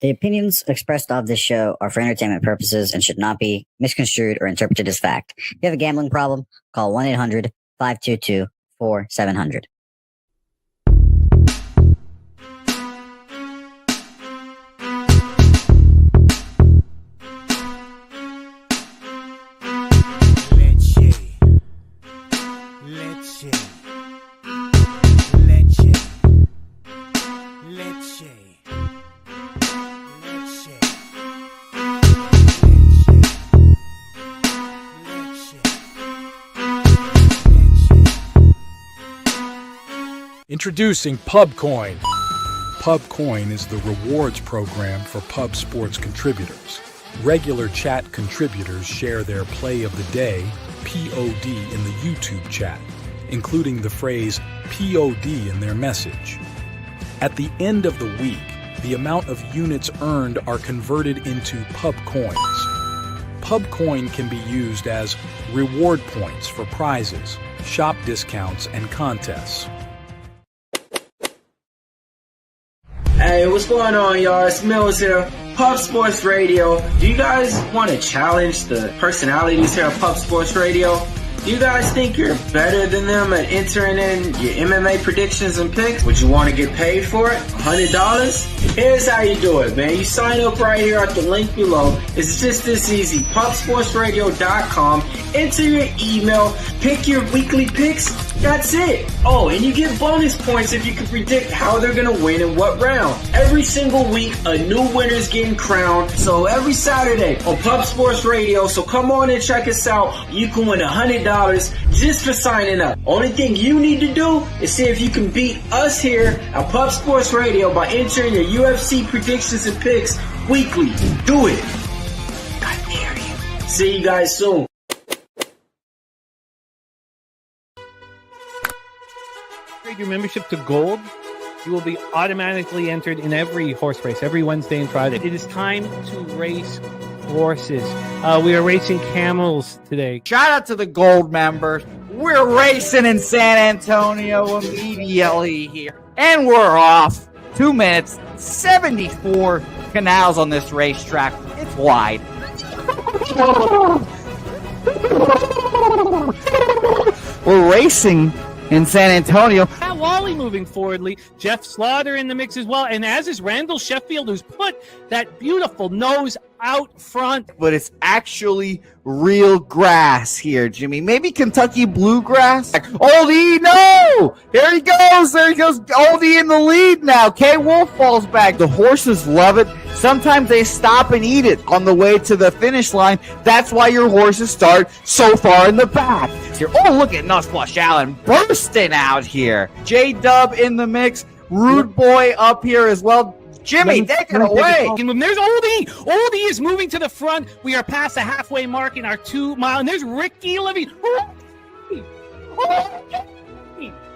The opinions expressed of this show are for entertainment purposes and should not be misconstrued or interpreted as fact. If you have a gambling problem, call 1-800-522-4700. Introducing Pubcoin. Pubcoin is the rewards program for pub sports contributors. Regular chat contributors share their play of the day, POD, in the YouTube chat, including the phrase POD in their message. At the end of the week, the amount of units earned are converted into Pubcoins. Pubcoin can be used as reward points for prizes, shop discounts, and contests. Hey, what's going on, y'all? It's Mills here, Pub Sports Radio. Do you guys want to challenge the personalities here at Pub Sports Radio? Do you guys think you're better than them at entering in your MMA predictions and picks? Would you want to get paid for it? $100? Here's how you do it, man. You sign up right here at the link below. It's just this easy. PubSportsRadio.com. Enter your email. Pick your weekly picks. That's it. Oh, and you get bonus points if you can predict how they're going to win in what round. Every single week, a new winner's getting crowned. So every Saturday on Pub Sports Radio. So come on and check us out. You can win $100 just for signing up. Only thing you need to do is see if you can beat us here at Pub Sports Radio by entering your UFC predictions and picks weekly. Do it. I dare you. See you guys soon. Your membership to Gold, you will be automatically entered in every horse race, every Wednesday and Friday. It is time to race horses. We are racing camels today. Shout out to the Gold members. We're racing in San Antonio immediately here. And we're off. 2 minutes, 74 canals on this racetrack. It's wide. We're racing in San Antonio. Pat Wally moving forwardly. Jeff Slaughter in the mix as well. And as is Randall Sheffield, who's put that beautiful nose out front. But it's actually real grass here, Jimmy. Maybe Kentucky bluegrass. Oldie, no! Here he goes. There he goes. Oldie in the lead now. K. Wolf falls back. The horses love it. Sometimes they stop and eat it on the way to the finish line. That's why your horses start so far in the back. Here. Oh, look at Nuss Flush Allen bursting out here. J-Dub in the mix. Rude Boy up here as well. Jimmy, take it away. There's Oldie. Oldie is moving to the front. We are past the halfway mark in our 2 mile. And there's Ricky Levy.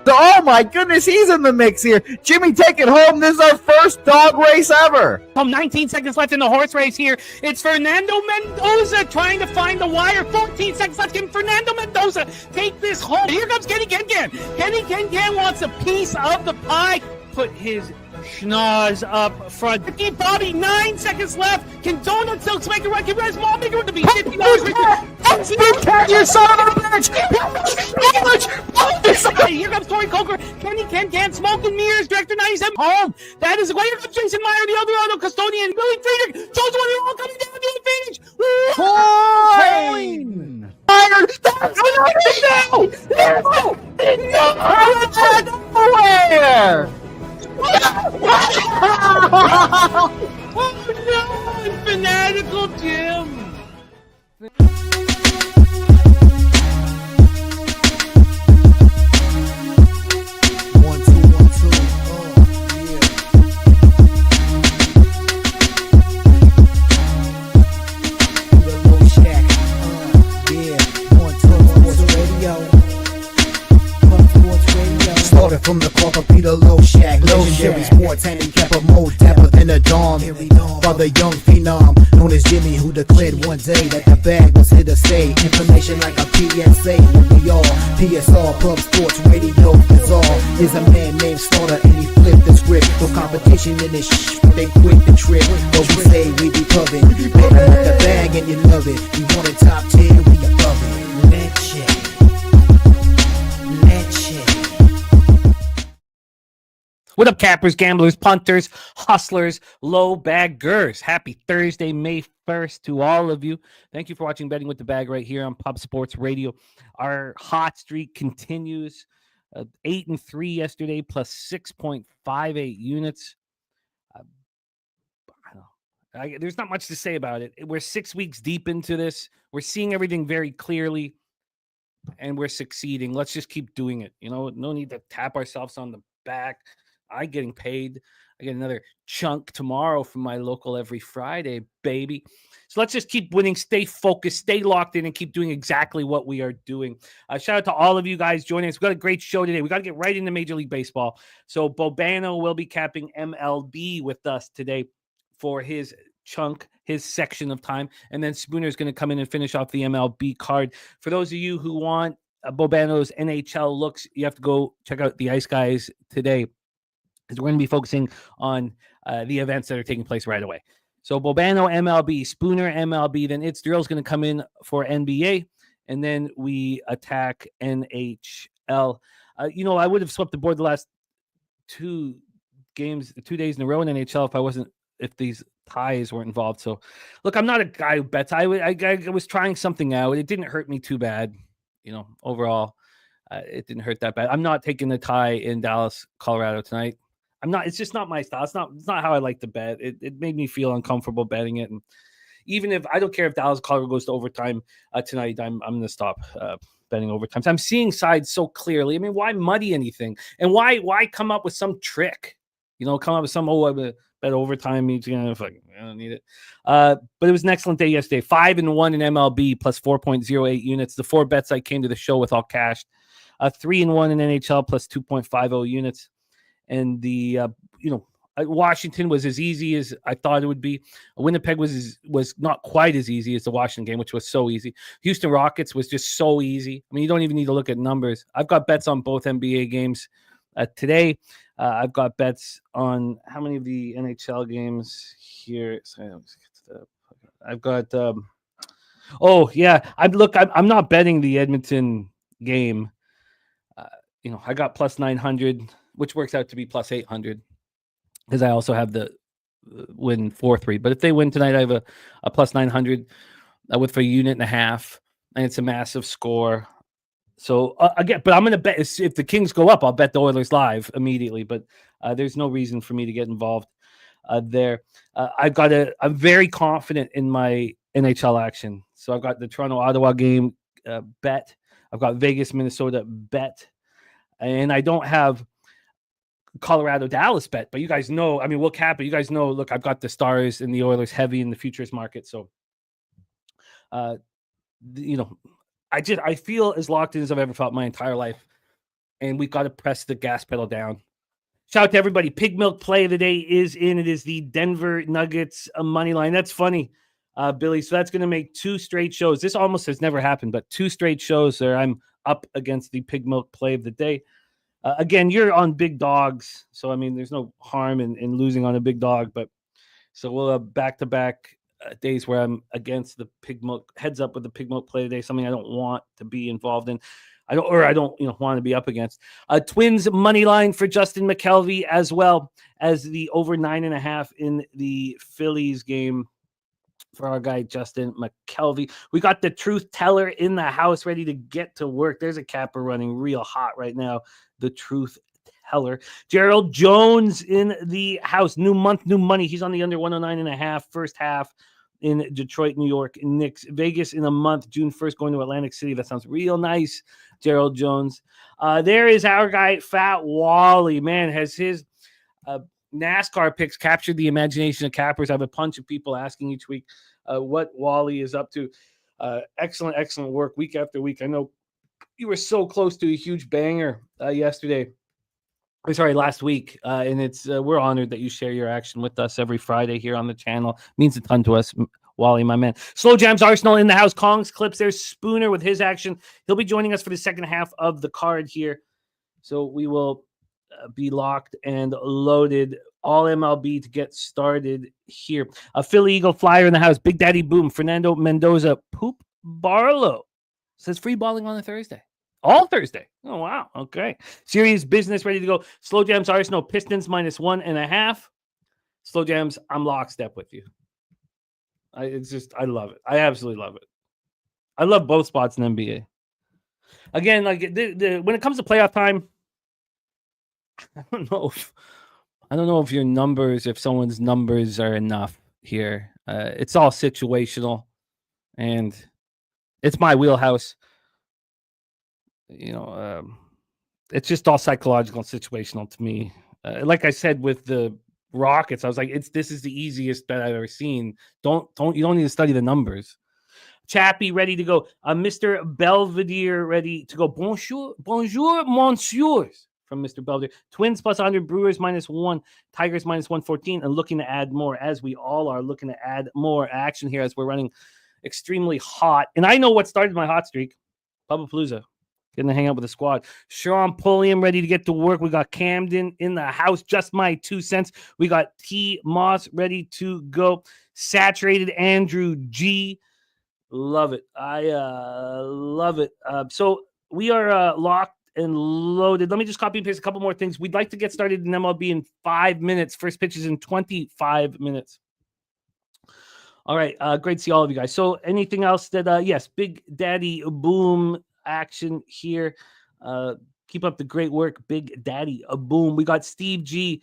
Oh my goodness, he's in the mix here. Jimmy, take it home. This is our first dog race ever. 19 seconds left in the horse race here. It's Fernando Mendoza trying to find the wire. 14 seconds left. Can Fernando Mendoza take this home? Here comes Kenny Can. Kenny Can wants a piece of the pie. Put his schnoz up front. Ricky Bobby, 9 seconds left. Can Donut Silks make a run? Can Res Mall make a run to be $50? You son of a bitch! Here comes Tori Coker. Kenny Can Smoke and Mirrors. Director 97 home. That is a great. Here comes Jason Meyer, the Eldorado custodian. Billy Friedrich. Jones one all coming down the advantage. Coin! Nowhere! Oh no! Fanatical Jim! From the Corporate Peter Low Shack, legendary sports handicapper, more dapper than a dawn. Father young phenom, known as Jimmy, who declared one day that the bag was here to stay. Information like a PSA, when we all PSR, Pub Sports Radio, bizarre. Is a man named Slaughter, and he flipped the script. No competition. competition in this they quit the trip. But we say we be pubbing. Man, I want the bag and you love it. You want it top tier, we above it. Leche. What up, cappers, gamblers, punters, hustlers, low baggers? Happy Thursday, May 1st to all of you. Thank you for watching Betting with the Bag right here on Pub Sports Radio. Our hot streak continues. 8-3 yesterday, plus 6.58 units. There's not much to say about it. We're 6 weeks deep into this. We're seeing everything very clearly, and we're succeeding. Let's just keep doing it. You know, no need to tap ourselves on the back. I'm getting paid. I get another chunk tomorrow from my local every Friday, baby. So let's just keep winning, stay focused, stay locked in, and keep doing exactly what we are doing. Shout out to all of you guys joining us. We've got a great show today. We got to get right into Major League Baseball. So Bobano will be capping MLB with us today for his chunk, his section of time. And then Spooner is going to come in and finish off the MLB card. For those of you who want Bobano's NHL looks, you have to go check out the Ice Guys today, because we're going to be focusing on the events that are taking place right away. So Bobano MLB, Spooner MLB, then It's Drill's going to come in for NBA, and then we attack NHL. I would have swept the board the last 2 days in a row in NHL if these ties weren't involved. So, look, I'm not a guy who bets. I was trying something out. It didn't hurt me too bad, overall. It didn't hurt that bad. I'm not taking the tie in Dallas, Colorado tonight. I'm not. It's just not my style. It's not how I like to bet. It made me feel uncomfortable betting it. And even if I don't care if Dallas, Colorado goes to overtime tonight, I'm going to stop betting overtime. So I'm seeing sides so clearly. I mean, why muddy anything? And why come up with some trick? Come up with some I bet overtime means I don't need it. But it was an excellent day yesterday. 5-1 in MLB plus 4.08 units. The 4 bets I came to the show with all cashed. 3-1 in NHL plus 2.50 units. And the Washington was as easy as I thought it would be. Winnipeg was not quite as easy as the Washington game, which was so easy. Houston Rockets was just so easy. I mean, you don't even need to look at numbers. I've got bets on both NBA games today. I've got bets on how many of the NHL games here. Sorry, I've got. I'm not betting the Edmonton game. I got plus 900. Which works out to be plus 800, because I also have the win 4-3. But if they win tonight, I have a plus 900 with a unit and a half, and it's a massive score. So again, but I'm going to bet if the Kings go up, I'll bet the Oilers live immediately. But there's no reason for me to get involved there. I'm very confident in my NHL action. So I've got the Toronto-Ottawa game bet. I've got Vegas-Minnesota bet, and I don't have Colorado Dallas bet, but you guys know, I mean, we'll cap it. You guys know, look, I've got the Stars and the Oilers heavy in the futures market. So, I feel as locked in as I've ever felt my entire life, and we've got to press the gas pedal down. Shout out to everybody. Pig milk play of the day is in. It is the Denver Nuggets money line. That's funny, Billy. So that's going to make 2 straight shows. This almost has never happened, but 2 straight shows there. I'm up against the pig milk play of the day. Again, you're on big dogs, so I mean, there's no harm in losing on a big dog. But so we'll have back-to-back days where I'm against the pig milk, heads up with the pig milk play today. Something I don't want to be involved in. I don't want to be up against. Twins money line for Justin McKelvey, as well as the over 9.5 in the Phillies game for our guy Justin McKelvey. We got the truth teller in the house, ready to get to work. There's a capper running real hot right now. The truth teller. Gerald Jones in the house. New month, new money. He's on the under 109.5 first half in Detroit, New York, Knicks. Vegas in a month, June 1st, going to Atlantic City. That sounds real nice. Gerald Jones. There is our guy, Fat Wally. Man, has his NASCAR picks captured the imagination of cappers. I have a bunch of people asking each week what Wally is up to. Excellent work week after week. I know you were so close to a huge banger last week. And it's we're honored that you share your action with us every Friday here on the channel. It means a ton to us, Wally, my man. Slow Jams Arsenal in the house. Kong's clips. There's Spooner with his action. He'll be joining us for the second half of the card here. So we will be locked and loaded. All MLB to get started here. A Philly Eagle Flyer in the house. Big Daddy Boom. Fernando Mendoza. Poop Barlow says free balling on a Thursday. All Thursday. Oh, wow. Okay. Serious business ready to go. Slow Jams Arsenal Pistons -1.5. Slow Jams, I'm lockstep with you. I love it. I absolutely love it. I love both spots in NBA. Again, like when it comes to playoff time, I don't know if your numbers, if someone's numbers are enough here. It's all situational, and it's my wheelhouse. It's just all psychological and situational to me. Like I said with the Rockets, I was like, this is the easiest bet I've ever seen. You don't need to study the numbers. Chappie ready to go. Mr. Belvedere ready to go. Bonjour, monsieurs, from Mr. Belvedere. Twins +100, Brewers -1, Tigers -114, and looking to add more, as we all are looking to add more action here as we're running extremely hot. And I know what started my hot streak. Pubapalooza. Getting to hang out with the squad. Sean Pulliam ready to get to work. We got Camden in the house. Just my 2 cents. We got T. Moss ready to go. Saturated Andrew G. Love it. I love it. So we are locked and loaded. Let me just copy and paste a couple more things. We'd like to get started in MLB in 5 minutes. First pitch is in 25 minutes. All right. Great to see all of you guys. So anything else that, yes, Big Daddy Boom action here. Keep up the great work, Big Daddy Boom. We got Steve G,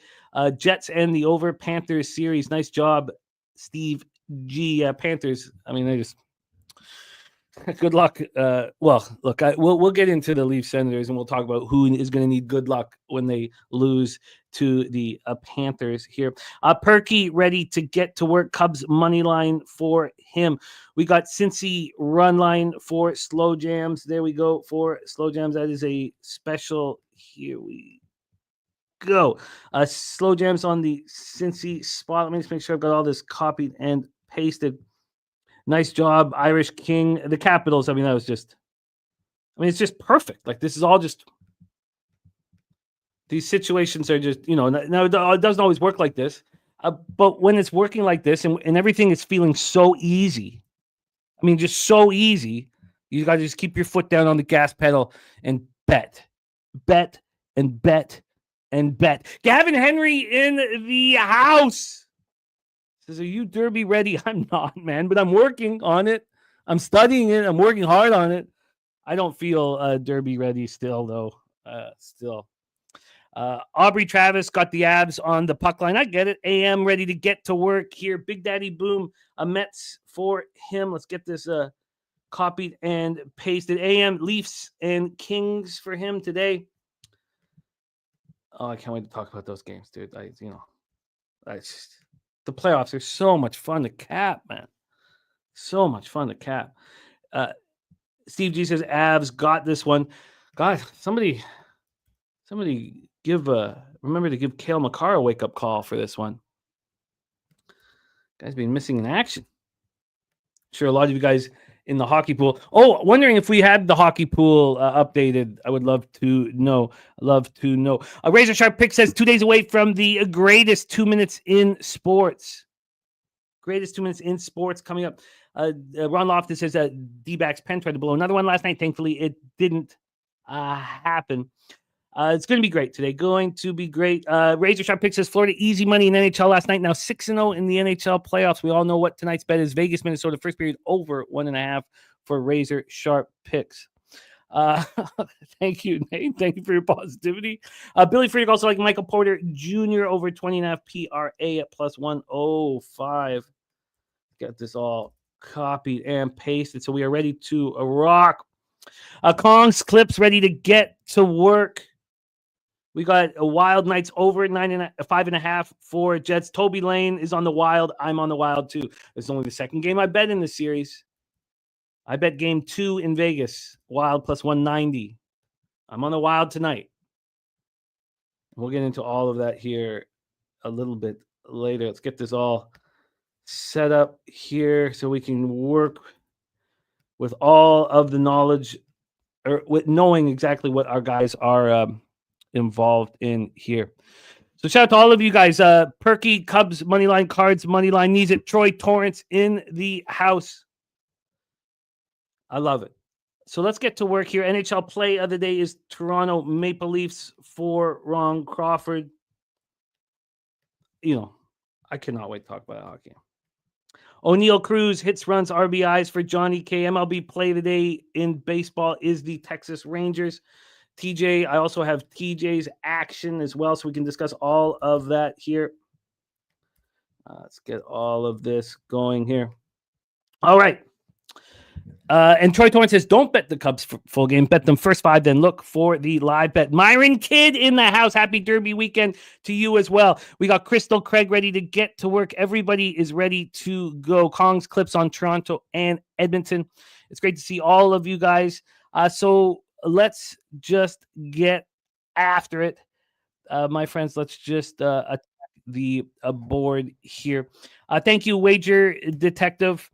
Jets and the over Panthers series. Nice job, Steve G. Panthers. I mean, they just good luck. Well, look, we'll get into the Leafs Senators, and we'll talk about who is going to need good luck when they lose to the Panthers here. Perky ready to get to work. Cubs money line for him. We got Cincy run line for Slow Jams. There we go for Slow Jams. That is a special. Here we go. Slow Jams on the Cincy spot. Let me just make sure I've got all this copied and pasted. Nice job, Irish King. The Capitals. I mean, it's just perfect. Like, this is all just. These situations are just, now it doesn't always work like this. But when it's working like this and everything is feeling so easy, I mean, just so easy, you got to just keep your foot down on the gas pedal and bet. Bet and bet and bet. Gavin Henry in the house says, are you Derby ready? I'm not, man, but I'm working on it. I'm studying it. I'm working hard on it. I don't feel Derby ready still, though. Aubrey Travis got the abs on the puck line. I get it. AM ready to get to work here. Big Daddy Boom, a Mets for him. Let's get this copied and pasted. AM, Leafs, and Kings for him today. Oh, I can't wait to talk about those games, dude. The playoffs are so much fun to cap, man. So much fun to cap. Steve G says, Avs got this one. God, somebody remember to give Cale Makar a wake-up call for this one. Guy's been missing in action. Sure, a lot of you guys in the hockey pool. Oh, wondering if we had the hockey pool updated. I would love to know. A Razor Sharp Pick says 2 days away from the greatest 2 minutes in sports. Greatest 2 minutes in sports coming up. Ron Loftus says D-backs pen tried to blow another one last night. Thankfully, it didn't happen. It's going to be great today. Going to be great. Razor Sharp Pick says Florida easy money in NHL last night. Now 6-0 in the NHL playoffs. We all know what tonight's bet is. Vegas, Minnesota, first period over 1.5 for Razor Sharp Picks. Thank you, Nate. Thank you for your positivity. Billy Freak also like Michael Porter Jr. over 20.5 PRA at +105. Got this all copied and pasted. So we are ready to rock. Kong's Clips ready to get to work. We got a Wild Knights over 5.5 for Jets. Toby Lane is on the Wild. I'm on the Wild too. It's only the second game I bet in this series. I bet game 2 in Vegas. Wild +190. I'm on the Wild tonight. We'll get into all of that here a little bit later. Let's get this all set up here so we can work with all of the knowledge or with knowing exactly what our guys are involved in here. So shout out to all of you guys. Perky, Cubs, Moneyline, Cards, Moneyline, needs it. Troy Torrance in the house. I love it. So let's get to work here. NHL play of the day is Toronto Maple Leafs for Ron Crawford. I cannot wait to talk about hockey. O'Neal Cruz hits, runs, RBIs for Johnny K. MLB play of the day in baseball is the Texas Rangers. TJ, I also have TJ's action as well, so we can discuss all of that here. Let's get all of this going here. All right. And Troy Torrance says, don't bet the Cubs full game. Bet them first 5, then look for the live bet. Myron Kidd in the house. Happy Derby weekend to you as well. We got Crystal Craig ready to get to work. Everybody is ready to go. Kong's clips on Toronto and Edmonton. It's great to see all of you guys. So let's just get after it. My friends, let's just attack the board here. Thank you, Wager Detective.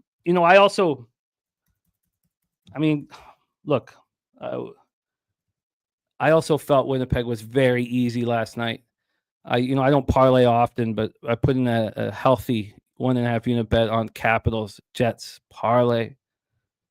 Look, I also felt Winnipeg was very easy last night. I don't parlay often, but I put in a healthy 1.5 unit bet on Capitals, Jets, parlay.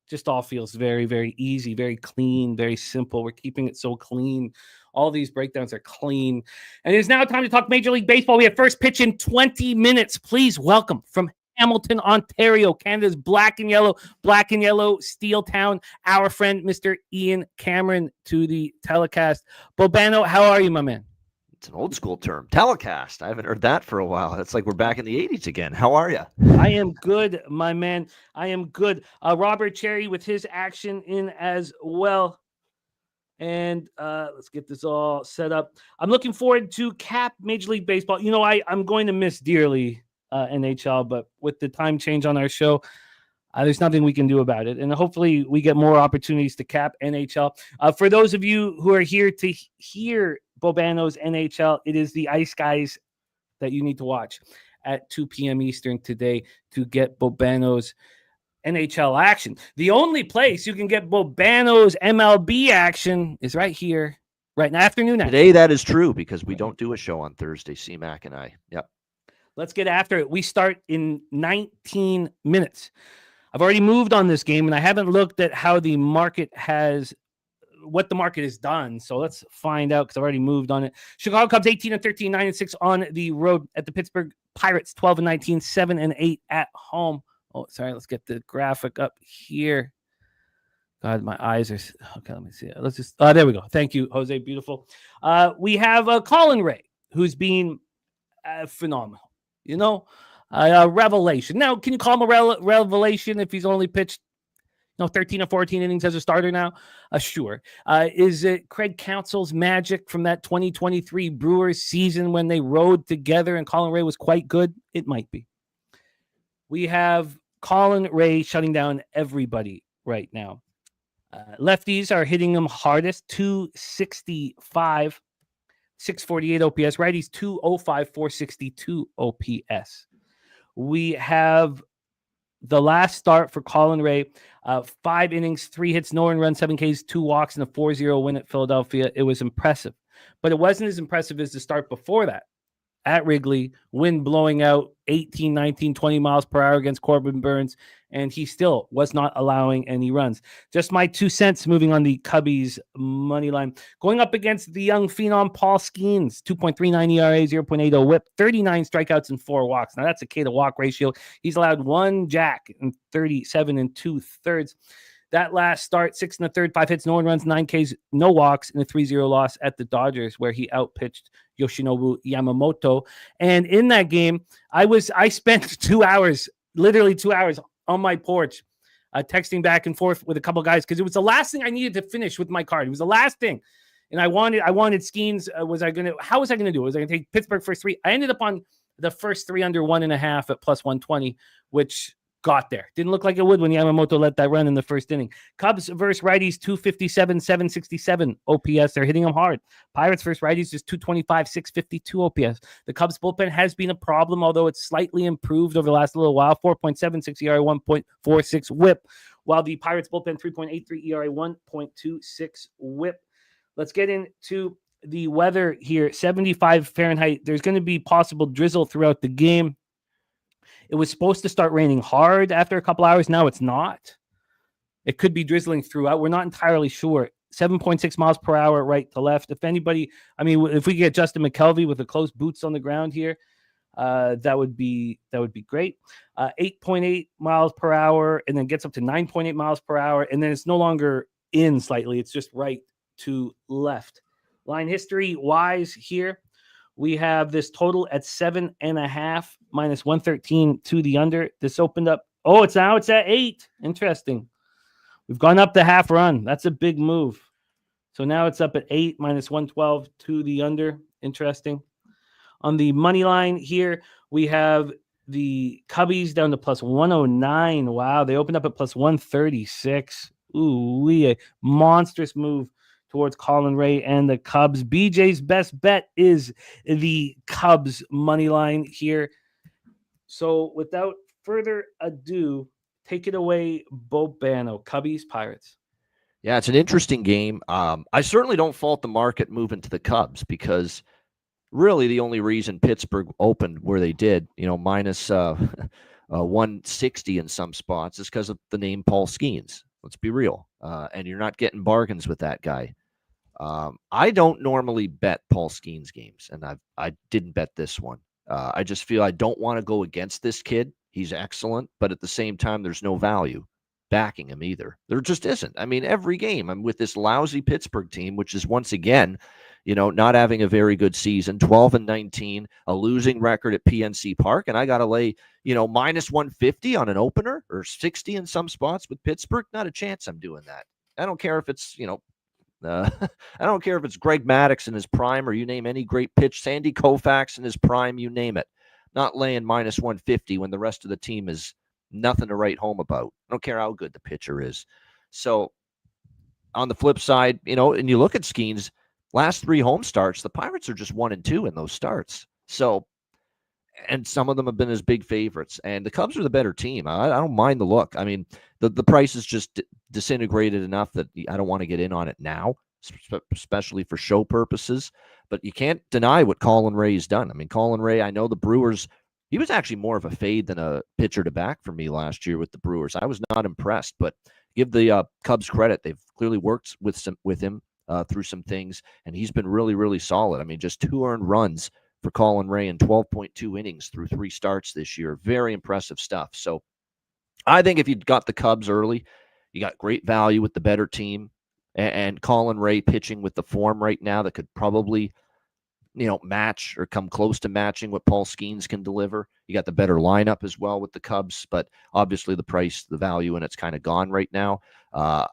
Just all feels very, very easy, very clean, very simple. We're keeping it so clean. All these breakdowns are clean. And it's now time to talk Major League Baseball. We have first pitch in 20 minutes. Please welcome from Hamilton, Ontario, Canada's black and yellow steel town, our friend, Mr. Ian Cameron to the telecast. Bobano, how are you, my man? It's an old school term, telecast. I haven't heard that for a while. It's like we're back in the 80s again. How are you? I am good, my man. I am good. Robert Cherry with his action in as well. And let's get this all set up. I'm looking forward to cap Major League Baseball. I'm going to miss dearly NHL, but with the time change on our show, there's nothing we can do about it. And hopefully we get more opportunities to cap NHL. For those of you who are here to hear Bobano's NHL, it is the Ice Guys that you need to watch at 2 p.m. Eastern today to get Bobano's NHL action. The only place you can get Bobano's MLB action is right here, right in the afternoon. Today that is true because we don't do a show on Thursday, C-Mac and I. Yep. Let's get after it. We start in 19 minutes. I've already moved on this game, and I haven't looked at what the market has done. So let's find out because I've already moved on it. Chicago Cubs 18-13, 9-6 on the road at the Pittsburgh Pirates 12-19, 7-8 at home. Oh, sorry. Let's get the graphic up here. God, my eyes are okay. Let me see it. Let's just. There we go. Thank you, Jose. Beautiful. We have Colin Ray, who's been phenomenal. A revelation. Now, can you call him a revelation if he's only pitched 13 or 14 innings as a starter now? Sure. Is it Craig Counsell's magic from that 2023 Brewers season when they rode together and Colin Ray was quite good? It might be. We have Colin Ray shutting down everybody right now. Lefties are hitting them hardest, 265. 648 OPS. Righties 205, 462 OPS. We have the last start for Colin Ray. 5 innings, 3 hits, no earned runs, 7 Ks, 2 walks, and a 4-0 win at Philadelphia. It was impressive. But it wasn't as impressive as the start before that. At Wrigley, wind blowing out 18, 19, 20 miles per hour against Corbin Burns, and he still was not allowing any runs. Just my 2 cents moving on the Cubbies money line. Going up against the young phenom Paul Skeens, 2.39 ERA, 0.80 whip, 39 strikeouts and 4 walks. Now that's a K to walk ratio. He's allowed 1 jack in 37 2/3. That last start, 6 1/3, 5 hits, no runs, 9 Ks, no walks, in a 3-0 loss at the Dodgers, where he outpitched Yoshinobu Yamamoto. And in that game, I spent 2 hours, literally 2 hours on my porch, texting back and forth with a couple guys because it was the last thing I needed to finish with my card. It was the last thing. And I wanted Skeens. How was I going to do it? Was I going to take Pittsburgh first 3? I ended up on the first 3 under 1.5 at plus 120, which got there. Didn't look like it would when Yamamoto let that run in the first inning. Cubs versus righties, 257, 767 OPS. They're hitting them hard. Pirates versus righties, just 225, 652 OPS. The Cubs bullpen has been a problem, although it's slightly improved over the last little while. 4.76 ERA, 1.46 whip, while the Pirates bullpen, 3.83 ERA, 1.26 whip. Let's get into the weather here, 75 Fahrenheit. There's going to be possible drizzle throughout the game. It was supposed to start raining hard after a couple hours. Now it's not. It could be drizzling throughout. We're not entirely sure. 7.6 miles per hour right to left. If anybody, I mean, if we get Justin McKelvey with the close boots on the ground here, that would be great. 8.8 miles per hour, and then gets up to 9.8 miles per hour, and then it's no longer in slightly. It's just right to left. Line history wise here, we have this total at 7.5 minus 113 to the under. This opened up. Oh, it's at 8. Interesting. We've gone up the half run. That's a big move. So now it's up at 8 minus 112 to the under. Interesting. On the money line here, we have the Cubbies down to plus 109. Wow, they opened up at plus 136. Ooh, a monstrous move towards Colin Ray and the Cubs. BJ's best bet is the Cubs money line here. So without further ado, take it away, Bobano. Cubbies, Pirates. Yeah, it's an interesting game. I certainly don't fault the market moving to the Cubs because really the only reason Pittsburgh opened where they did, minus 160 in some spots, is because of the name Paul Skeens. Let's be real. And you're not getting bargains with that guy. I don't normally bet Paul Skeens games, and I didn't bet this one. I just feel I don't want to go against this kid. He's excellent, but at the same time, there's no value backing him either. There just isn't. I mean, every game I'm with this lousy Pittsburgh team, which is once again, not having a very good season, 12-19, a losing record at PNC Park, and I got to lay, minus 150 on an opener or 60 in some spots with Pittsburgh. Not a chance I'm doing that. I don't care if it's, I don't care if it's Greg Maddux in his prime or you name any great pitch, Sandy Koufax in his prime, you name it. Not laying minus 150 when the rest of the team is nothing to write home about. I don't care how good the pitcher is. So on the flip side, and you look at Skeens, last 3 home starts, the Pirates are just 1-2 in those starts. So, and some of them have been as big favorites, and the Cubs are the better team. I don't mind the look. I mean, the price is just disintegrated enough that I don't want to get in on it now, especially for show purposes. But you can't deny what Colin Ray's done. I mean, Colin Ray, I know the Brewers, he was actually more of a fade than a pitcher to back for me last year with the Brewers. I was not impressed, but give the Cubs credit. They've clearly worked with him through some things, and he's been really, really solid. I mean, just 2 earned runs for Colin Ray in 12.2 innings through 3 starts this year. Very impressive stuff. So I think if you got the Cubs early, you got great value with the better team, and Colin Ray pitching with the form right now that could probably, match or come close to matching what Paul Skeens can deliver. You got the better lineup as well with the Cubs, but obviously the price, the value in it's kind of gone right now. I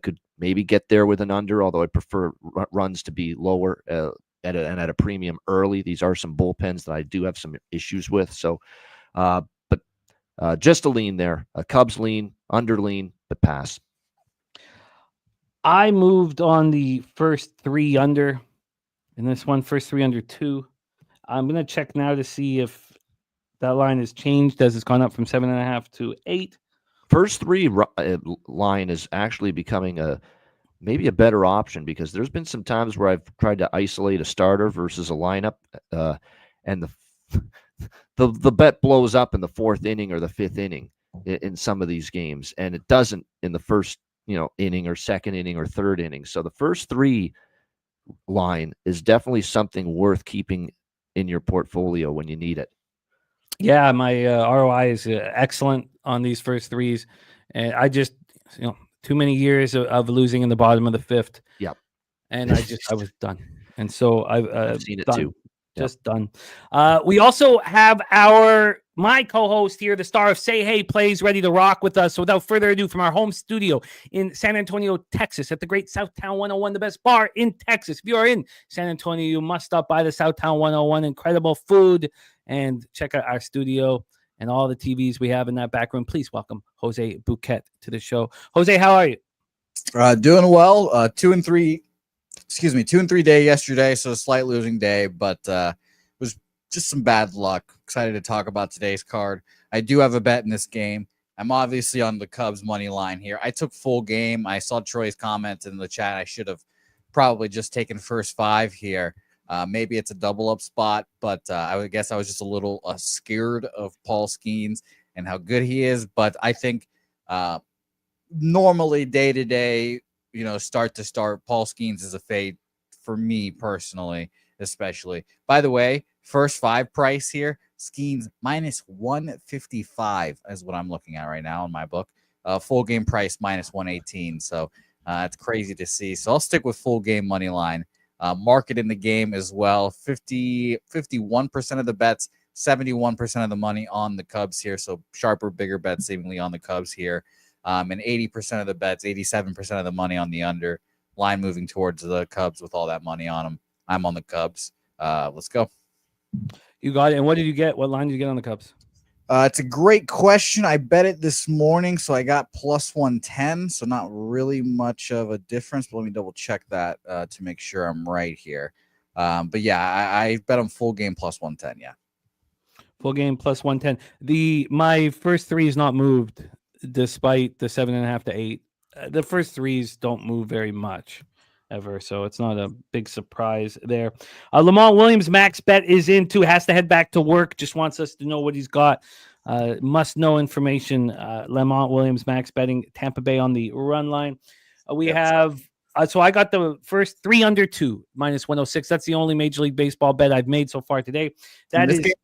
could maybe get there with an under, although I prefer runs to be lower at a premium early. These are some bullpens that I do have some issues with. So, but just a lean there, a Cubs lean, under lean, but pass. I moved on the first 3 under in this one, first 3 under 2. I'm going to check now to see if that line has changed as it's gone up from 7.5 to 8. First 3 line is actually becoming maybe a better option because there's been some times where I've tried to isolate a starter versus a lineup, and the bet blows up in the 4th inning or the 5th inning in some of these games, and it doesn't in the first inning or 2nd inning or 3rd inning. So the first 3 line is definitely something worth keeping in your portfolio when you need it. Yeah, my ROI is excellent on these first 3s, and I just too many years of losing in the bottom of the 5th. Yep. And I was done. And so I've seen it done. too. Just done. We also have my co-host here, the star of Say Hey Plays, ready to rock with us. So without further ado, from our home studio in San Antonio, Texas, at the great Southtown 101, the best bar in Texas. If you are in San Antonio, you must stop by the Southtown 101. Incredible food, and check out our studio and all the TVs we have in that back room. Please welcome Jose Bouquet to the show. Jose, how are you? Doing well. 2-3 day yesterday, so a slight losing day, but it was just some bad luck. Excited to talk about today's card. I do have a bet in this game. I'm obviously on the Cubs money line here. I took full game. I saw Troy's comments in the chat. I should have probably just taking first 5 here. Maybe it's a double up spot, but I would guess I was just a little scared of Paul Skeens and how good he is. But I think normally day to day, start to start, Paul Skeens is a fade for me personally, especially. By the way, first 5 price here, Skeens minus 155 is what I'm looking at right now in my book. Full game price minus 118. So it's crazy to see. So I'll stick with full game money line. Market in the game as well. 51% of the bets, 71% of the money on the Cubs here. So sharper, bigger bets seemingly on the Cubs here. And 80% of the bets, 87% of the money on the under. Line moving towards the Cubs with all that money on them. I'm on the Cubs. Let's go. You got it. And what did you get? What line did you get on the Cubs? It's a great question. I bet it this morning, so I got plus 110, so not really much of a difference. But let me double check that to make sure I'm right here. But yeah, I bet them full game plus 110. Yeah, full game plus 110. My first 3 is not moved despite the 7.5 to 8. The first 3s don't move very much ever, so it's not a big surprise there. Lamont Williams max bet is in too, has to head back to work, just wants us to know what he's got. Must know information. Lamont Williams max betting Tampa Bay on the run line. So I got the first 3 under 2 minus 106. That's the only Major League Baseball bet I've made so far today. That is game?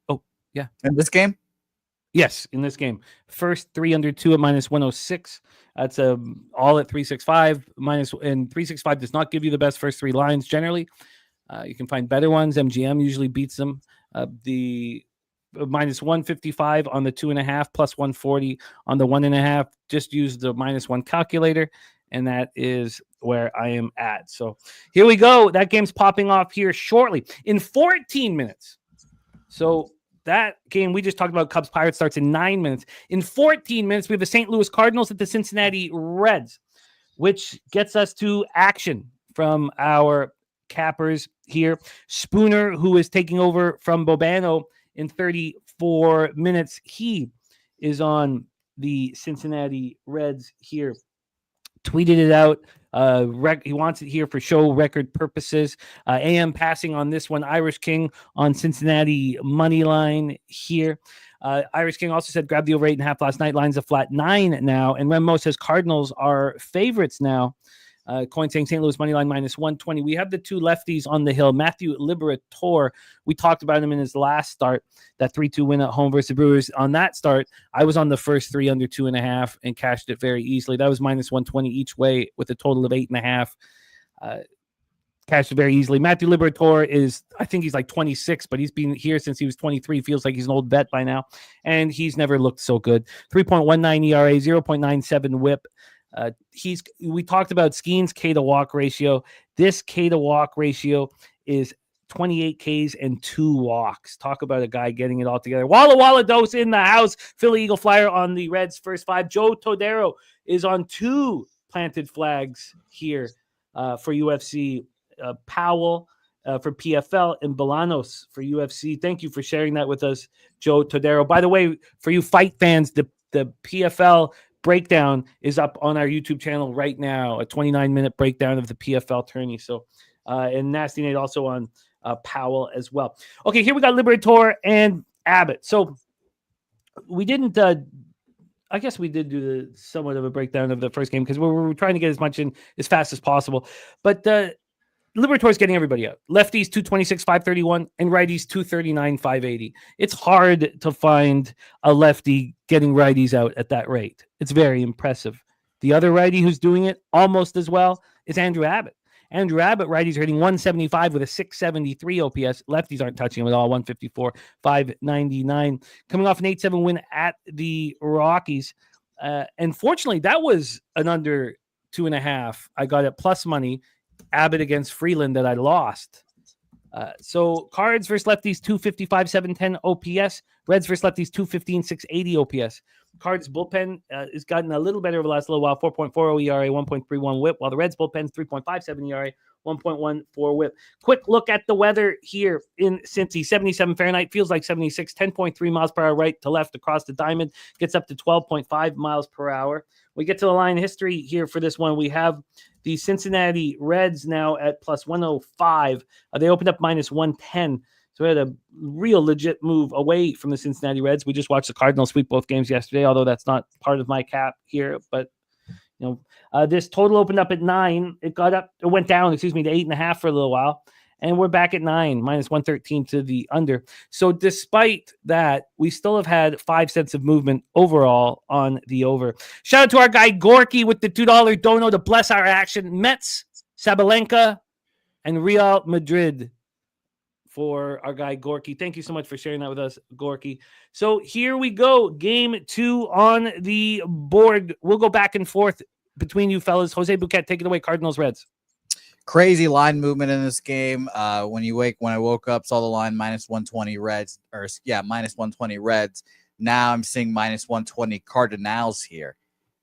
Oh yeah, in this game. Yes, in this game. First 3 under 2 at minus 106. That's all at 365 minus, and 365 does not give you the best first 3 lines generally. You can find better ones. MGM usually beats them. The minus 155 on the 2.5, plus 140 on the 1.5. Just use the -1 calculator, and that is where I am at. So here we go. That game's popping off here shortly in 14 minutes. So that game we just talked about, Cubs Pirates, starts in 9 minutes. In 14 minutes, we have the St. Louis Cardinals at the Cincinnati Reds, which gets us to action from our cappers here. Spooner, who is taking over from Bobano in 34 minutes. He is on the Cincinnati Reds here. Tweeted it out. He wants it here for show record purposes. AM passing on this one. Irish King on Cincinnati money line here. Irish King also said grab the over 8.5 last night. Line's a flat 9 now. And Remo says Cardinals are favorites now. Coin saying St. Louis money line minus 120. We have the 2 lefties on the hill. Matthew Liberatore. We talked about him in his last start, that 3-2 win at home versus the Brewers. On that start, I was on the first 3 under 2.5 and cashed it very easily. That was minus 120 each way with a total of 8.5. Cashed it very easily. Matthew Liberatore is, I think he's like 26, but he's been here since he was 23. Feels like he's an old vet by now. And he's never looked so good. 3.19 ERA, 0.97 whip. We talked about Skeens K to walk ratio. This K to walk ratio is 28 Ks and 2 walks. Talk about a guy getting it all together. Walla Dose in the house. Philly Eagle Flyer on the Reds first 5. Joe Todero is on 2 planted flags here for UFC. Powell for PFL and Bolanos for UFC. Thank you for sharing that with us, Joe Todero. By the way, for you fight fans, the PFL breakdown is up on our YouTube channel right now, a 29-minute breakdown of the PFL tourney. So, and Nasty Nate also on Powell as well. Okay, here we got Liberatore and Abbott. So we didn't, I guess we did do somewhat of a breakdown of the first game because we were trying to get as much in as fast as possible. But Liberatore's getting everybody out. Lefties 226, 531, and righties 239, 580. It's hard to find a lefty getting righties out at that rate. It's very impressive. The other righty who's doing it almost as well is Andrew Abbott. Andrew Abbott, righties are hitting 175 with a 673 OPS. Lefties aren't touching him at all, 154, 599. Coming off an 8-7 win at the Rockies. And fortunately, that was an under 2.5. I got it plus money. Abbott against Freeland that I lost. So Cards versus lefties 255, 710 OPS. Reds versus lefties 215, 680 OPS. Cards bullpen has gotten a little better over the last little while. 4.40 ERA, 1.31 whip, while the Reds bullpen's 3.57 ERA, 1.14 whip. Quick look at the weather here in Cincy. 77 Fahrenheit, feels like 76, 10.3 miles per hour right to left across the diamond. Gets up to 12.5 miles per hour. We get to the line history here for this one. We have The Cincinnati Reds now at plus 105. They opened up minus 110. So we had a real legit move away from the Cincinnati Reds. We just watched the Cardinals sweep both games yesterday, although that's not part of my cap here. But this total opened up at 9. It went down, to 8.5 for a little while. And we're back at 9, minus 113 to the under. So despite that, we still have had 5 cents of movement overall on the over. Shout out to our guy Gorky with the $2 dono to bless our action. Mets, Sabalenka, and Real Madrid for our guy Gorky. Thank you so much for sharing that with us, Gorky. So here we go. Game 2 on the board. We'll go back and forth between you fellas. Jose Bouquet, take it away. Cardinals, Reds. Crazy line movement in this game. When I woke up, saw the line minus 120 Reds, minus 120 Reds. Now I'm seeing minus 120 Cardinals here.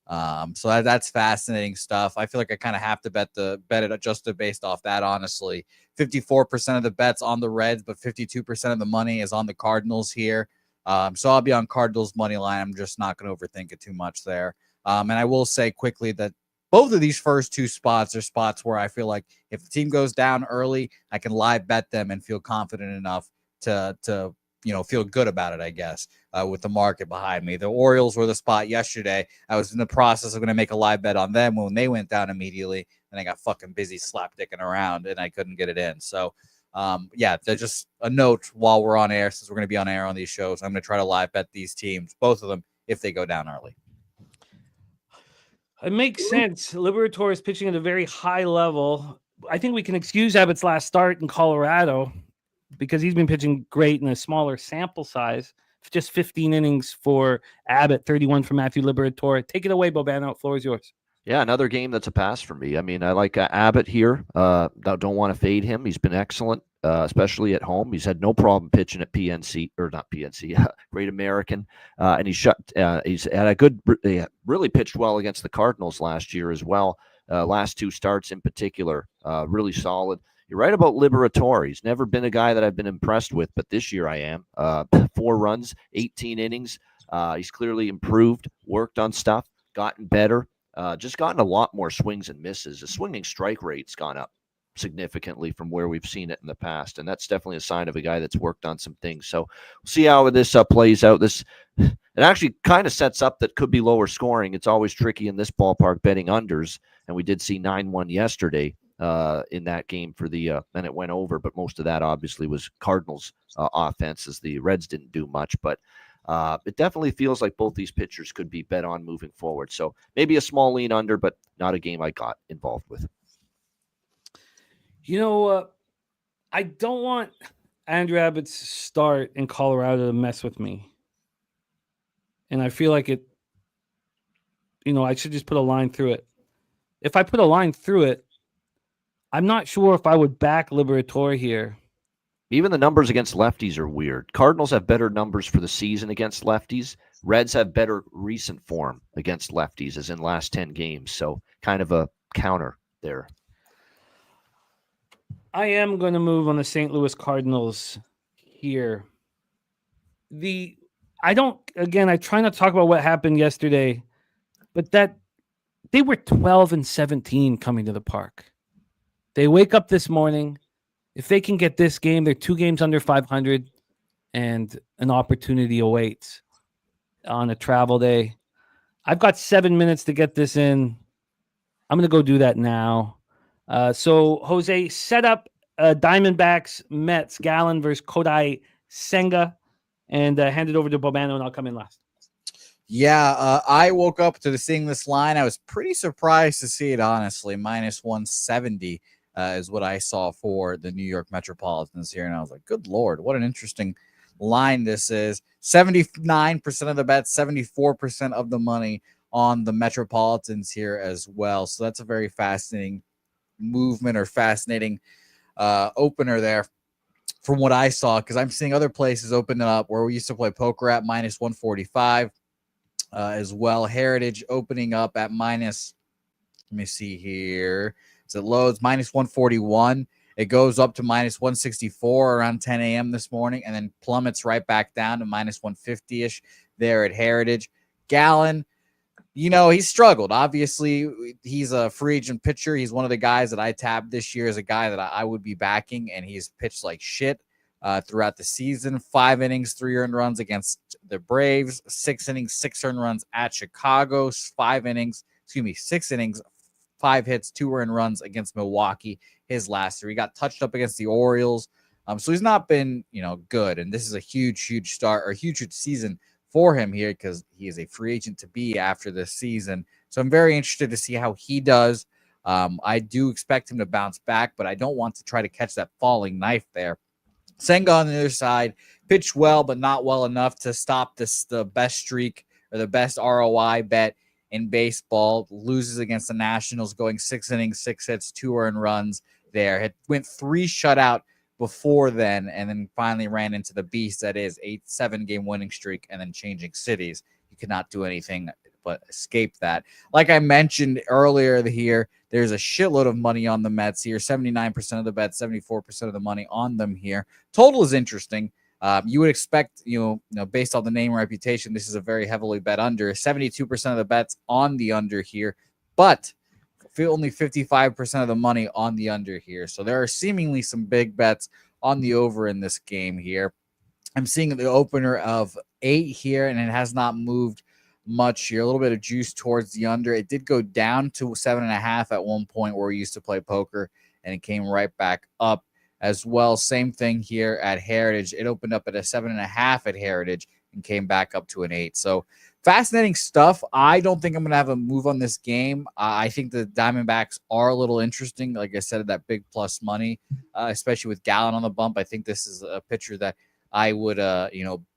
So that's fascinating stuff. I feel like I kind of have to bet it adjusted based off that, honestly. 54% of the bets on the Reds, but 52% of the money is on the Cardinals here. So I'll be on Cardinals money line. I'm just not going to overthink it too much there. And I will say quickly that both of these first 2 spots are spots where I feel like if the team goes down early, I can live bet them and feel confident enough to feel good about it, I guess, with the market behind me. The Orioles were the spot yesterday. I was in the process of going to make a live bet on them when they went down immediately, and I got fucking busy slapdicking around, and I couldn't get it in. So, they're just a note while we're on air, since we're going to be on air on these shows. I'm going to try to live bet these teams, both of them, if they go down early. It makes sense. Liberatore is pitching at a very high level. I think we can excuse Abbott's last start in Colorado because he's been pitching great in a smaller sample size. Just 15 innings for Abbott, 31 for Matthew Liberatore. Take it away, Bobano. Floor is yours. Yeah, another game that's a pass for me. I mean, I like Abbott here. Don't want to fade him. He's been excellent, especially at home. He's had no problem pitching at Great American, and he's had a good. Really pitched well against the Cardinals last year as well. Last 2 starts in particular, really solid. You're right about Liberatore. He's never been a guy that I've been impressed with, but this year I am. 4 runs, 18 innings. He's clearly improved, worked on stuff, gotten better. Just gotten a lot more swings and misses. The swinging strike rate's gone up significantly from where we've seen it in the past, and that's definitely a sign of a guy that's worked on some things. So we'll see how this plays out. It actually kind of sets up that could be lower scoring. It's always tricky in this ballpark betting unders, and we did see 9-1 yesterday in that game for the and it went over, but most of that obviously was Cardinals offense, as the Reds didn't do much, but it definitely feels like both these pitchers could be bet on moving forward. So maybe a small lean under, but not a game I got involved with. I don't want Andrew Abbott's start in Colorado to mess with me. And I feel like I should just put a line through it. If I put a line through it, I'm not sure if I would back Liberatore here. Even the numbers against lefties are weird. Cardinals have better numbers for the season against lefties. Reds have better recent form against lefties, as in last 10 games. So kind of a counter there. I am going to move on the St. Louis Cardinals here. I try not to talk about what happened yesterday, but that they were 12-17 coming to the park. They wake up this morning. If they can get this game, they're 2 games under 500, and an opportunity awaits on a travel day. I've got 7 minutes to get this in. I'm going to go do that now. So, Jose, set up Diamondbacks, Mets, Gallen versus Kodai Senga, and hand it over to Bobano, and I'll come in last. Yeah, I woke up to seeing this line. I was pretty surprised to see it, honestly. Minus 170 is what I saw for the New York Metropolitans here. And I was like, good Lord, what an interesting line this is. 79% of the bets, 74% of the money on the Metropolitans here as well. So that's a very fascinating movement, or fascinating opener there from what I saw, because I'm seeing other places opening up where we used to play poker at minus 145 as well. Heritage opening up at minus, let me see here. So it loads minus 141. It goes up to minus 164 around 10 a.m. this morning, and then plummets right back down to minus 150-ish there at Heritage. Gallen, He's struggled. Obviously, he's a free agent pitcher. He's one of the guys that I tabbed this year as a guy that I would be backing, and he's pitched like shit throughout the season. 5 innings, 3 earned runs against the Braves. 6 innings, 6 earned runs at Chicago. 6 innings, 5 hits, 2 earned runs against Milwaukee. His last 3. He got touched up against the Orioles. So he's not been, good. And this is a huge start or huge season for him here because he is a free agent to be after this season. So I'm very interested to see how he does. I do expect him to bounce back, but I don't want to try to catch that falling knife there. Senga on the other side pitched well, but not well enough to stop the best streak or the best ROI bet in baseball. Loses against the Nationals, going 6 innings, 6 hits, 2 earned runs there. It went 3 shutout before then, and then finally ran into the beast that is a 7-game winning streak and then changing cities. You cannot do anything but escape that. Like I mentioned earlier here, there's a shitload of money on the Mets here. 79% of the bets, 74% of the money on them here. Total is interesting. You would expect, based on the name and reputation, this is a very heavily bet under. 72% of the bets on the under here, but only 55% of the money on the under here. So there are seemingly some big bets on the over in this game here. I'm seeing the opener of 8 here, and it has not moved much here. A little bit of juice towards the under. It did go down to 7.5 at one point where we used to play poker, and it came right back up as well. Same thing here at Heritage. It opened up at a 7.5 at Heritage and came back up to an 8. So fascinating stuff. I don't think I'm going to have a move on this game. I think the Diamondbacks are a little interesting. Like I said, that big plus money, especially with Gallen on the bump. I think this is a pitcher that I would,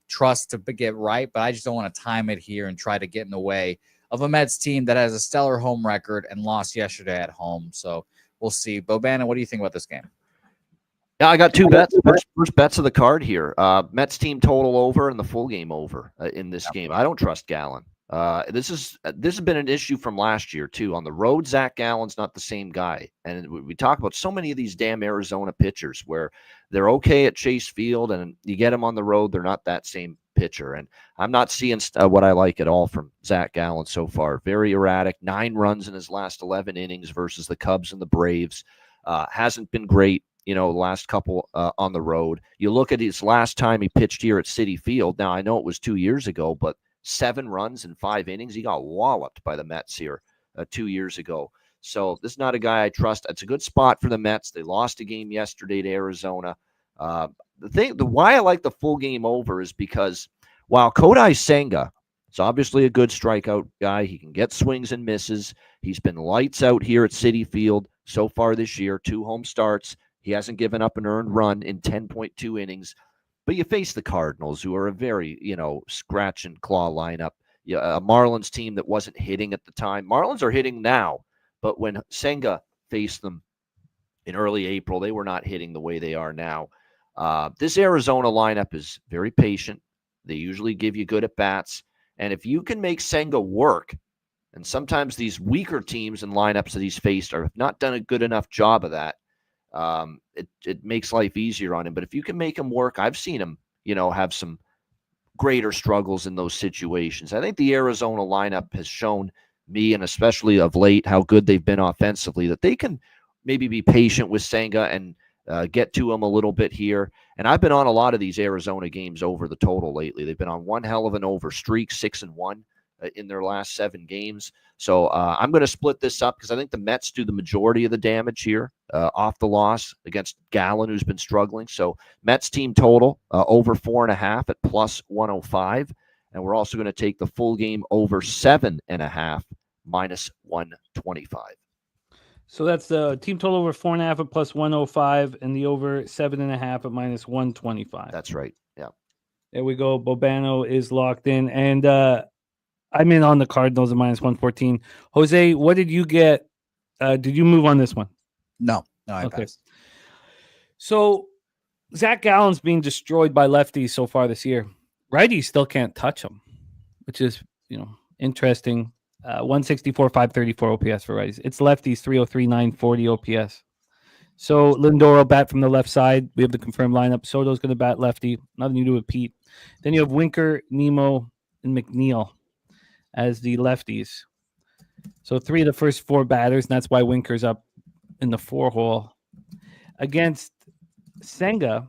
trust to get right, but I just don't want to time it here and try to get in the way of a Mets team that has a stellar home record and lost yesterday at home. So we'll see. Bobana, what do you think about this game? Yeah, I got 2 bets. First bets of the card here. Mets team total over and the full game over in this game. I don't trust Gallen. This has been an issue from last year too. On the road, Zach Gallen's not the same guy, and we talk about so many of these damn Arizona pitchers where they're okay at Chase Field, and you get them on the road, they're not that same pitcher. And I'm not seeing what I like at all from Zach Gallen so far. Very erratic. 9 runs in his last 11 innings versus the Cubs and the Braves. Hasn't been great. The last couple on the road. You look at his last time he pitched here at Citi Field. Now, I know it was 2 years ago, but 7 runs in 5 innings. He got walloped by the Mets here 2 years ago. So this is not a guy I trust. It's a good spot for the Mets. They lost a game yesterday to Arizona. Why I like the full game over is because while Kodai Senga is obviously a good strikeout guy, he can get swings and misses. He's been lights out here at Citi Field so far this year, 2 home starts. He hasn't given up an earned run in 10.2 innings. But you face the Cardinals, who are a very, scratch and claw lineup. A Marlins team that wasn't hitting at the time. Marlins are hitting now, but when Senga faced them in early April, they were not hitting the way they are now. This Arizona lineup is very patient. They usually give you good at-bats. And if you can make Senga work, and sometimes these weaker teams and lineups that he's faced have not done a good enough job of that, it makes life easier on him. But if you can make him work, I've seen him, have some greater struggles in those situations. I think the Arizona lineup has shown me, and especially of late, how good they've been offensively, that they can maybe be patient with Senga and get to him a little bit here. And I've been on a lot of these Arizona games over the total lately. They've been on one hell of an over streak, 6-1 in their last 7 games. So I'm going to split this up because I think the Mets do the majority of the damage here off the loss against Gallen, who's been struggling. So Mets team total over 4.5 at plus 105. And we're also going to take the full game over 7.5 minus 125. So that's the team total over 4.5 at plus 105 and the over 7.5 at minus 125. That's right. Yeah. There we go. Bobano is locked in. And I'm in on the Cardinals at minus 114. Jose, what did you get? Did you move on this one? No, I passed. So Zach Gallen's being destroyed by lefties so far this year. Righties still can't touch him, which is, interesting. 164, 534 OPS for righties. It's lefties, 303, 940 OPS. So Lindor will bat from the left side. We have the confirmed lineup. Soto's going to bat lefty. Nothing to do with Pete. Then you have Winker, Nemo, and McNeil. as the lefties. So 3 of the first 4 batters, and that's why Winker's up in the 4-hole. Against Senga,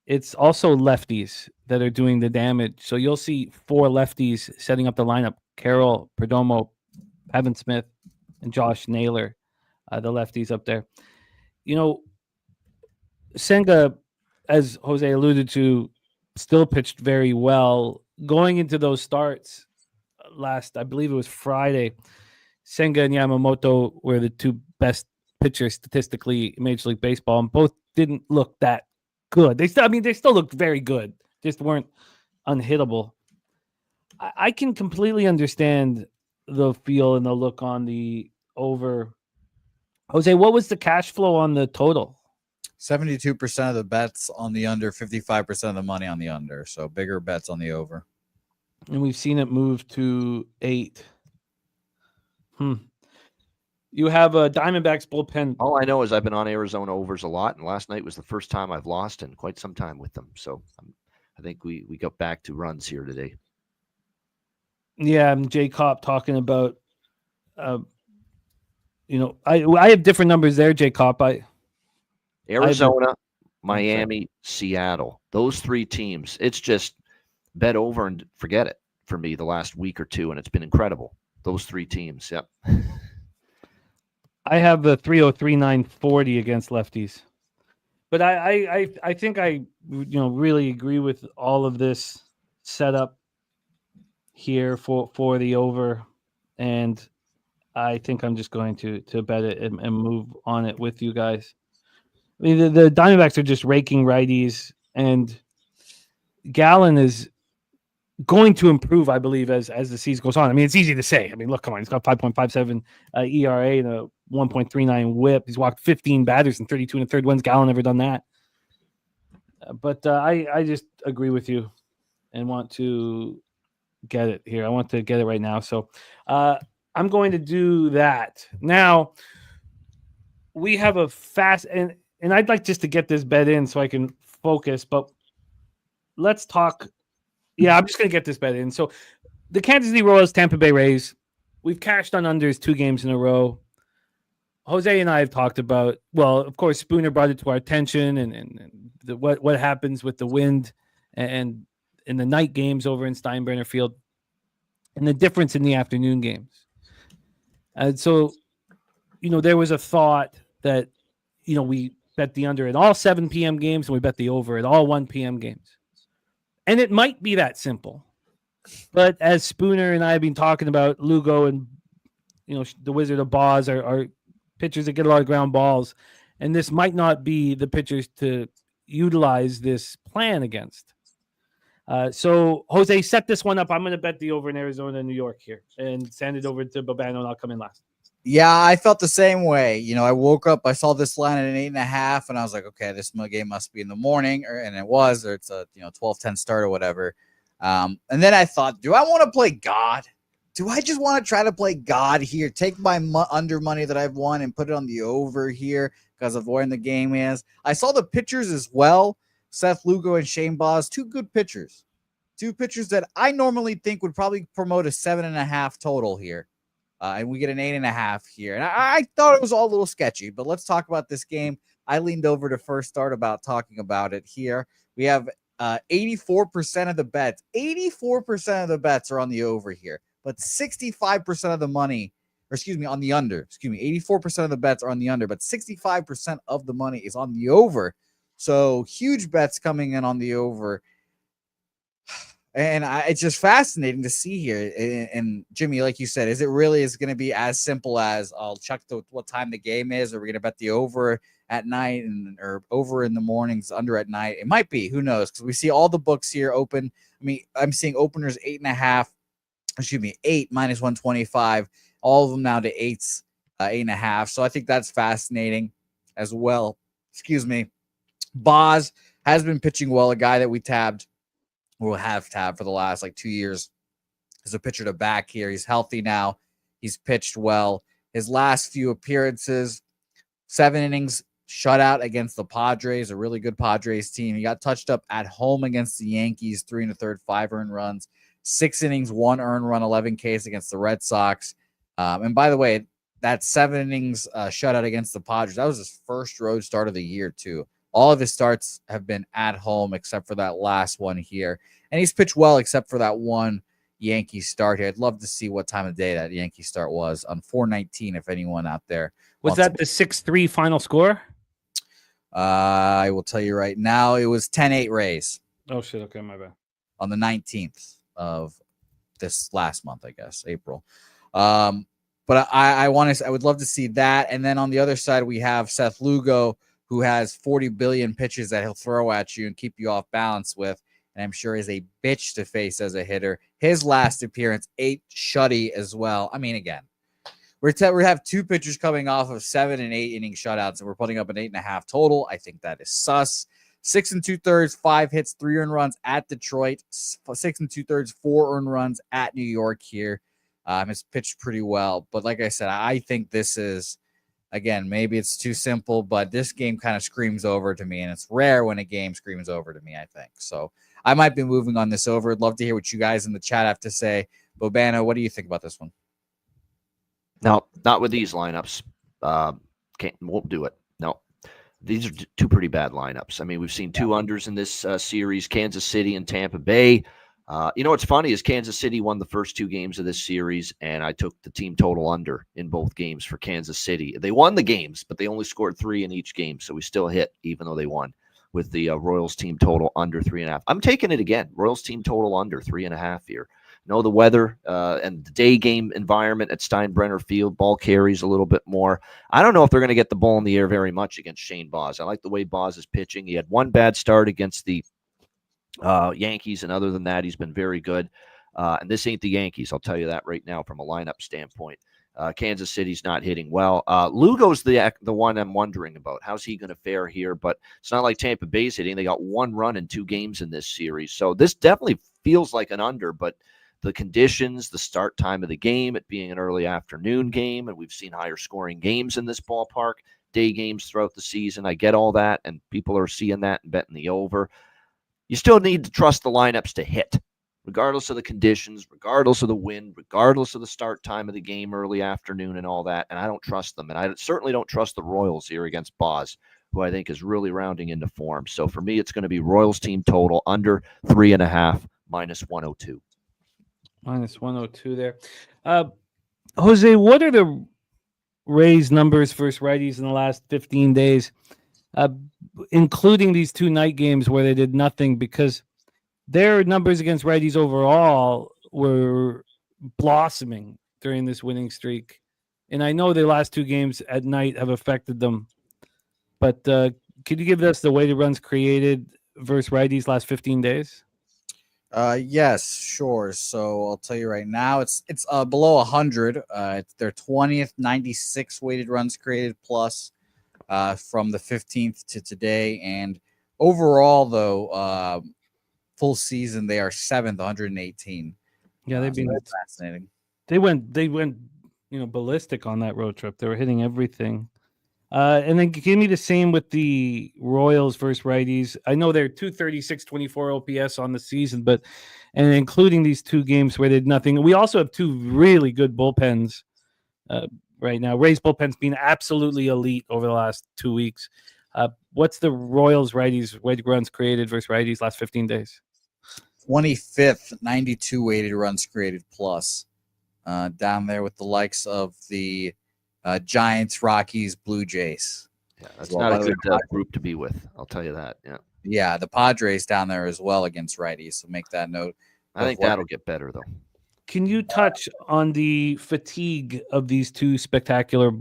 it's also lefties that are doing the damage. So you'll see 4 lefties setting up the lineup. Carroll, Perdomo, Evan Smith, and Josh Naylor, the lefties up there. Senga, as Jose alluded to, still pitched very well. Going into those starts last, I believe it was Friday, Senga and Yamamoto were the 2 best pitchers statistically in Major League Baseball, and both didn't look that good. They still looked very good, just weren't unhittable. I can completely understand the feel and the look on the over. Jose, what was the cash flow on the total? 72% of the bets on the under, 55% of the money on the under. So bigger bets on the over. And we've seen it move to 8. You have a Diamondbacks bullpen. All I know is I've been on Arizona overs a lot, and last night was the first time I've lost in quite some time with them. So I think we got back to runs here today. Yeah, I'm Jay Kopp talking about, I have different numbers there, Jay Kopp. Arizona, Miami, Seattle. Those 3 teams. It's just bet over and forget it for me the last week or 2, and it's been incredible. Those 3 teams. Yep. I have a 303.940 against lefties. But I think I really agree with all of this setup here for the over, and I think I'm just going to bet it and move on it with you guys. I mean, the Diamondbacks are just raking righties, and Gallen is going to improve, I believe, as the season goes on. I mean, it's easy to say. I mean, look, come on, he's got 5.57 ERA and a 1.39 WHIP. He's walked 15 batters and 32 1/3 wins. Gallen never done that. But I just agree with you and want to get it here. I want to get it right now. So I'm going to do that. Now, we have a fast, and I'd like just to get this bet in so I can focus, but let's talk. Yeah, I'm just going to get this bet in. So the Kansas City Royals, Tampa Bay Rays, we've cashed on unders 2 games in a row. Jose and I have talked about, well, of course, Spooner brought it to our attention and what happens with the wind and in the night games over in Steinbrenner Field and the difference in the afternoon games. And so, there was a thought that, we bet the under in all 7 p.m. games and we bet the over at all 1 p.m. games. And it might be that simple. But as Spooner and I have been talking about, Lugo and, the Wizard of Boz are pitchers that get a lot of ground balls. And this might not be the pitchers to utilize this plan against. So, Jose, set this one up. I'm going to bet the over in Arizona and New York here and send it over to Bobano, and I'll come in last. Yeah, I felt the same way. I woke up, I saw this line at an 8.5, and I was like, okay, this game must be in the morning, and it was, or it's a 12-10 start or whatever. And then I thought, do I want to play God? Do I just want to try to play God here? Take my under money that I've won and put it on the over here because of where the game is. I saw the pitchers as well. Seth Lugo and Shane Boz, 2 good pitchers. 2 pitchers that I normally think would probably promote a 7.5 total here. And we get an 8.5 here. And I thought it was all a little sketchy, but let's talk about this game. I leaned over to First Start about talking about it here. We have 84% of the bets. 84% of the bets are on the over here, but 65% of the money, on the under. 84% of the bets are on the under, but 65% of the money is on the over. So huge bets coming in on the over. And it's just fascinating to see here. And Jimmy, like you said, is it really going to be as simple as I'll check what time the game is? Are we going to bet the over at night or over in the mornings, under at night? It might be. Who knows? Because we see all the books here open. I mean, I'm seeing openers 8.5. 8 minus 125. All of them now to 8.5. So I think that's fascinating as well. Boz has been pitching well. A guy that we tabbed. We'll have tabbed for the last 2 years as a pitcher to back here. He's healthy now. He's pitched well. His last few appearances, 7 innings, shutout against the Padres, a really good Padres team. He got touched up at home against the Yankees, 3 1/3, 5 earned runs. 6 innings, 1 earned run, 11 Ks against the Red Sox. And by the way, that 7 innings shutout against the Padres, that was his first road start of the year, too. All of his starts have been at home except for that last one here. And he's pitched well except for that one Yankee start here. I'd love to see what time of day that Yankee start was on 4/19, if anyone out there. Was that the 6-3 final score? I will tell you right now, it was 10-8 Rays. Oh, shit. Okay, my bad. On the 19th of this last month, I guess, April. But I would love to see that. And then on the other side, we have Seth Lugo, who has 40 billion pitches that he'll throw at you and keep you off balance with. And I'm sure is a bitch to face as a hitter. His last appearance, 8 shutty as well. I mean, again, we have 2 pitchers coming off of 7 and 8 inning shutouts, and we're putting up an 8.5 total. I think that is sus. 6 2/3, 5 hits, 3 earned runs at Detroit. 6 2/3, 4 earned runs at New York here. Has pitched pretty well. But like I said, I think this is, again, maybe it's too simple, but this game kind of screams over to me, and it's rare when a game screams over to me, I think. So I might be moving on this over. I'd love to hear what you guys in the chat have to say. Bobano, what do you think about this one? No, not with these lineups. Won't do it. No, these are 2 pretty bad lineups. I mean, we've seen 2 unders in this series, Kansas City and Tampa Bay. What's funny is Kansas City won the first 2 games of this series, and I took the team total under in both games for Kansas City. They won the games, but they only scored 3 in each game, so we still hit, even though they won, with the Royals team total under 3.5. I'm taking it again. Royals team total under 3.5 here. No, the weather and the day game environment at Steinbrenner Field, ball carries a little bit more. I don't know if they're going to get the ball in the air very much against Shane Baz. I like the way Baz is pitching. He had 1 bad start against the Yankees, and other than that, he's been very good. And this ain't the Yankees, I'll tell you that right now from a lineup standpoint. Kansas City's not hitting well. Lugo's the one I'm wondering about. How's he going to fare here? But it's not like Tampa Bay's hitting. They got 1 run in 2 games in this series. So this definitely feels like an under, but the conditions, the start time of the game, it being an early afternoon game, and we've seen higher scoring games in this ballpark, day games throughout the season. I get all that, and people are seeing that and betting the over. You still need to trust the lineups to hit, regardless of the conditions, regardless of the wind, regardless of the start time of the game, early afternoon and all that. And I don't trust them. And I certainly don't trust the Royals here against Baz, who I think is really rounding into form. So for me, it's going to be Royals team total under 3.5, -102. -102 there. Jose, what are the Rays numbers versus righties in the last 15 days? Including these 2 night games where they did nothing, because their numbers against righties overall were blossoming during this winning streak. And I know the last 2 games at night have affected them. But could you give us the weighted runs created versus righties last 15 days? Yes, sure. So I'll tell you right now, it's below 100. It's their 20th, 96 weighted runs created plus. From the 15th to today. And overall, though, full season, they are 7th, 118. Yeah, they've been fascinating. They went, ballistic on that road trip. They were hitting everything. And then give me the same with the Royals versus righties. I know they're 236, 24 OPS on the season, and including these 2 games where they did nothing. We also have 2 really good bullpens. Right now, Rays bullpen's been absolutely elite over the last 2 weeks. What's the Royals righties weighted runs created versus righties last 15 days? 25th, 92 weighted runs created plus. Down there with the likes of the Giants, Rockies, Blue Jays. Yeah, that's not a good group to be with. I'll tell you that. Yeah, the Padres down there as well against righties. So make that note. I think that'll get better though. Can you touch on the fatigue of these 2 spectacular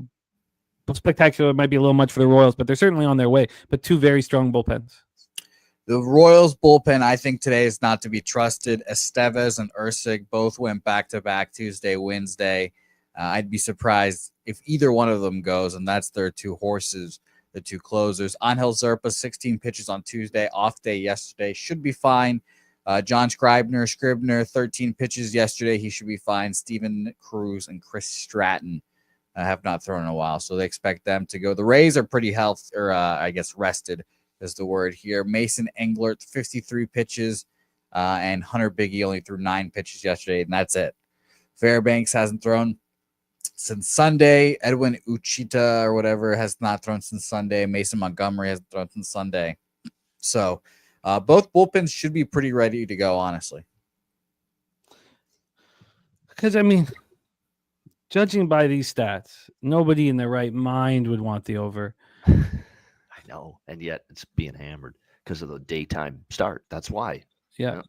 might be a little much for the Royals, but they're certainly on their way, but 2 very strong bullpens? The Royals bullpen, I think today is not to be trusted. Estevez and Ursig both went back-to-back Tuesday, Wednesday. I'd be surprised if either one of them goes, and that's their 2 horses, the 2 closers. Angel Zerpa, 16 pitches on Tuesday, off day yesterday, should be fine. John Scribner, 13 pitches yesterday. He should be fine. Steven Cruz and Chris Stratton have not thrown in a while, so they expect them to go. The Rays are pretty rested is the word here. Mason Englert, 53 pitches and Hunter Biggie only threw 9 pitches yesterday, and that's it. Fairbanks hasn't thrown since Sunday. Edwin Uchita or whatever has not thrown since Sunday. Mason Montgomery hasn't thrown since Sunday. So both bullpens should be pretty ready to go, honestly. Because, I mean, judging by these stats, nobody in their right mind would want the over. I know, and yet it's being hammered because of the daytime start. That's why. Yeah.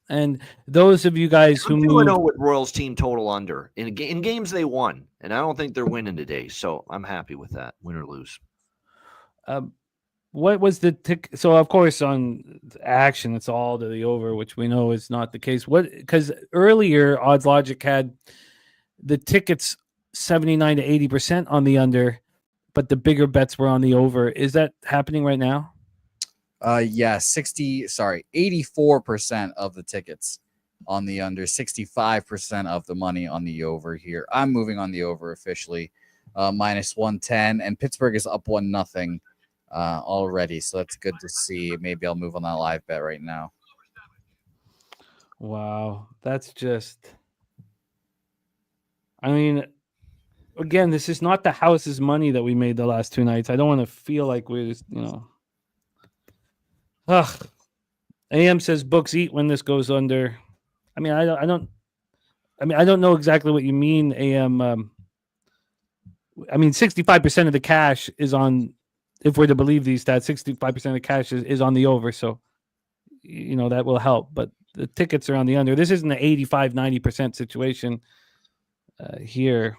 And those of you guys who moved... 2-0 with Royals team total under. In games they won, and I don't think they're winning today, so I'm happy with that, win or lose. What was the tick? So, of course, on action, it's all to the over, which we know is not the case. Because earlier, Odds Logic had the tickets 79 to 80% on the under, but the bigger bets were on the over. Is that happening right now? 84% of the tickets on the under, 65% of the money on the over here. I'm moving on the over officially, minus 110, and Pittsburgh is up 1-0 already, so that's good to see. Maybe I'll move on that live bet right now. Wow, that's just... I mean, again, this is not the house's money that we made the last 2 nights. I don't want to feel like we're just, Ugh. AM says books eat when this goes under. I mean, I don't know exactly what you mean, AM. I mean, 65% of the cash is on, if we're to believe these stats, 65% of the cash is on the over. So, that will help. But the tickets are on the under. This isn't an 85, 90% situation here.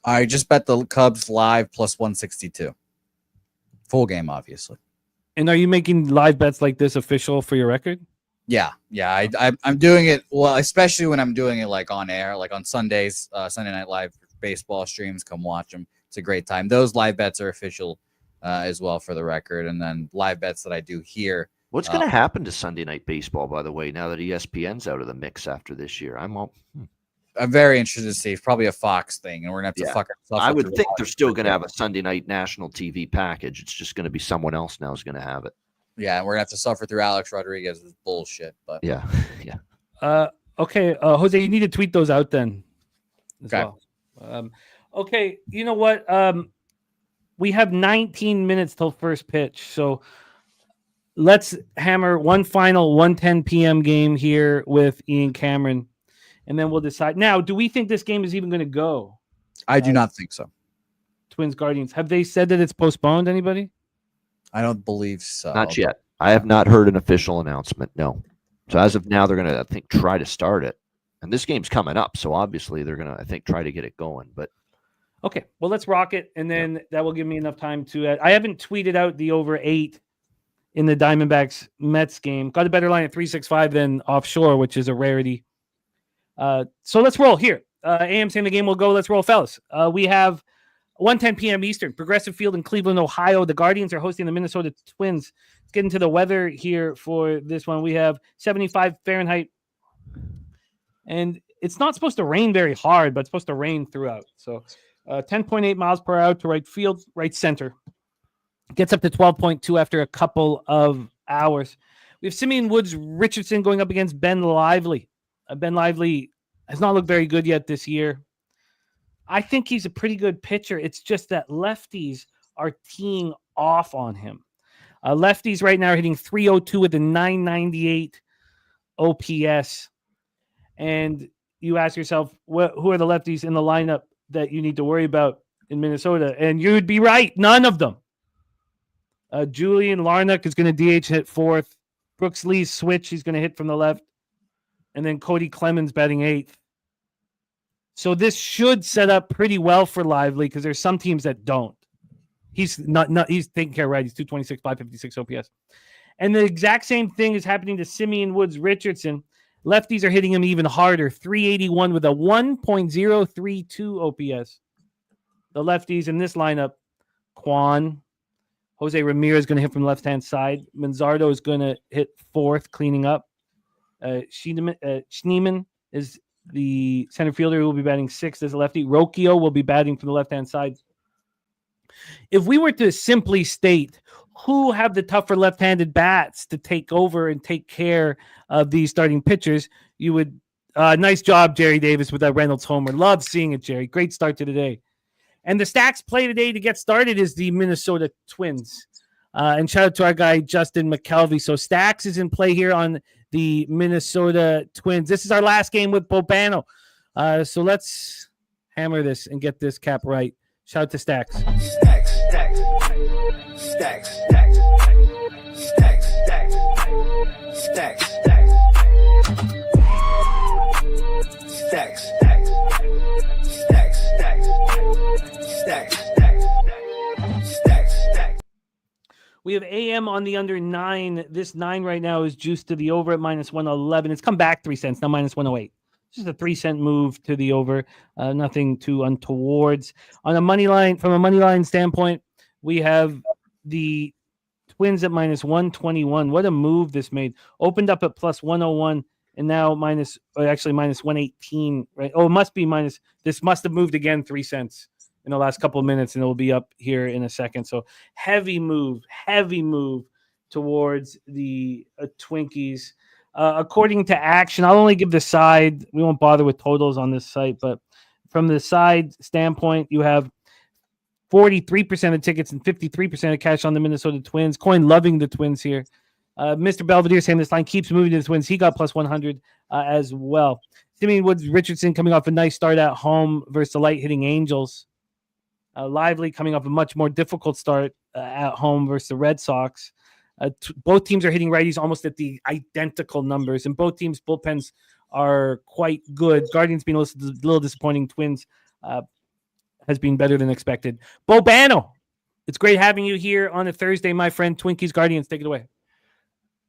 I just bet the Cubs live plus 162. Full game, obviously. And are you making live bets like this official for your record? Yeah. I'm doing it, well, especially when I'm doing it like on air, like on Sundays, Sunday Night Live baseball streams. Come watch them. It's a great time. Those live bets are official as well for the record. And then live bets that I do here. What's going to happen to Sunday Night Baseball, by the way, now that ESPN's out of the mix after this year? I'm very interested to see. It's probably a Fox thing, and we're going to have to fuck ourselves. I would think they're still going to have a Sunday night national TV package. It's just going to be someone else now is going to have it. Yeah, and we're going to have to suffer through Alex Rodriguez's bullshit. But yeah. Okay, Jose, you need to tweet those out then as okay. well. Okay, you know what? We have 19 minutes till first pitch, so let's hammer one final 1:10 p.m. game here with Ian Cameron. And then we'll decide. Now, do we think this game is even going to go? I do not think so. Twins Guardians. Have they said that it's postponed, anybody? I don't believe so. Not yet. I have not heard an official announcement, no. So as of now, they're going to, I think, try to start it. And this game's coming up, so obviously they're going to, I think, try to get it going. But okay, well, let's rock it, and then that will give me enough time to I haven't tweeted out the over 8 in the Diamondbacks-Mets game. Got a better line at 365 than offshore, which is a rarity. So let's roll here. AM saying the game will go. Let's roll, fellas. We have 1:10 p.m. Eastern, Progressive Field in Cleveland, Ohio. The Guardians are hosting the Minnesota Twins. Let's get into the weather here for this one. We have 75 Fahrenheit. And it's not supposed to rain very hard, but it's supposed to rain throughout. So 10.8 miles per hour to right field, right center. Gets up to 12.2 after a couple of hours. We have Simeon Woods Richardson going up against Ben Lively. Ben Lively has not looked very good yet this year. I think he's a pretty good pitcher. It's just that lefties are teeing off on him. Lefties right now are hitting 302 with a 998 OPS. And you ask yourself, who are the lefties in the lineup that you need to worry about in Minnesota? And you'd be right. None of them. Julian Larnach is going to DH hit fourth. Brooks Lee's switch. He's going to hit from the left. And then Cody Clemens batting eighth. So this should set up pretty well for Lively because there's some teams that don't. He's taking care right. He's 226, 556 OPS. And the exact same thing is happening to Simeon Woods Richardson. Lefties are hitting him even harder. 381 with a 1.032 OPS. The lefties in this lineup, Quan, Jose Ramirez is going to hit from the left-hand side. Manzardo is going to hit fourth, cleaning up. Schneemann is the center fielder who will be batting sixth as a lefty. Rocchio will be batting from the left-hand side. If we were to simply state who have the tougher left-handed bats to take over and take care of these starting pitchers. You would nice job, Jerry Davis, with that Reynolds homer. Love seeing it, Jerry. Great start to the day. And the Stacks play today to get started is the Minnesota Twins. And shout out to our guy, Justin McKelvey. So Stacks is in play here on the Minnesota Twins. This is our last game with Bobano. So let's hammer this and get this cap right. Shout out to Stacks. Stacks, stacks, stacks, stacks, stacks, stacks, stacks, stacks, stacks, stacks, stacks, stacks. We have AM on the under 9. This 9 right now is juiced to the over at minus 111. It's come back 3 cents, now minus 108. Just a 3 cent move to the over. Nothing too untowards. On a money line, from a money line standpoint, we have the Twins at minus 121. What a move this made. Opened up at plus 101 and now minus 118. Right? Oh, it must be minus. This must have moved again 3 cents in the last couple of minutes, and it will be up here in a second. So heavy move towards the Twinkies. According to Action, I'll only give the side. We won't bother with totals on this site, but from the side standpoint, you have 43% of tickets and 53% of cash on the Minnesota Twins. Coin loving the Twins here. Mr. Belvedere saying this line keeps moving to the Twins. He got plus 100 as well. Simeon Woods Richardson coming off a nice start at home versus the light hitting Angels. Lively coming off a much more difficult start at home versus the Red Sox. Both teams are hitting righties almost at the identical numbers, and both teams' bullpens are quite good. Guardians being a little disappointing. Twins has been better than expected. Bobano, it's great having you here on a Thursday, my friend. Twinkies, Guardians, take it away.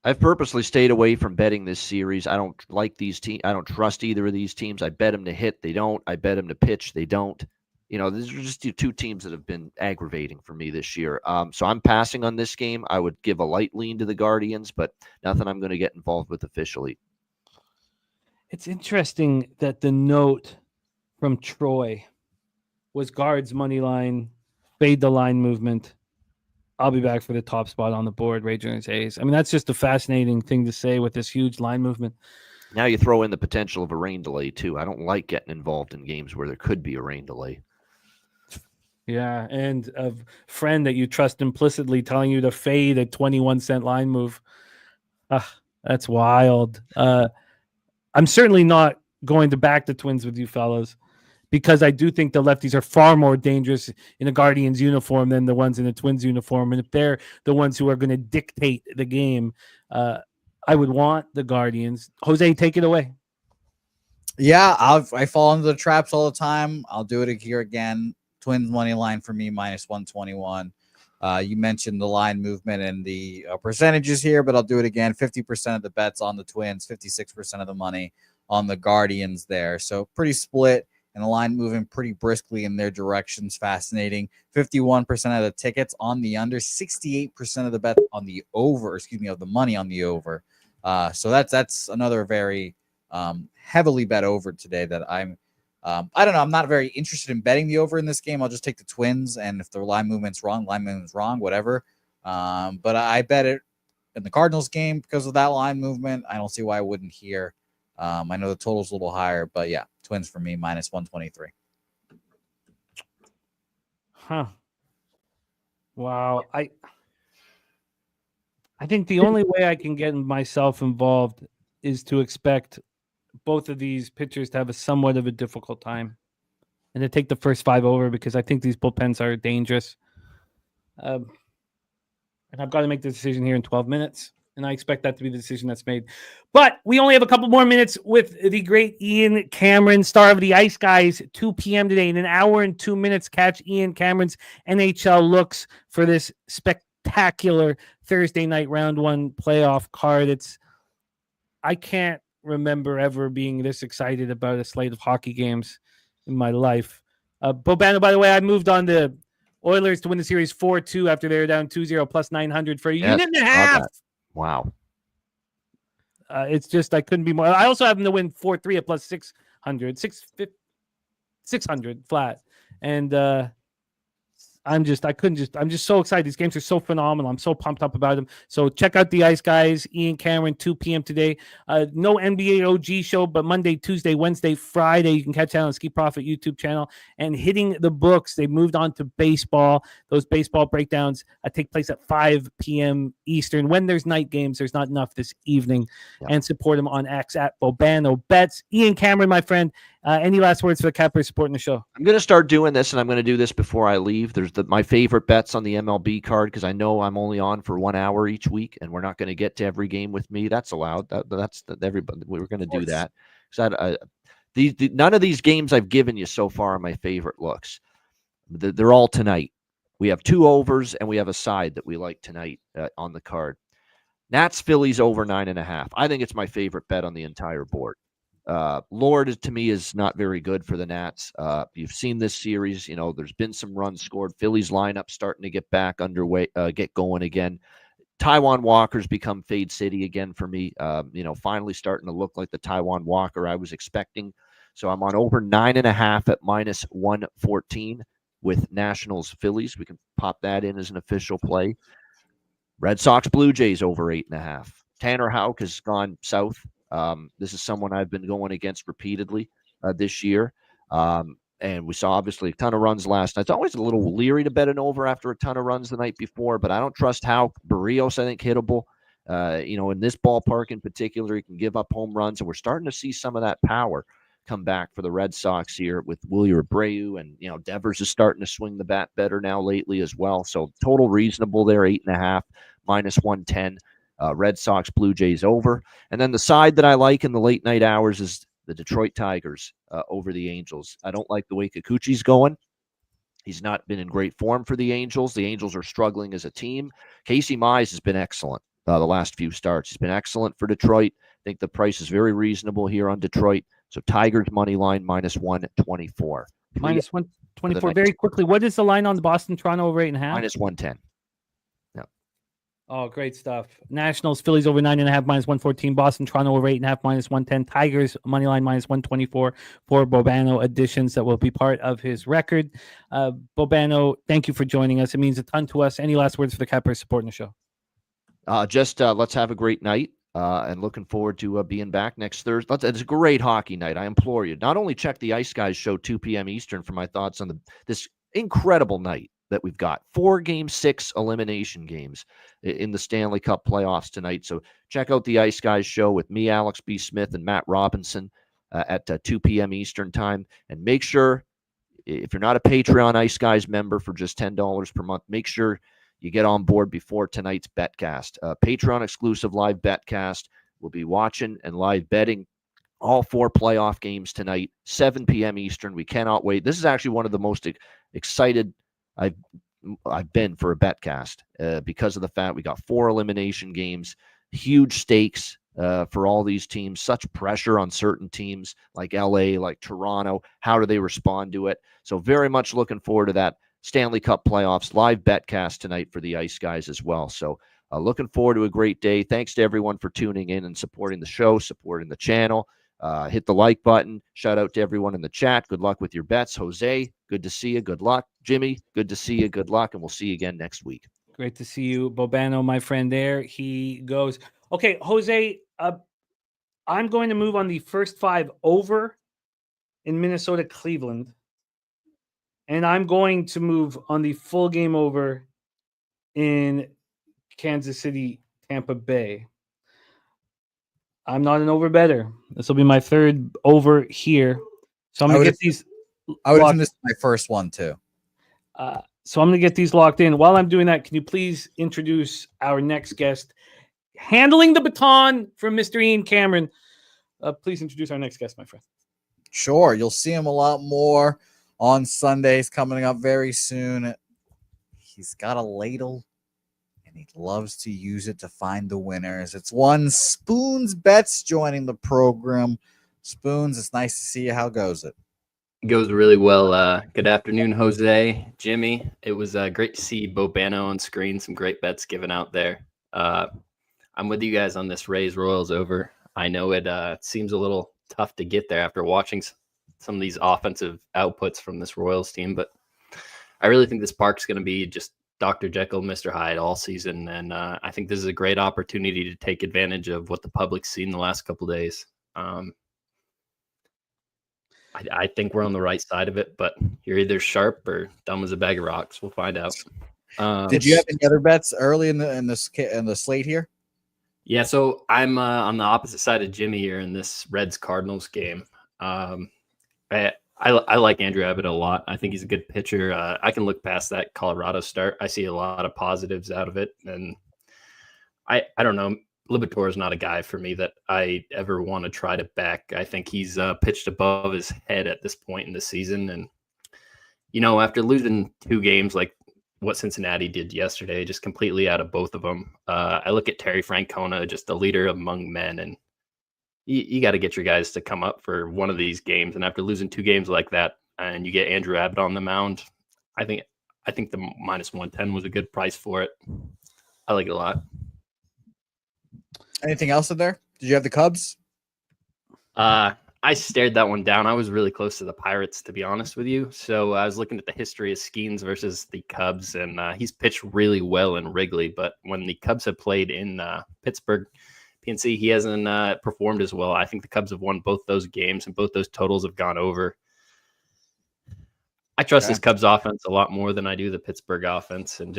I've purposely stayed away from betting this series. I don't like these teams. I don't trust either of these teams. I bet them to hit. They don't. I bet them to pitch. They don't. You know, these are just the two teams that have been aggravating for me this year. So I'm passing on this game. I would give a light lean to the Guardians, but nothing I'm going to get involved with officially. It's interesting that the note from Troy was Guards money line, fade the line movement. I'll be back for the top spot on the board, Ragers A's. I mean, that's just a fascinating thing to say with this huge line movement. Now you throw in the potential of a rain delay, too. I don't like getting involved in games where there could be a rain delay. Yeah, and a friend that you trust implicitly telling you to fade a 21-cent line move. That's wild. I'm certainly not going to back the Twins with you fellas because I do think the lefties are far more dangerous in a Guardians uniform than the ones in a Twins uniform. And if they're the ones who are going to dictate the game, I would want the Guardians. Jose, take it away. Yeah, I fall into the traps all the time. I'll do it here again. Twins money line for me, minus 121. You mentioned the line movement and the percentages here, but I'll do it again. 50% of the bets on the Twins, 56% of the money on the Guardians there. So pretty split, and the line moving pretty briskly in their directions. Fascinating. 51% of the tickets on the under, 68% of the bet on the over, of the money on the over. So that's another very heavily bet over today that I don't know. I'm not very interested in betting the over in this game. I'll just take the Twins, and if the line movement's wrong, whatever. But I bet it in the Cardinals game because of that line movement. I don't see why I wouldn't here. I know the total's a little higher, but yeah, Twins for me, minus 123. Huh. Wow. I think the only way I can get myself involved is to expect both of these pitchers to have a somewhat of a difficult time and to take the first 5 over because I think these bullpens are dangerous. And I've got to make the decision here in 12 minutes, and I expect that to be the decision that's made. But we only have a couple more minutes with the great Ian Cameron, star of the Ice Guys, 2 p.m. today. In an hour and 2 minutes, catch Ian Cameron's NHL looks for this spectacular Thursday night round 1 playoff card. I can't remember ever being this excited about a slate of hockey games in my life. Bobano, by the way, I moved on to Oilers to win the series 4-2 after they were down 2-0 plus 900 for a unit and a half. Wow. It's just I couldn't be more. I also have them to win 4-3 at plus 600 flat. And I'm just so excited. These games are so phenomenal. I'm so pumped up about them. So check out the Ice Guys, Ian Cameron, 2 p.m. today. No NBA OG show, but Monday, Tuesday, Wednesday, Friday, you can catch that on Ski Profit YouTube channel. And hitting the books, they moved on to baseball. Those baseball breakdowns take place at 5 p.m. Eastern. When there's night games, there's not enough this evening. Yeah. And support him on X at Bobano Bets. Ian Cameron, my friend, any last words for the Cappers supporting the show? I'm going to start doing this, and I'm going to do this before I leave. There's my favorite bets on the MLB card, because I know I'm only on for 1 hour each week, and we're not going to get to every game with me. That's allowed. That's everybody. We were going to do that. So none of these games I've given you so far are my favorite looks. They're all tonight. We have 2 overs, and we have a side that we like tonight on the card. Nats Phillies over 9.5. I think it's my favorite bet on the entire board. Lord, to me, is not very good for the Nats. You've seen this series. There's been some runs scored. Phillies lineup starting to get back underway, get going again. Taijuan Walker's become Fade City again for me. Finally starting to look like the Taijuan Walker I was expecting. So I'm on over 9.5 at minus 114 with Nationals Phillies. We can pop that in as an official play. Red Sox Blue Jays over 8.5. Tanner Houck has gone south. This is someone I've been going against repeatedly this year. And we saw obviously a ton of runs last night. It's always a little leery to bet an over after a ton of runs the night before, but I don't trust Houck. Barrios, I think, hittable. In this ballpark in particular, he can give up home runs, and we're starting to see some of that power come back for the Red Sox here with Willie Abreu, and Devers is starting to swing the bat better now lately as well. So total reasonable there, 8.5, minus 110. Red Sox, Blue Jays over. And then the side that I like in the late night hours is the Detroit Tigers over the Angels. I don't like the way Kikuchi's going. He's not been in great form for the Angels. The Angels are struggling as a team. Casey Mize has been excellent the last few starts. He's been excellent for Detroit. I think the price is very reasonable here on Detroit. So Tigers money line minus 124. Minus 124. Very quickly, what is the line on the Boston Toronto over 8.5? Minus 110. Oh, great stuff. Nationals, Phillies over 9.5, minus 114. Boston, Toronto over 8.5, minus 110. Tigers, money line, minus 124 for Bobano additions that will be part of his record. Bobano, thank you for joining us. It means a ton to us. Any last words for the Cappers supporting the show? Let's have a great night. And looking forward to being back next Thursday. It's a great hockey night. I implore you. Not only check the Ice Guys show 2 p.m. Eastern for my thoughts on this incredible night that we've got. 4 Game 6 elimination games in the Stanley Cup playoffs tonight. So check out the Ice Guys show with me, Alex B. Smith, and Matt Robinson at 2 p.m. Eastern time. And make sure, if you're not a Patreon Ice Guys member for just $10 per month, make sure you get on board before tonight's betcast. Patreon exclusive live betcast. We'll be watching and live betting all 4 playoff games tonight, 7 p.m. Eastern. We cannot wait. This is actually one of the most excited I've been for a betcast because of the fact we got 4 elimination games, huge stakes for all these teams, such pressure on certain teams like LA, like Toronto. How do they respond to it? So very much looking forward to that Stanley Cup playoffs live betcast tonight for the Ice Guys as well. So looking forward to a great day. Thanks to everyone for tuning in and supporting the show, supporting the channel. Hit the like button. Shout out to everyone in the chat. Good luck with your bets. Jose, good to see you. Good luck. Jimmy, good to see you. Good luck. And we'll see you again next week. Great to see you, Bobano, my friend there. He goes, okay, Jose, I'm going to move on the first 5 over in Minnesota, Cleveland. And I'm going to move on the full game over in Kansas City, Tampa Bay. I'm not an over better. This will be my 3rd over here. So I'm going to get these. I would have done this my first one too. So I'm going to get these locked in. While I'm doing that, can you please introduce our next guest? Handling the baton from Mr. Ian Cameron. Please introduce our next guest, my friend. Sure. You'll see him a lot more on Sundays coming up very soon. He's got a ladle, and he loves to use it to find the winners. It's one Spoons Bets joining the program. Spoons, it's nice to see you. How goes it? It goes really well. Good afternoon, Jose, Jimmy. It was great to see Bobano on screen. Some great bets given out there. I'm with you guys on this Rays Royals over. I know it seems a little tough to get there after watching some of these offensive outputs from this Royals team, but I really think this park's going to be just Dr. Jekyll, Mr. Hyde all season. And I think this is a great opportunity to take advantage of what the public's seen the last couple of days. I think we're on the right side of it, but you're either sharp or dumb as a bag of rocks. We'll find out. Did you have any other bets early in the slate here? Yeah, so I'm on the opposite side of Jimmy here in this Reds Cardinals game. I like Andrew Abbott a lot. I think he's a good pitcher. I can look past that Colorado start. I see a lot of positives out of it, and I don't know. Libator is not a guy for me that I ever want to try to back. I think he's pitched above his head at this point in the season. And, after losing 2 games like what Cincinnati did yesterday, just completely out of both of them, I look at Terry Francona, just a leader among men. And you got to get your guys to come up for one of these games. And after losing 2 games like that, and you get Andrew Abbott on the mound, I think the -110 was a good price for it. I like it a lot. Anything else in there? Did you have the Cubs? I stared that one down. I was really close to the Pirates, to be honest with you. So I was looking at the history of Skeens versus the Cubs, and he's pitched really well in Wrigley. But when the Cubs have played in Pittsburgh, PNC, he hasn't performed as well. I think the Cubs have won both those games, and both those totals have gone over. I trust this Cubs offense a lot more than I do the Pittsburgh offense, and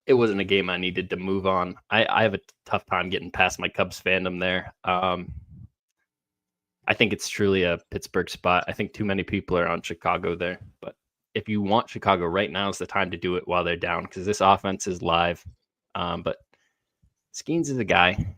it wasn't a game I needed to move on. I have a tough time getting past my Cubs fandom there. I think it's truly a Pittsburgh spot. I think too many people are on Chicago there. But if you want Chicago right now is the time to do it while they're down, because this offense is live. But Skeens is a guy.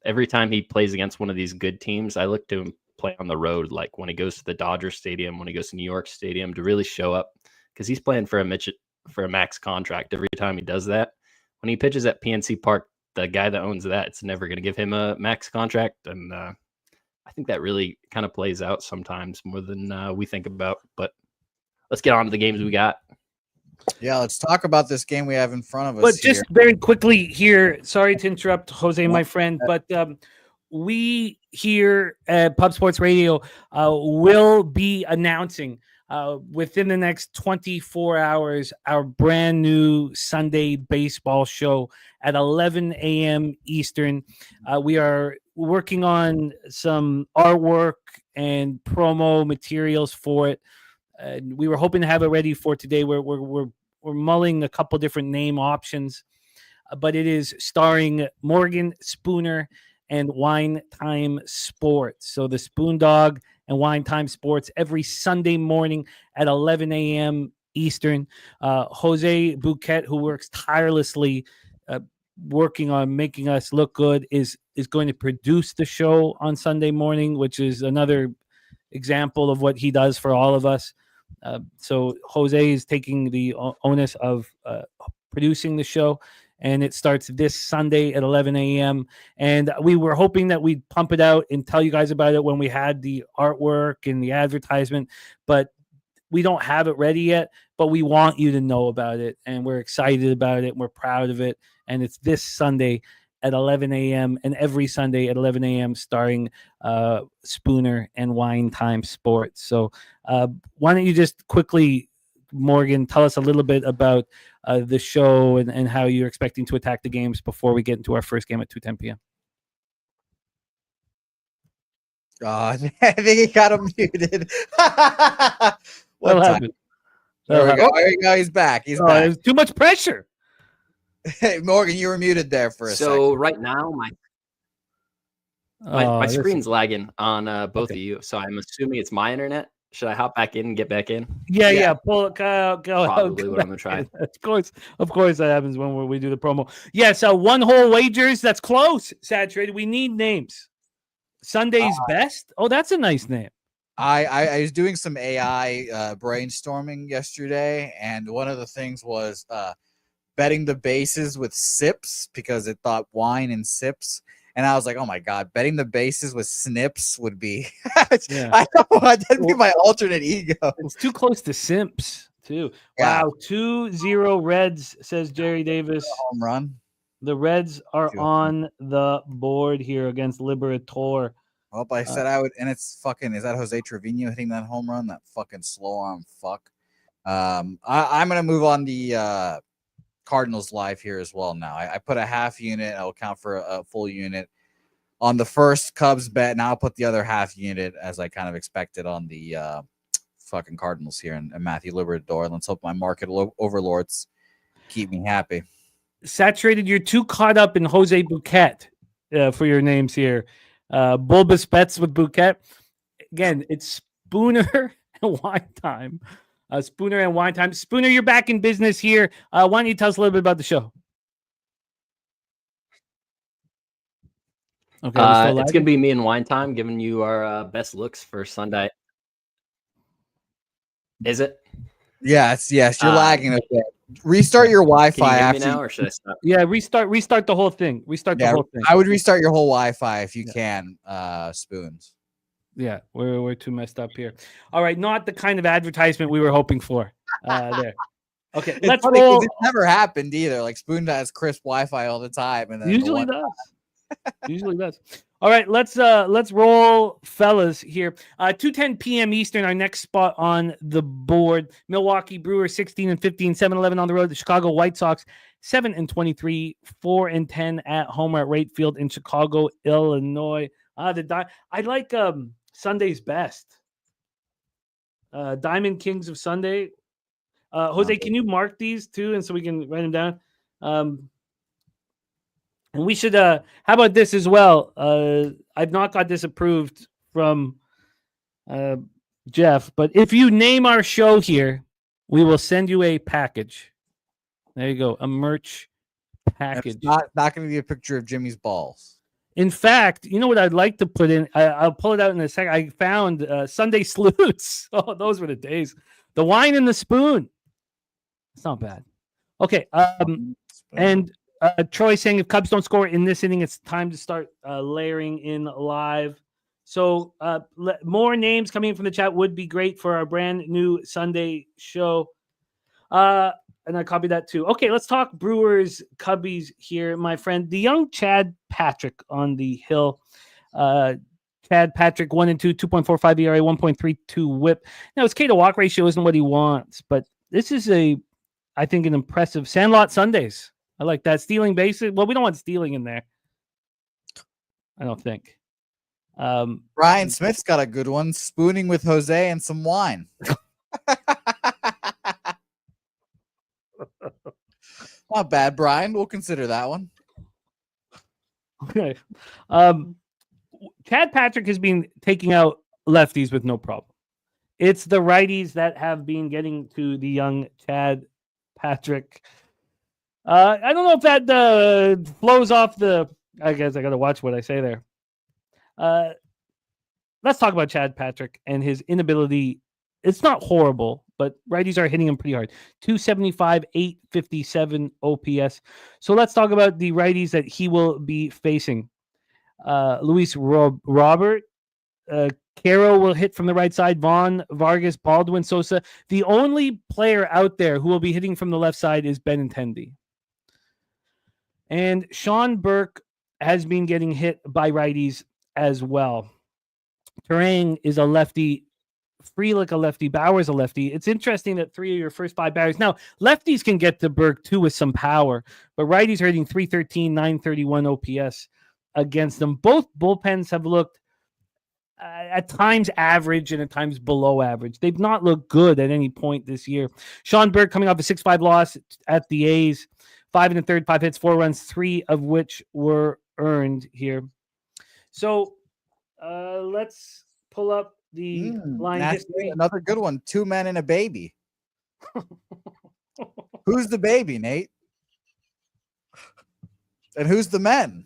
Every time he plays against one of these good teams, I look to him play on the road, like when he goes to the Dodger Stadium, when he goes to New York Stadium, to really show up, because he's playing for a max contract every time he does that. When he pitches at PNC Park, the guy that owns that, it's never going to give him a max contract. And I think that really kind of plays out sometimes more than we think about. But let's get on to the games we got. Yeah, let's talk about this game we have in front of us. But just very quickly here, sorry to interrupt, Jose, my friend, but we here at Pub Sports Radio will be announcing within the next 24 hours our brand new Sunday baseball show at 11 a.m. Eastern. We are working on some artwork and promo materials for it. We were hoping to have it ready for today. We're mulling a couple different name options, but it is starring Morgan Spooner and Wine Time Sports. So the Spoon Dog and Wine Time Sports every Sunday morning at 11 a.m. Eastern. Jose Bouquet, who works tirelessly working on making us look good, is going to produce the show on Sunday morning, which is another example of what he does for all of us. So Jose is taking the onus of producing the show, and it starts this Sunday at 11 a.m. And we were hoping that we'd pump it out and tell you guys about it when we had the artwork and the advertisement, but we don't have it ready yet. But we want you to know about it, and we're excited about it, and we're proud of it. And it's this Sunday at 11 a.m. and every Sunday at 11 a.m. starring Spooner and Wine Time Sports. So why don't you just quickly, Morgan, tell us a little bit about the show and how you're expecting to attack the games before we get into our first game at 2:10 p.m. I think he got him muted. What happened? There we go. There you go. He's back. He's back. It was too much pressure. Hey, Morgan, you were muted there for a second. So right now, my screen's lagging on both of you. So I'm assuming it's my internet. Should I hop back in and get back in? Yeah. Pull it. Go. Probably what I'm gonna try. Of course, that happens when we do the promo. Yeah. So one whole wagers. That's close. Saturated. We need names. Sunday's best. Oh, that's a nice name. I was doing some AI brainstorming yesterday, and one of the things was betting the bases with sips, because it thought wine and sips. And I was like, oh my God, betting the bases with snips would be, I don't know, that'd be my alternate ego. It's too close to simps too. Yeah. Wow. 2-0 Reds, says Jerry Davis. Home run. The Reds are on the board here against Liberator. Well, I said I would, and it's fucking, is that Jose Trevino hitting that home run? That fucking slow arm fuck. I'm gonna move on the Cardinals live here as well. Now I put a half unit. I'll count for a full unit on the first Cubs bet. Now I'll put the other half unit as I kind of expected on the fucking Cardinals here and Matthew Liberatore. Let's hope my market overlords keep me happy. Saturated, you're too caught up in Jose Bouquet for your names here. Bulbous bets with Bouquet. Again, it's Spooner and Wine Time. Spooner and Wine Time. Spooner, you're back in business here. Why don't you tell us a little bit about the show? Okay, it's going to be me and Wine Time giving you our best looks for Sunday. Is it? Yes. You're lagging a bit. Restart your Wi-Fi Can you hear after. me now, or should I stop? Yeah, restart the whole thing. The whole thing. I would restart your whole Wi-Fi if you can, Spoons. Yeah, we're too messed up here. All right, not the kind of advertisement we were hoping for. There. Okay, let's roll. It never happened either. Like Spoon has crisp Wi-Fi all the time, and then Usually does. All right, let's roll, fellas, here. 2:10 p.m. Eastern, our next spot on the board. Milwaukee Brewers 16-15, 7-11 on the road. The Chicago White Sox 7-23, 4-10 at home at Wright Field in Chicago, Illinois. I like Sunday's best. Diamond Kings of Sunday. Jose, can you mark these too, and so we can write them down? And we should, how about this as well? I've not got this approved from Jeff, but if you name our show here, we will send you a package. There you go, a merch package. It's not going to be a picture of Jimmy's balls. In fact, you know what I'd like to put in? I'll pull it out in a second. I found Sunday Salutes. Oh, those were the days. The wine and the spoon. It's not bad. Okay. And Troy saying if Cubs don't score in this inning, it's time to start layering in live. So more names coming in from the chat would be great for our brand new Sunday show. And I copied that too. Okay, let's talk Brewers Cubbies here, my friend. The young Chad Patrick on the hill. Chad Patrick 1-2, 2.45 ERA, 1.32 WHIP. Now his K to walk ratio isn't what he wants, but this is I think an impressive Sandlot Sundays. I like that. Stealing bases. Well, we don't want stealing in there. I don't think. Brian Smith's got a good one. Spooning with Jose and some wine. Not bad, Brian. We'll consider that one. Okay. Chad Patrick has been taking out lefties with no problem. It's the righties that have been getting to the young Chad Patrick. I don't know if that flows off the. I guess I got to watch what I say there. Let's talk about Chad Patrick and his inability. It's not horrible, but righties are hitting him pretty hard. 275, 857 OPS. So let's talk about the righties that he will be facing. Luis Robert. Caro will hit from the right side. Vaughn, Vargas, Baldwin, Sosa. The only player out there who will be hitting from the left side is Benintendi. And Sean Burke has been getting hit by righties as well. Turang is a lefty. Freeland a lefty. Bauer's a lefty. It's interesting that 3 of your first 5 batters. Now, lefties can get to Burke too with some power, but righties are hitting 313, 931 OPS against them. Both bullpens have looked at times average and at times below average. They've not looked good at any point this year. Sean Burke coming off a 6-5 loss at the A's. 5 1/3, 5 hits, 4 runs, 3 of which were earned here. So let's pull up the line history. Another good one. 2 men and a baby. Who's the baby, Nate? And who's the men?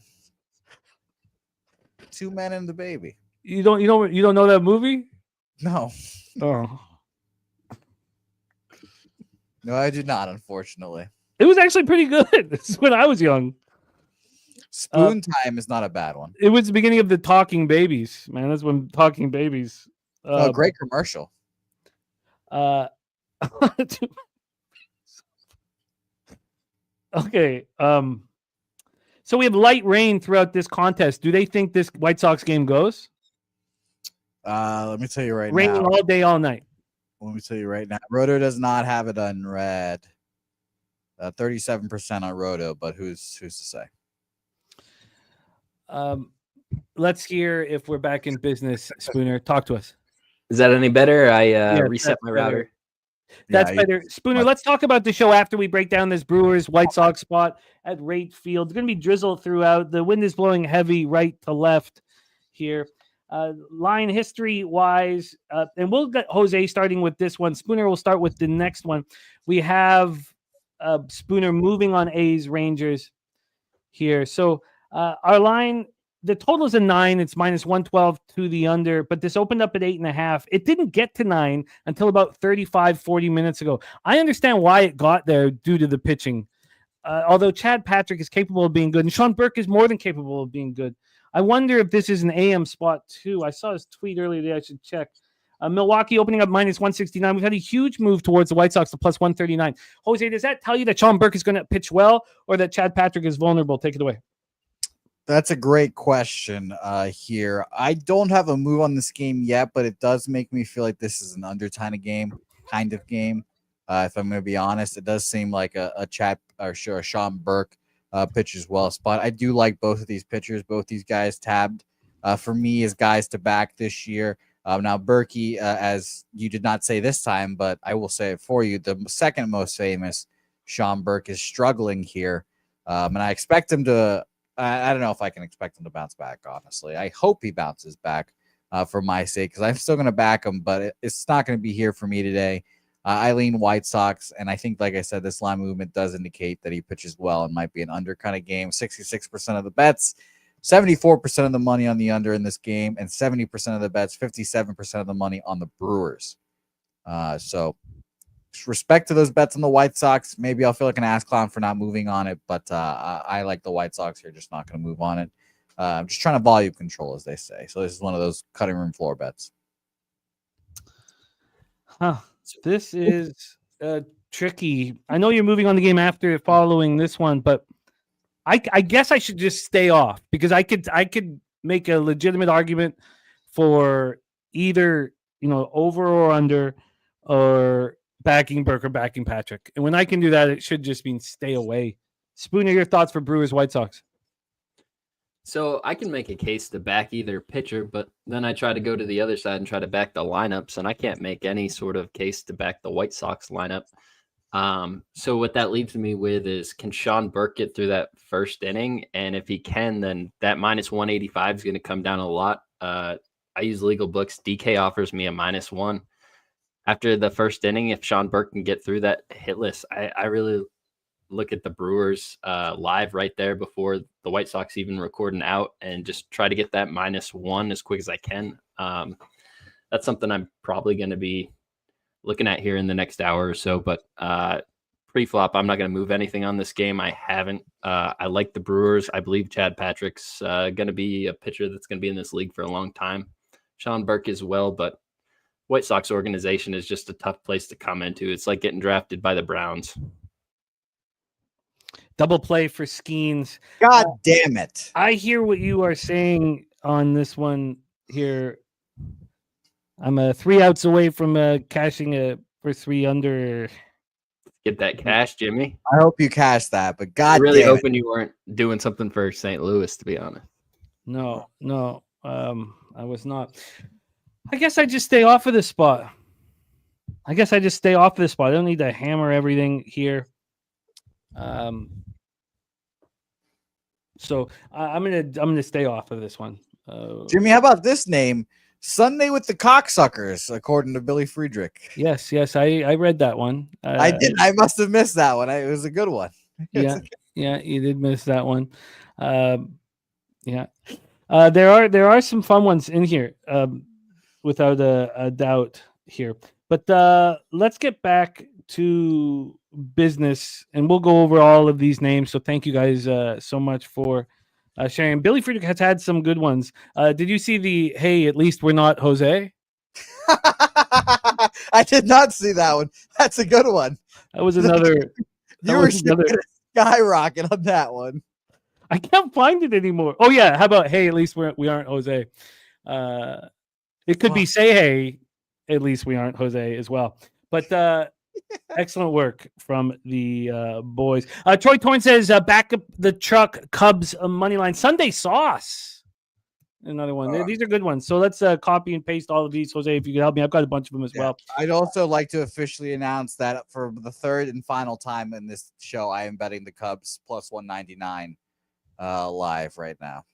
2 men and the baby. You don't know that movie? No. Oh. No, I did not, unfortunately. It was actually pretty good. This is when I was young. Spoon Time is not a bad one. It was the beginning of the Talking Babies, man. That's when Talking Babies. Great commercial. Okay. So we have light rain throughout this contest. Do they think this White Sox game goes? Let me tell you right Raining now. all day, all night. Let me tell you right now. Roto does not have it unread. 37% on Roto, but who's to say? Let's hear if we're back in business. Spooner, talk to us. Is that any better? I Yes, reset my router. That's Yeah, better. Spooner, let's talk about the show after we break down this Brewers White Sox spot at Rate Field. It's going to be drizzle throughout. The wind is blowing heavy right to left here. Line history wise, and we'll get Jose starting with this one. Spooner will start with the next one. We have Spooner moving on A's Rangers here. So our line, the total is a 9. It's minus 112 to the under, but this opened up at 8.5. It didn't get to 9 until about 35, 40 minutes ago. I understand why it got there due to the pitching. Although Chad Patrick is capable of being good, and Sean Burke is more than capable of being good. I wonder if this is an AM spot too. I saw his tweet earlier today. I should check. Milwaukee opening up minus 169. We've had a huge move towards the White Sox to plus 139. Jose, does that tell you that Sean Burke is going to pitch well or that Chad Patrick is vulnerable? Take it away. That's a great question here. I don't have a move on this game yet, but it does make me feel like this is an under kind of game. If I'm going to be honest, it does seem like a Chad or sure a Sean Burke pitch as well spot. I do like both of these pitchers. Both these guys tabbed for me as guys to back this year. Now, Berkey, as you did not say this time, but I will say it for you, the second most famous Sean Burke is struggling here. And I expect him to, I don't know if I can expect him to bounce back, honestly. I hope he bounces back for my sake, because I'm still going to back him, but it's not going to be here for me today. I lean White Sox, and I think, like I said, this line movement does indicate that he pitches well and might be an under kind of game. 66% of the bets, 74% of the money on the under in this game, and 70% of the bets, 57% of the money on the Brewers. So respect to those bets on the White Sox. Maybe I'll feel like an ass clown for not moving on it, but I like the White Sox here, just not going to move on it. I'm just trying to volume control, as they say. So this is one of those cutting room floor bets. Huh. This is tricky. I know you're moving on the game after following this one, but I guess I should just stay off because I could make a legitimate argument for either, over or under, or backing Burke or backing Patrick. And when I can do that, it should just mean stay away. Spooner, your thoughts for Brewers White Sox? So I can make a case to back either pitcher, but then I try to go to the other side and try to back the lineups, and I can't make any sort of case to back the White Sox lineup. So what that leaves me with is, can Sean Burke get through that first inning? And if he can, then that minus 185 is going to come down a lot. I use legal books. DK offers me a -1 after the first inning. If Sean Burke can get through that hitless, I really look at the Brewers live right there before the White Sox even record an out and just try to get that -1 as quick as I can. That's something I'm probably going to be looking at here in the next hour or so, but pre-flop, I'm not going to move anything on this game. I haven't. I like the Brewers. I believe Chad Patrick's going to be a pitcher that's going to be in this league for a long time. Sean Burke as well, but White Sox organization is just a tough place to come into. It's like getting drafted by the Browns. Double play for Skeens. God damn it. I hear what you are saying on this one here. I'm 3 outs away from cashing for 3 under. Get that cash, Jimmy. I hope you cash that, but God, I'm really damn hoping you weren't doing something for St. Louis, to be honest. No, I was not. I guess I just stay off of this spot. I don't need to hammer everything here. So I'm gonna stay off of this one. Jimmy, how about this name? Sunday with the Cocksuckers, according to Billy Friedrich. Yes, I read that one. I did. I must have missed that one. It was a good one. Yeah, you did miss that one. There are some fun ones in here, without a doubt here. But let's get back to business, and we'll go over all of these names. So thank you guys so much for sharing. Billy Friedrich has had some good ones. Did you see the "Hey, at least we're not Jose"? I did not see that one. That's a good one. That was another. You were skyrocket on that one. I can't find it anymore. Oh yeah, how about "Hey, at least we aren't Jose"? It could be "Say hey." At least we aren't Jose as well. But excellent work from the boys. Troy Torn says, back up the truck, Cubs money line. Sunday sauce. Another one. These are good ones. So let's copy and paste all of these. Jose, if you could help me. I've got a bunch of them as well. I'd also like to officially announce that for the third and final time in this show, I am betting the Cubs plus 199 live right now.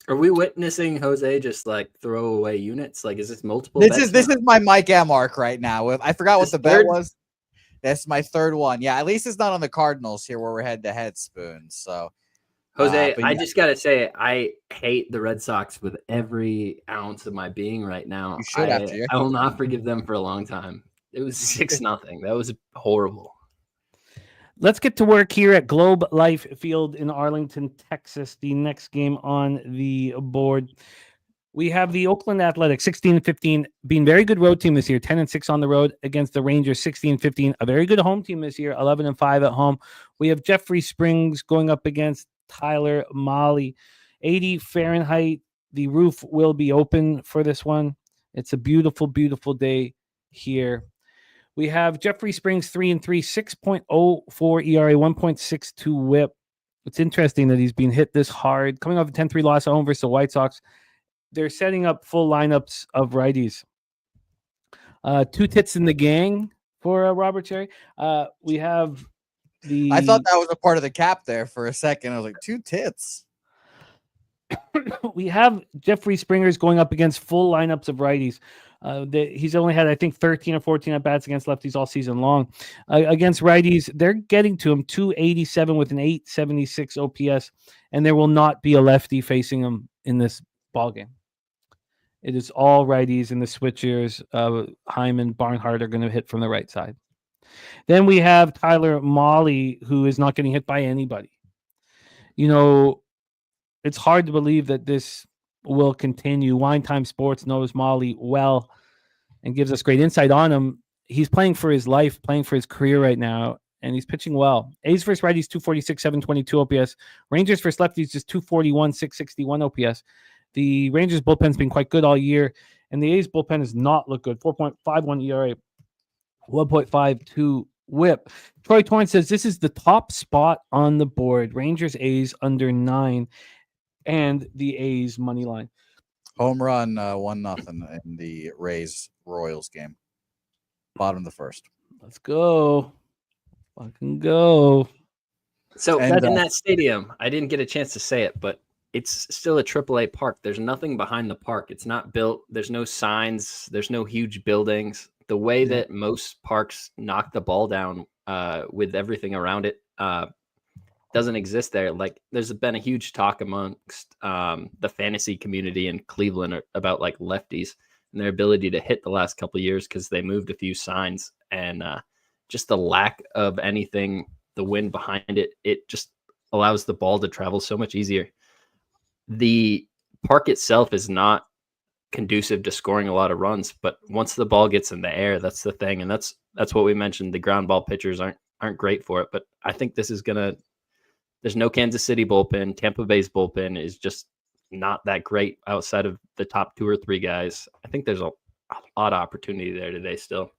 Are we witnessing Jose just like throw away units? Like, is this multiple? This is my Mike M arc right now. I forgot what the bet was. That's my third one. Yeah, at least it's not on the Cardinals here where we're head to head, Spoon. So. Jose, I just got to say, I hate the Red Sox with every ounce of my being right now. You should have to. I will not forgive them for a long time. It was 6-0. That was horrible. Let's get to work here at Globe Life Field in Arlington, Texas. The next game on the board. We have the Oakland Athletics, 16-15, being very good road team this year, 10-6 on the road against the Rangers, 16-15, a very good home team this year, 11-5 at home. We have Jeffrey Springs going up against Tyler Mahle, 80 Fahrenheit. The roof will be open for this one. It's a beautiful, beautiful day here. We have Jeffrey Springs 3-3, 6.04 ERA, 1.62 WHIP. It's interesting that he's been hit this hard. Coming off a 10-3 loss at home versus the White Sox, they're setting up full lineups of righties. Two tits in the gang for Robert Cherry. We have the. I thought that was a part of the cap there for a second. I was like, two tits. We have Jeffrey Springers going up against full lineups of righties. He's only had, I think, 13 or 14 at bats against lefties all season long. Against righties, they're getting to him 287 with an 876 OPS, and there will not be a lefty facing him in this ball game. It is all righties, and the switchers, Hyman, Barnhart, are going to hit from the right side. Then we have Tyler Mahle, who is not getting hit by anybody. You know, it's hard to believe that this will continue. Wine Time Sports knows Mahle well and gives us great insight on him. He's playing for his life, playing for his career right now, and he's pitching well. A's versus righties, 246, 722 OPS. Rangers versus lefties, just 241, 661 OPS. The Rangers bullpen's been quite good all year, and the A's bullpen has not looked good. 4.51 ERA, 1.52 WHIP. Troy Torrance says this is the top spot on the board. Rangers, A's under 9, and the A's money line. Home run, 1-0 in the Rays Royals game. Bottom of the first. Let's go. Fucking go. So in that stadium, I didn't get a chance to say it, but it's still a AAA park. There's nothing behind the park. It's not built. There's no signs. There's no huge buildings. The way that most parks knock the ball down with everything around it doesn't exist there. Like, there's been a huge talk amongst the fantasy community in Cleveland about like lefties and their ability to hit the last couple of years because they moved a few signs, and just the lack of anything, the wind behind it, it just allows the ball to travel so much easier. The park itself is not conducive to scoring a lot of runs, but once the ball gets in the air, that's the thing. And that's what we mentioned. The ground ball pitchers aren't great for it, but I think this is there's no Kansas City bullpen. Tampa Bay's bullpen is just not that great outside of the top 2 or 3 guys. I think there's a lot of opportunity there today still.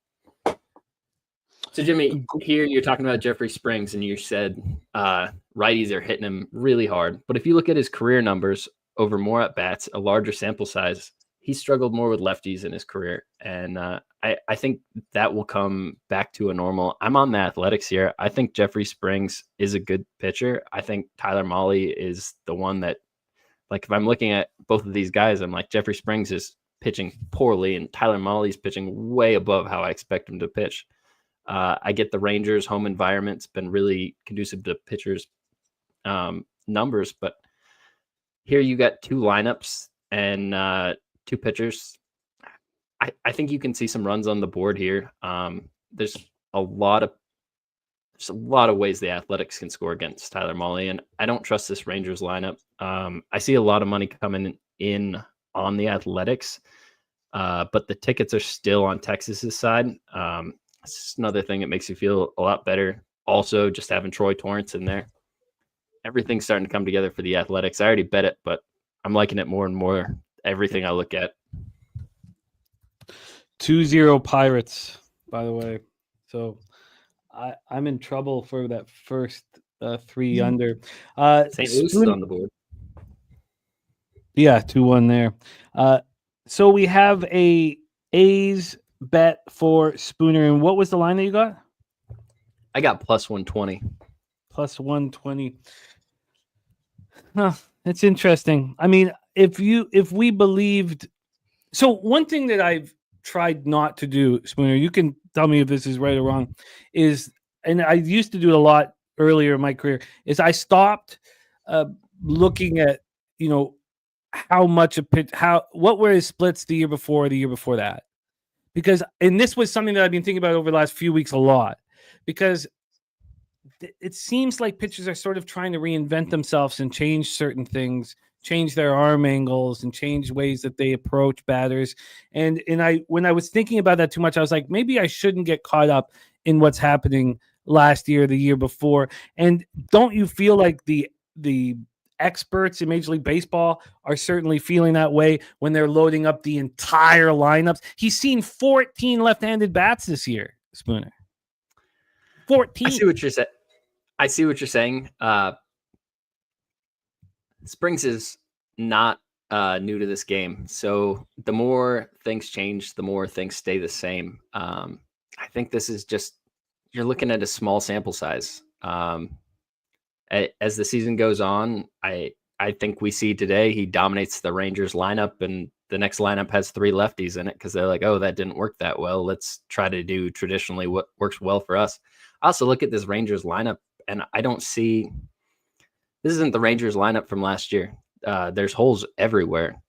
So, Jimmy, here you're talking about Jeffrey Springs, and you said righties are hitting him really hard. But if you look at his career numbers over more at-bats, a larger sample size, he struggled more with lefties in his career. And I think that will come back to a normal. I'm on the Athletics here. I think Jeffrey Springs is a good pitcher. I think Tyler Mahle is the one that, like, if I'm looking at both of these guys, I'm like, Jeffrey Springs is pitching poorly, and Tyler Mahle is pitching way above how I expect him to pitch. I get the Rangers' home environment's been really conducive to pitchers' numbers, but here you got 2 lineups and 2 pitchers. I think you can see some runs on the board here. There's a lot of ways the Athletics can score against Tyler Mahle, and I don't trust this Rangers lineup. I see a lot of money coming in on the Athletics, but the tickets are still on Texas's side. It's another thing that makes you feel a lot better. Also, just having Troy Torrance in there. Everything's starting to come together for the Athletics. I already bet it, but I'm liking it more and more everything I look at. 2-0 Pirates, by the way. So I'm in trouble for that first 3 under. St. Louis is on the board. Yeah, 2-1 there. So we have a A's bet for Spooner. And what was the line that you got? I got plus 120. Plus 120. Huh, it's interesting. I mean, if we believed, so one thing that I've tried not to do, Spooner, you can tell me if this is right or wrong, is, and I used to do it a lot earlier in my career, is I stopped looking at, how much a pitch, what were his splits the year before, the year before that, because, and this was something that I've been thinking about over the last few weeks a lot, because it seems like pitchers are sort of trying to reinvent themselves and change certain things, change their arm angles and change ways that they approach batters. And when I was thinking about that too much, I was like, maybe I shouldn't get caught up in what's happening last year, the year before. And don't you feel like the experts in Major League Baseball are certainly feeling that way when they're loading up the entire lineups? He's seen 14 left-handed bats this year, Spooner. 14. I see what you're saying. Springs is not new to this game. So the more things change, the more things stay the same. I think this is just, you're looking at a small sample size. As the season goes on, I think we see today he dominates the Rangers lineup, and the next lineup has 3 lefties in it because they're like, oh, that didn't work that well. Let's try to do traditionally what works well for us. I also look at this Rangers lineup, and I don't see, this isn't the Rangers lineup from last year. There's holes everywhere.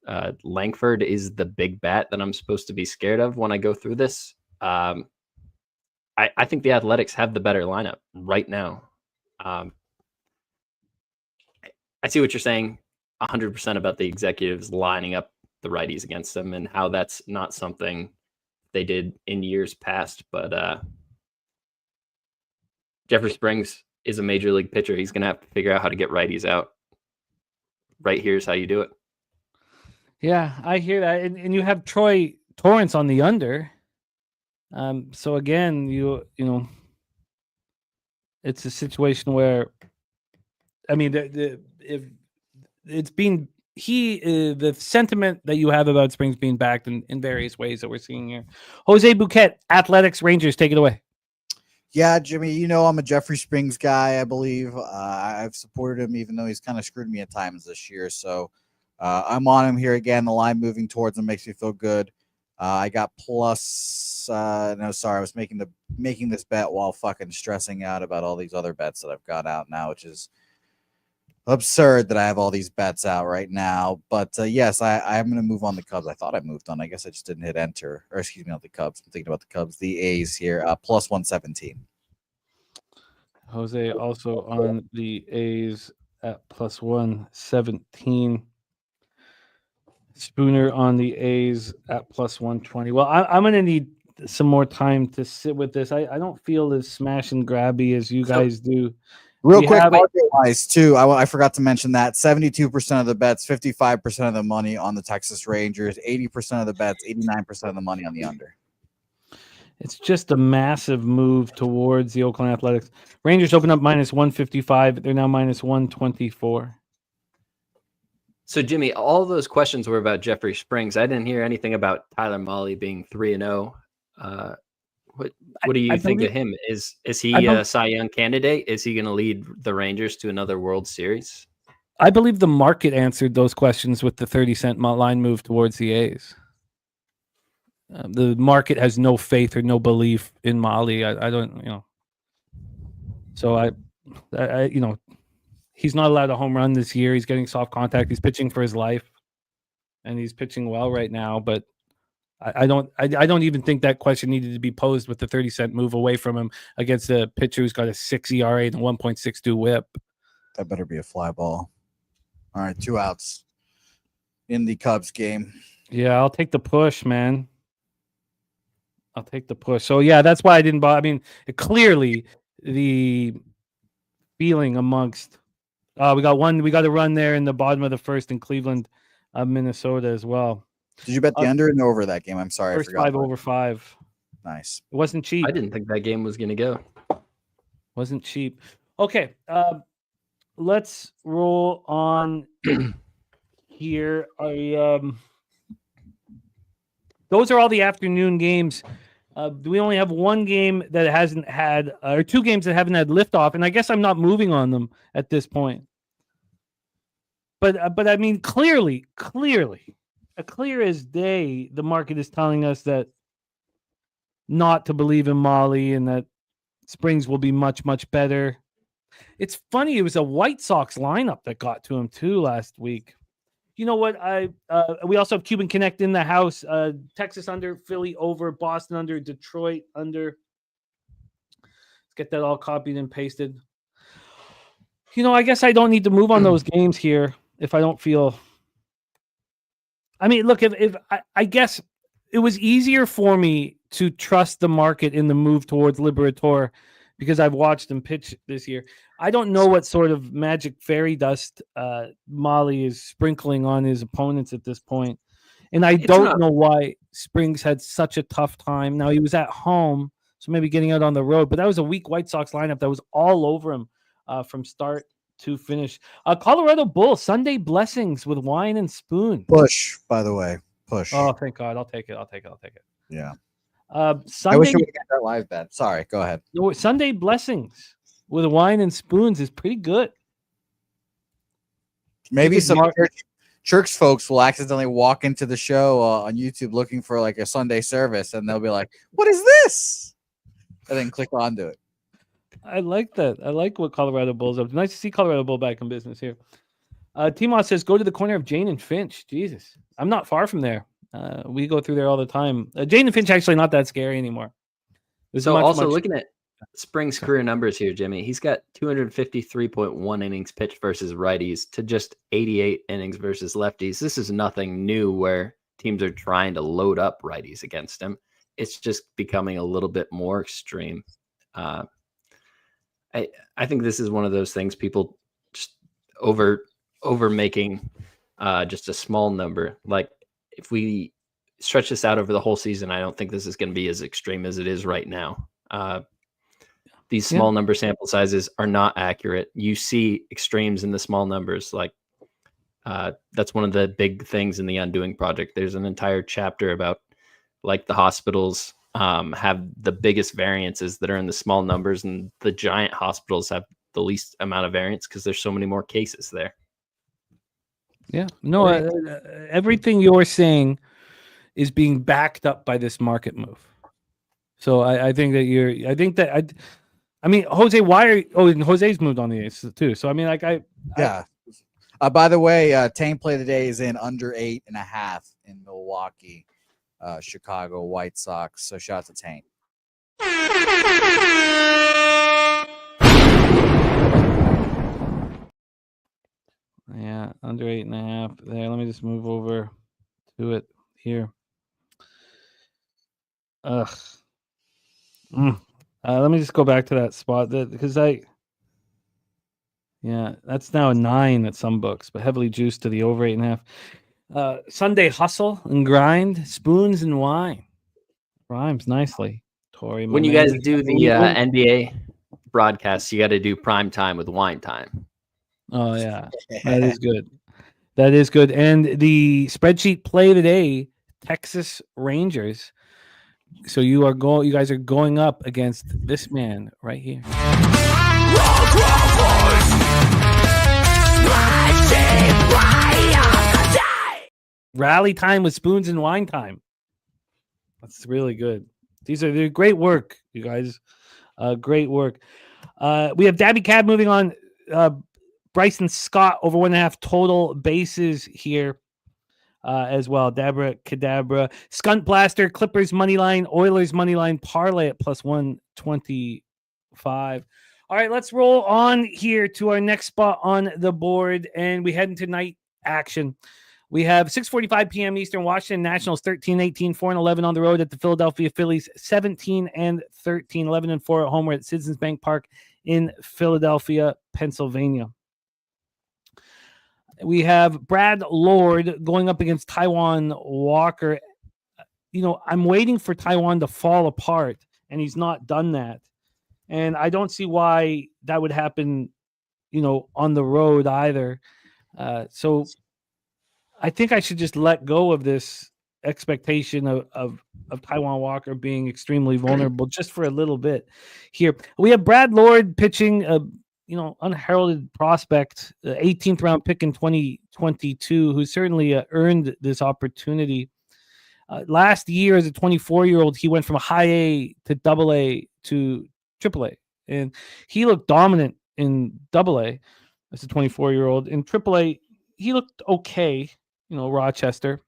Langford is the big bat that I'm supposed to be scared of when I go through this. I think the Athletics have the better lineup right now. I see what you're saying 100% about the executives lining up the righties against them and how that's not something they did in years past. But Jeffrey Springs is a major league pitcher. He's going to have to figure out how to get righties out. Right here's how you do it. Yeah, I hear that. And you have Troy Torrance on the under. So again, you know, it's a situation where, I mean, if it's been the sentiment that you have about Springs being backed in various ways that we're seeing here. Jose Bouquet, Athletics, Rangers, take it away. Yeah, Jimmy, you know I'm a Jeffrey Springs guy, I believe. I've supported him even though he's kind of screwed me at times this year. So I'm on him here again. The line moving towards him makes me feel good. I got plus no, sorry, I was making this bet while fucking stressing out about all these other bets that I've got out now, which is absurd that I have all these bets out right now. But yes, I'm going to move on the Cubs. I thought I moved on. I guess I just didn't hit enter. Or excuse me, not the Cubs. I'm thinking about the Cubs. The A's here, plus 117. Jose also on the A's at plus 117. Spooner on the A's at plus 120. Well, I'm going to need some more time to sit with this. I don't feel as smash and grabby as you guys do. Real quick, market-wise, too, I forgot to mention that 72% of the bets, 55% of the money on the Texas Rangers, 80% of the bets, 89% of the money on the under. It's just a massive move towards the Oakland Athletics. Rangers open up minus 155. They're now minus 124. So, Jimmy, all those questions were about Jeffrey Springs. I didn't hear anything about Tyler Mahle being 3-0. What do you think of him? Is he a Cy Young candidate? Is he going to lead the Rangers to another World Series? I believe the market answered those questions with the 30-cent line move towards the A's. The market has no faith or no belief in Mahle. I don't, you know. So I, you know, he's not allowed a home run this year. He's getting soft contact. He's pitching for his life, and he's pitching well right now. But I don't even think that question needed to be posed with the 30-cent move away from him against a pitcher who's got a 6 ERA and a 1.62 WHIP. That better be a fly ball. All right, 2 outs in the Cubs game. Yeah, I'll take the push, man. I'll take the push. So yeah, that's why I didn't buy. I mean, clearly the feeling amongst we got a run there in the bottom of the first in Cleveland, Minnesota as well. Did you bet the under and over that game? I'm sorry, First I forgot. 5 over 5. Nice. It wasn't cheap. I didn't think that game was going to go. Wasn't cheap. Okay, let's roll on here. Those are all the afternoon games. We only have one game that hasn't had, or two games that haven't had liftoff, and I guess I'm not moving on them at this point. But I mean, clearly, clear as day, the market is telling us that not to believe in Molly and that Springs will be much, much better. It's funny. It was a White Sox lineup that got to him too last week. You know what? We also have Cuban Connect in the house. Texas under, Philly over, Boston under, Detroit under. Let's get that all copied and pasted. You know, I guess I don't need to move on those games here if I don't feel. I mean, look, if I guess it was easier for me to trust the market in the move towards Liberator because I've watched him pitch this year. I don't know what sort of magic fairy dust Molly is sprinkling on his opponents at this point. And I don't know why Springs had such a tough time. Now, he was at home, so maybe getting out on the road, but that was a weak White Sox lineup that was all over him from start to finish. Colorado Bulls, Sunday blessings with wine and spoon. Push, by the way. Push. Oh, thank God. I'll take it. Yeah. Sunday, I wish I would get that live bet. Sorry, go ahead. Sunday blessings with wine and spoons is pretty good. Maybe some church folks will accidentally walk into the show on YouTube looking for like a Sunday service, and they'll be like, "What is this?" And then click onto it. I like that. I like what Colorado Bulls are. Nice to see Colorado Bull back in business here. Timo says, "Go to the corner of Jane and Finch." Jesus, I'm not far from there. We go through there all the time. Jane and Finch actually not that scary anymore. So also looking at Springs' career numbers here, Jimmy, he's got 253.1 innings pitched versus righties to just 88 innings versus lefties. This is nothing new where teams are trying to load up righties against him. It's just becoming a little bit more extreme. I think this is one of those things people just over making just a small number. Like if we stretch this out over the whole season, I don't think this is going to be as extreme as it is right now. These small number sample sizes are not accurate. You see extremes in the small numbers. Like that's one of the big things in the Undoing Project. There's an entire chapter about like the hospitals have the biggest variances that are in the small numbers, and the giant hospitals have the least amount of variance because there's so many more cases there. Yeah, no, everything you're saying is being backed up by this market move. So I think that I mean, Jose, and Jose's moved on the A's too. So I mean, By the way, Tane play today is in under 8.5 in Milwaukee, Chicago White Sox. So shout out to Tane. Yeah, under 8.5 there. Let me just move over to it here. Let me just go back to that spot because that's now a 9 at some books, but heavily juiced to the over 8.5. Sunday hustle and grind, spoons and wine. Rhymes nicely. Tori, when you guys do the NBA broadcasts, you got to do prime time with wine time. Oh yeah, that is good. That is good. And the spreadsheet play today, Texas Rangers. So you guys are going up against this man right here. Rally time with spoons and wine time. That's really good. They're great work, you guys. Great work. We have Dabby Cab moving on. Bryson Scott over 1.5 total bases here as well. Dabra Cadabra. Skunt Blaster, Clippers money line, Oilers money line, parlay at plus 125. All right, let's roll on here to our next spot on the board, and we head into night action. We have 6:45 p.m. Eastern. Washington Nationals 13-18, 4-11 on the road at the Philadelphia Phillies 17-13, 11-4 at home. We're at Citizens Bank Park in Philadelphia, Pennsylvania. We have Brad Lord going up against Taiwan Walker. I'm waiting for Taiwan to fall apart, and he's not done that. And I don't see why that would happen, on the road either. So I think I should just let go of this expectation of Taiwan Walker being extremely vulnerable just for a little bit here. We have Brad Lord pitching unheralded prospect, 18th round pick in 2022, who certainly earned this opportunity. Last year, as a 24-year-old, he went from high A to double A to triple A, and he looked dominant in double A as a 24-year-old. In triple A, he looked okay, Rochester.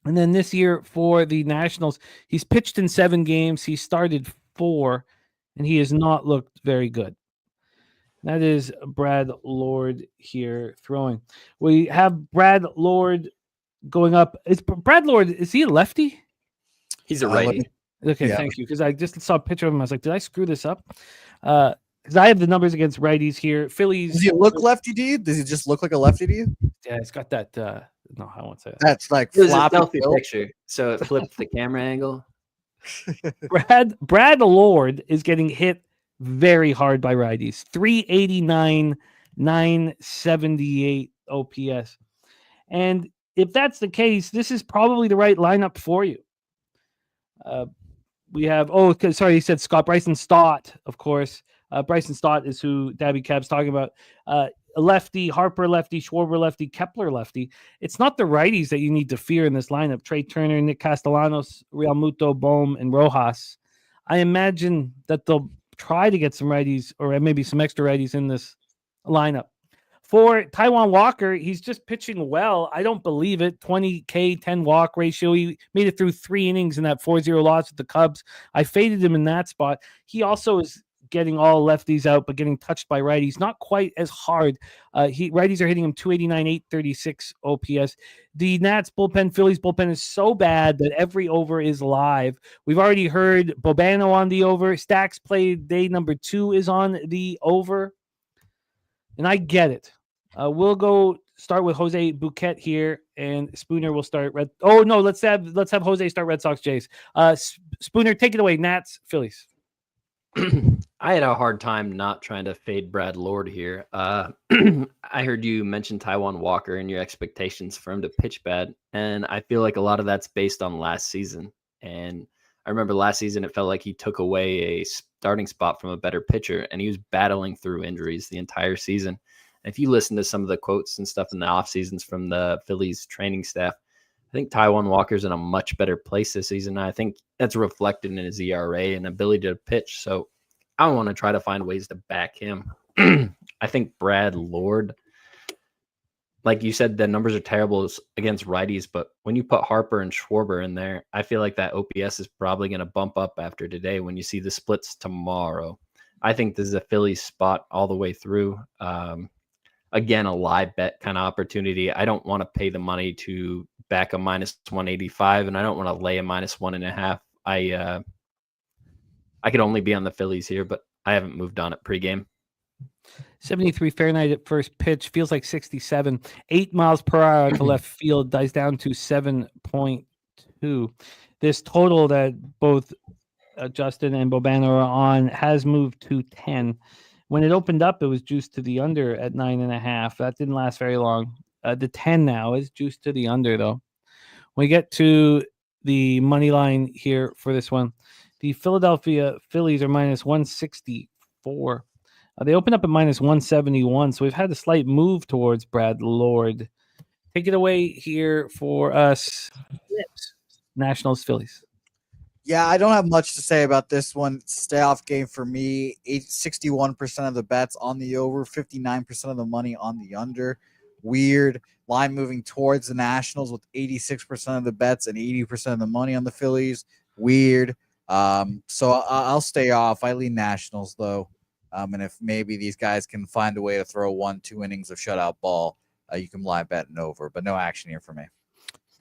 And then this year for the Nationals, he's pitched in 7 games. He started 4, and he has not looked very good. That is Brad Lord here throwing. We have Brad Lord going up. Is Brad Lord, is he a lefty? He's a righty. Okay, yeah. Thank you. Because I just saw a picture of him. I was like, did I screw this up? Because I have the numbers against righties here. Phillies. Does he look lefty to you? Does he just look like a lefty to you? Yeah, it's got that. No, I won't say that. That's like it was a selfie picture, so it flipped the camera angle. Brad Lord is getting hit very hard by righties. 389, 978 OPS. And if that's the case, this is probably the right lineup for you. We have, he said Scott. Bryson Stott, of course. Bryson Stott is who Dabby Cab's talking about. A lefty, Harper lefty, Schwarber lefty, Kepler lefty. It's not the righties that you need to fear in this lineup. Trey Turner, Nick Castellanos, Real Muto, Bohm, and Rojas. I imagine that they'll try to get some righties or maybe some extra righties in this lineup. For Taiwan Walker, he's just pitching well. I don't believe it. 20K, 10 walk ratio. He made it through 3 innings in that 4-0 loss with the Cubs. I faded him in that spot. He also is getting all lefties out, but getting touched by righties. Not quite as hard. Righties are hitting him 289, 836 OPS. The Nats bullpen, Phillies bullpen is so bad that every over is live. We've already heard Bobano on the over. Stacks play day number 2 is on the over. And I get it. We'll go start with Jose Bouquet here, and Spooner will start Red. Oh no, let's have Jose start Red Sox Jays. Spooner, take it away. Nats, Phillies. I had a hard time not trying to fade Brad Lord here. I heard you mention Taiwan Walker and your expectations for him to pitch bad, and I feel like a lot of that's based on last season. And I remember last season it felt like he took away a starting spot from a better pitcher, and he was battling through injuries the entire season. And if you listen to some of the quotes and stuff in the off seasons from the Phillies training staff, I think Taiwan Walker's in a much better place this season. I think that's reflected in his ERA and ability to pitch. So I want to try to find ways to back him. I think Brad Lord, like you said, the numbers are terrible against righties, but when you put Harper and Schwarber in there, I feel like that OPS is probably going to bump up after today when you see the splits tomorrow. I think this is a Phillies spot all the way through. Again, a live bet kind of opportunity. I don't want to pay the money to back a minus 185, and I don't want to lay a minus 1.5. I could only be on the Phillies here, but I haven't moved on it pregame. 73 Fahrenheit at first pitch, feels like 67. 8 miles per hour to left field, dies down to 7.2. This total that both Justin and Bobano are on has moved to 10. When it opened up, it was juiced to the under at 9.5. That didn't last very long. The 10 now is juiced to the under, though. When we get to the money line here for this one, the Philadelphia Phillies are minus 164. They opened up at minus 171, so we've had a slight move towards Brad Lord. Take it away here for us, Nationals, Phillies. Yeah, I don't have much to say about this one. It's a stay-off game for me. 61% of the bets on the over, 59% of the money on the under. Weird. Line moving towards the Nationals with 86% of the bets and 80% of the money on the Phillies. Weird. So I'll stay off. I lean Nationals, though. And if maybe these guys can find a way to throw 1-2 innings of shutout ball, you can live bet and over. But no action here for me.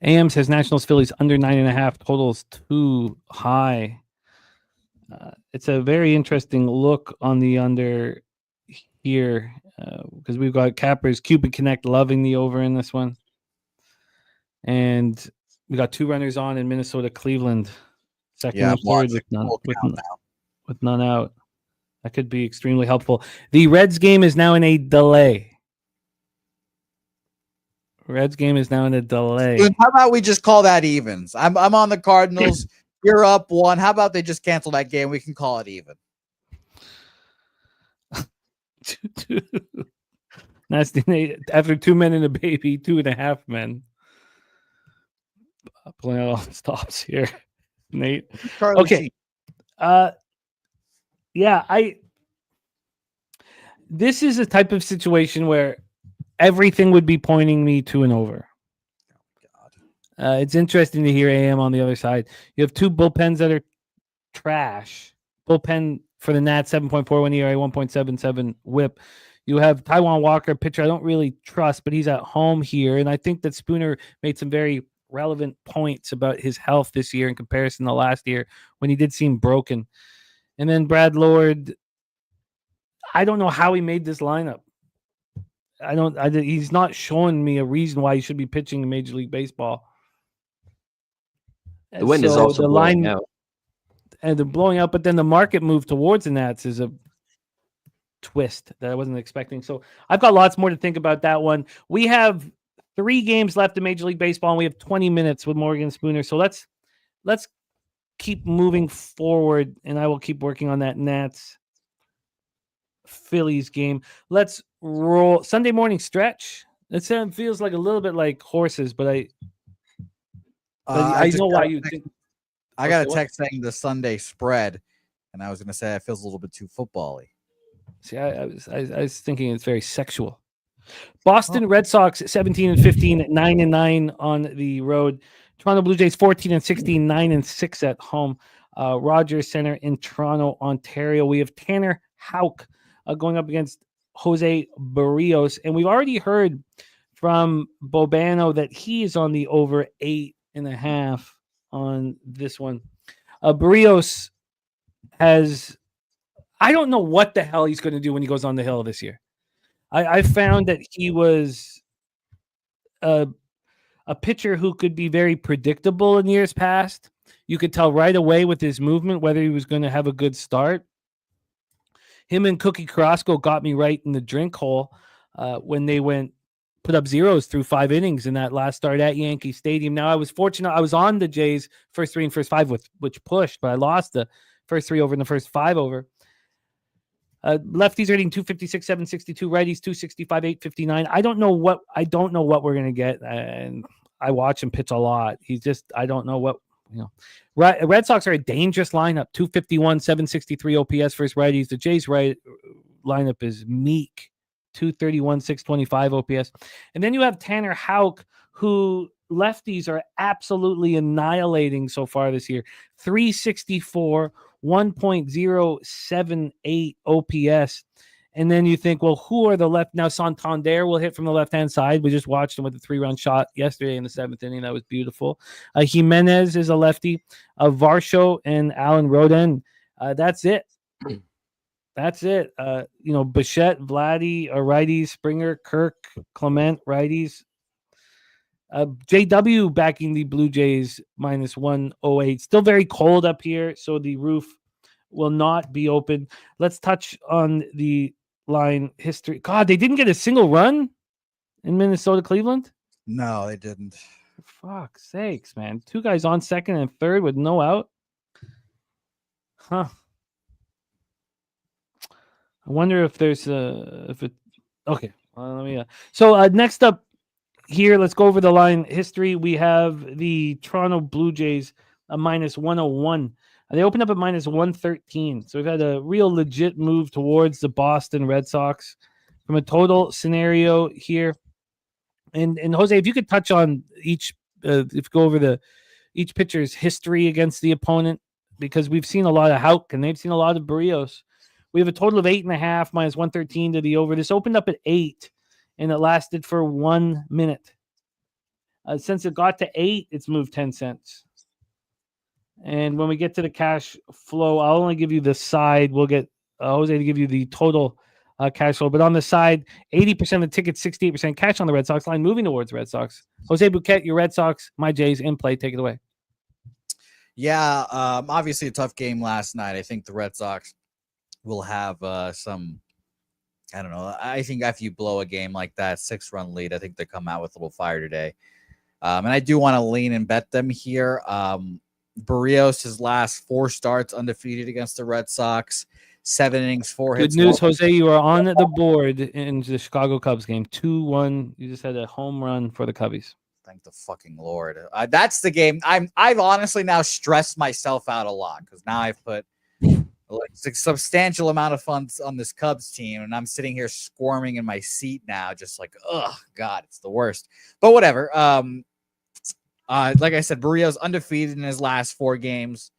AM says Nationals Phillies under 9.5. Totals too high. It's a very interesting look on the under here. because we've got Cappers, Cupid Connect loving the over in this one. And we got 2 runners on in Minnesota, Cleveland, second Yeah, and third watching full count now. with none out. That could be extremely helpful. The Reds game is now in a delay. Reds game is now in a delay. Dude, how about we just call that evens? I'm on the Cardinals. You're up 1. How about they just cancel that game? We can call it even. Nasty Nate. After 2 men and a baby, 2.5 men. Pulling out all the stops here, Nate. Charlie Okay. This is a type of situation where everything would be pointing me to an over. It's interesting to hear AM on the other side. You have 2 bullpens that are trash. Bullpen for the Nats, 7.41 ERA, 1.77 whip. You have Taijuan Walker, a pitcher I don't really trust, but he's at home here. And I think that Spooner made some very relevant points about his health this year in comparison to last year when he did seem broken. And then Brad Lord, I don't know how he made this lineup. He's not showing me a reason why he should be pitching in Major League Baseball. The wind is also blowing out. And they're blowing out, but then the market move towards the Nats is a twist that I wasn't expecting. So I've got lots more to think about that one. We have 3 games left in Major League Baseball, and we have 20 minutes with Morgan Spooner. So let's keep moving forward, and I will keep working on that Nats Phillies game. Let's roll Sunday morning stretch. It feels like a little bit like horses, but I know why you think. I got a text saying the Sunday spread, and I was going to say it feels a little bit too football-y. See, I was thinking it's very sexual. Boston Red Sox 17-15, 9-9 on the road. Toronto Blue Jays 14-16, 9-6 at home. Rogers Center in Toronto, Ontario. We have Tanner Houck going up against Jose Barrios, and we've already heard from Bobano that he is on the over 8.5 on this one. Barrios has, I don't know what the hell he's going to do when he goes on the hill this year. I found that he was a pitcher who could be very predictable in years past. You could tell right away with his movement whether he was going to have a good start. Him and Cookie Carrasco got me right in the drink hole when they put up zeros through 5 innings in that last start at Yankee Stadium. Now, I was fortunate. I was on the Jays first 3 and first 5, which pushed, but I lost the first 3 over and the first 5 over. Lefties are hitting 256, 762. Righties 265, 859. I don't know what we're gonna get, and I watch him pitch a lot. I don't know what Red Sox are a dangerous lineup. 251, 763 OPS versus righties. The Jays right lineup is meek. 231, 625 OPS, and then you have Tanner Houck, who lefties are absolutely annihilating so far this year. 364. 1.078 OPS. And then you think, well, who are the left? Now, Santander will hit from the left-hand side. We just watched him with a 3-run shot yesterday in the 7th inning. That was beautiful. Jimenez is a lefty. Varsho and Alan Rodin. That's it. That's it. Bichette, Vladdy are righties. Springer, Kirk, Clement, righties. JW backing the Blue Jays -108. Still very cold up here, so the roof will not be open. Let's touch on the line history. God, they didn't get a single run in Minnesota, Cleveland? No, they didn't. For fuck's sakes, man. 2 guys on second and third with no out. Huh. I wonder if there's okay. Well, let me. So next up, here, let's go over the line history. We have the Toronto Blue Jays -101. They opened up at -113. So we've had a real legit move towards the Boston Red Sox from a total scenario here. And Jose, if you could touch on each, go over each pitcher's history against the opponent, because we've seen a lot of Houck and they've seen a lot of Barrios. We have a total of 8.5 -113 to the over. This opened up at 8. And it lasted for 1 minute. Since it got to 8, it's moved 10 cents. And when we get to the cash flow, I'll only give you the side. We'll get Jose to give you the total cash flow. But on the side, 80% of the tickets, 68% cash on the Red Sox line, moving towards Red Sox. Jose Bouquet, your Red Sox, my Jays in play. Take it away. Yeah, obviously a tough game last night. I think the Red Sox will have some, I don't know. I think if you blow a game like that, 6-run lead, I think they come out with a little fire today. And I do want to lean and bet them here. Barrios, his last 4 starts undefeated against the Red Sox, 7 innings, 4 hits. Good news, Jose. You are on the board in the Chicago Cubs game. 2-1. You just had a home run for the Cubbies. Thank the fucking Lord. That's the game. I've honestly now stressed myself out a lot because now I've put a substantial amount of funds on this Cubs team, and I'm sitting here squirming in my seat now, just like, oh God, it's the worst. But whatever. Like I said, Barrios undefeated in his last 4 games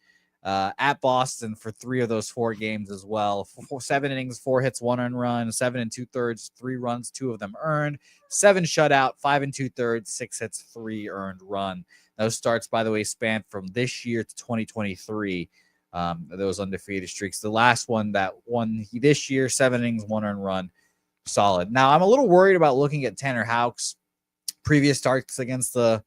at Boston for 3 of those 4 games as well. 7 innings, 4 hits, 1 earned run, 7 2/3, 3 runs, 2 of them earned, 7 shutout, 5 2/3, 6 hits, 3 earned run. Those starts, by the way, span from this year to 2023. Those undefeated streaks. The last one that won this year, 7 innings, 1 earned run, solid. Now I'm a little worried about looking at Tanner Houck's previous starts against the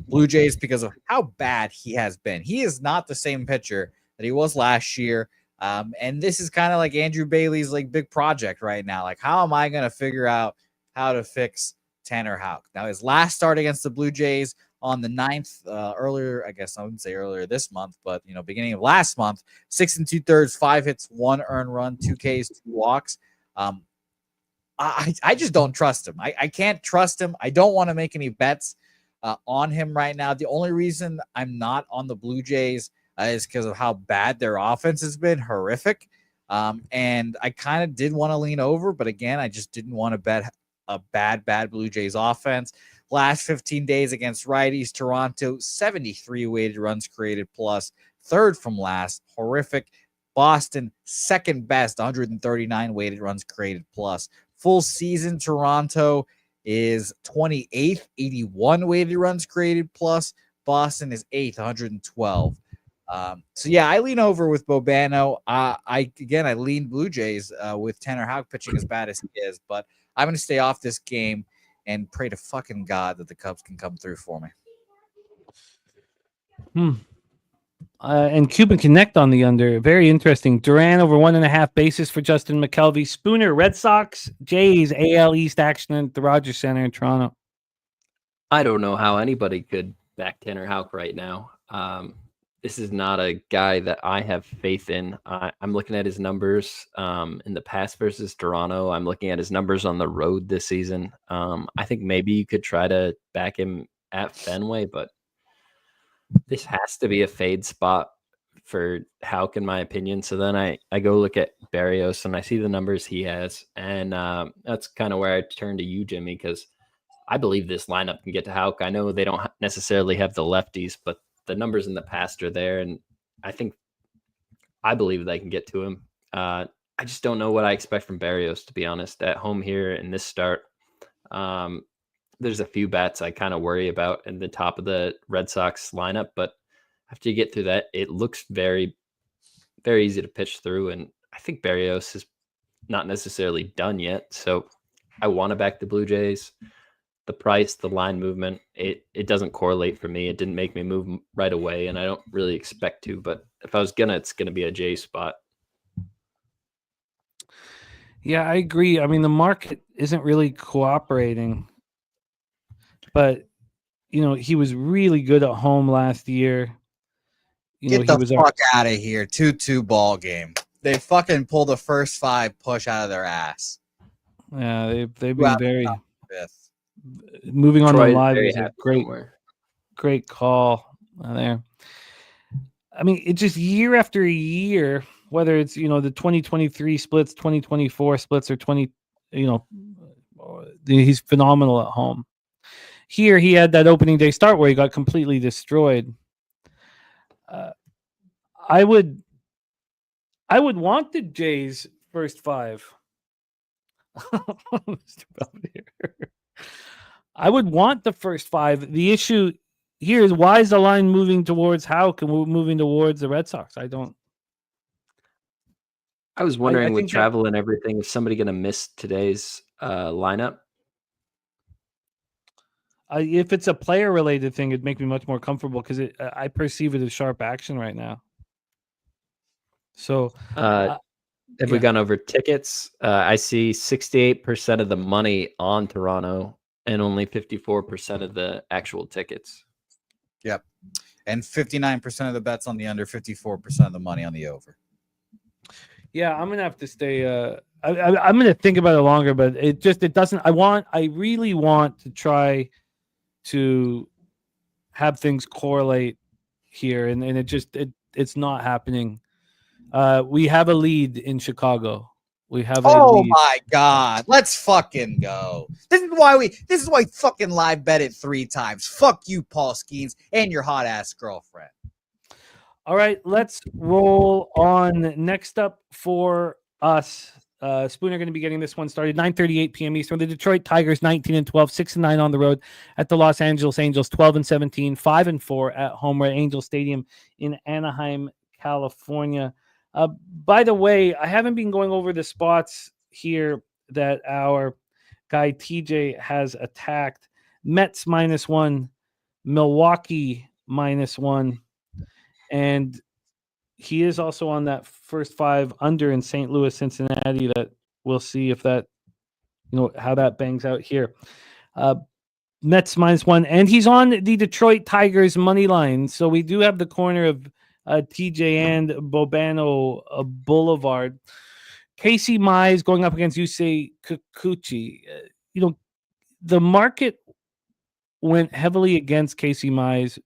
Blue Jays because of how bad he has been. He is not the same pitcher that he was last year. And this is kind of like Andrew Bailey's like big project right now. Like, how am I going to figure out how to fix Tanner Houck? Now, his last start against the Blue Jays on the 9th, earlier, I guess I wouldn't say earlier this month, but beginning of last month, 6 2/3, 5 hits, 1 earned run, 2 Ks, 2 walks. I just don't trust him. I can't trust him. I don't want to make any bets on him right now. The only reason I'm not on the Blue Jays is because of how bad their offense has been, horrific. And I kind of did want to lean over, but again, I just didn't want to bet a bad Blue Jays offense. Last 15 days against righties, Toronto, 73 weighted runs created plus, 3rd from last, horrific. Boston, 2nd best, 139 weighted runs created plus. Full season, Toronto is 28th, 81 weighted runs created plus. Boston is 8th, 112. So yeah, I lean over with Bobano. I lean Blue Jays with Tanner Houck pitching as bad as he is, but I'm going to stay off this game and pray to fucking God that the Cubs can come through for me. And Cuban Connect on the under. Very interesting. Duran over 1.5 bases for Justin McKelvey. Spooner, Red Sox, Jays, AL East action at the Rogers Center in Toronto. I don't know how anybody could back Tanner Houck right now. This is not a guy that I have faith in. I'm looking at his numbers in the past versus Toronto. I'm looking at his numbers on the road this season. I think maybe you could try to back him at Fenway, but this has to be a fade spot for Houck, in my opinion. So then I go look at Barrios and I see the numbers he has. And that's kind of where I turn to you, Jimmy, because I believe this lineup can get to Houck. I know they don't necessarily have the lefties, but the numbers in the past are there, and I believe they can get to him. I just don't know what I expect from Barrios, to be honest. At home here in this start, there's a few bats I kind of worry about in the top of the Red Sox lineup, but after you get through that, it looks very, very easy to pitch through, and I think Barrios is not necessarily done yet, so I want to back the Blue Jays. The price, the line movement, it doesn't correlate for me. It didn't make me move right away, and I don't really expect to. But if I was it's gonna be a J spot. Yeah, I agree. I mean, the market isn't really cooperating, but he was really good at home last year. Get the fuck out of here! 2-2 ball game. They fucking pull the first 5 push out of their ass. Yeah, they've been very. Fifth. Moving on Troy to live is very a great call there. I mean, it's just year after year, whether it's the 2023 splits, 2024 splits, or he's phenomenal at home. Here, he had that opening day start where he got completely destroyed. I would want the Jays first 5. Mr. Belvedere. I would want the first 5. The issue here is, why is the line moving towards Houck and moving towards the Red Sox? I I was wondering with think travel and everything, is somebody going to miss today's lineup? If it's a player related thing, it'd make me much more comfortable because I perceive it as sharp action right now. So, Have we yeah. gone over tickets? I see 68% of the money on Toronto and only 54% of the actual tickets. Yep. And 59% of the bets on the under, 54% of the money on the over. Yeah, I'm gonna have to stay. I'm gonna think about it longer, but it doesn't. I really want to try to have things correlate here, and it's not happening. We have a lead in Chicago. We have a lead. My God. Let's fucking go. This is why fucking live bet it 3 times. Fuck you, Paul Skeens, and your hot ass girlfriend. All right, let's roll on. Next up for us, Spooner going to be getting this one started 9:38 p.m. Eastern. The Detroit Tigers 19-12, 6-9 on the road at the Los Angeles Angels 12-17, 5-4 at home at Angel Stadium in Anaheim, California. By the way, I haven't been going over the spots here that our guy TJ has attacked. Mets -1, Milwaukee -1. And he is also on that first 5 under in St. Louis, Cincinnati. That we'll see if that, how that bangs out here. Mets -1, and he's on the Detroit Tigers money line. So we do have the corner of TJ and Bobano Boulevard. Casey Mize going up against Yusei Kikuchi. The market went heavily against Casey Mize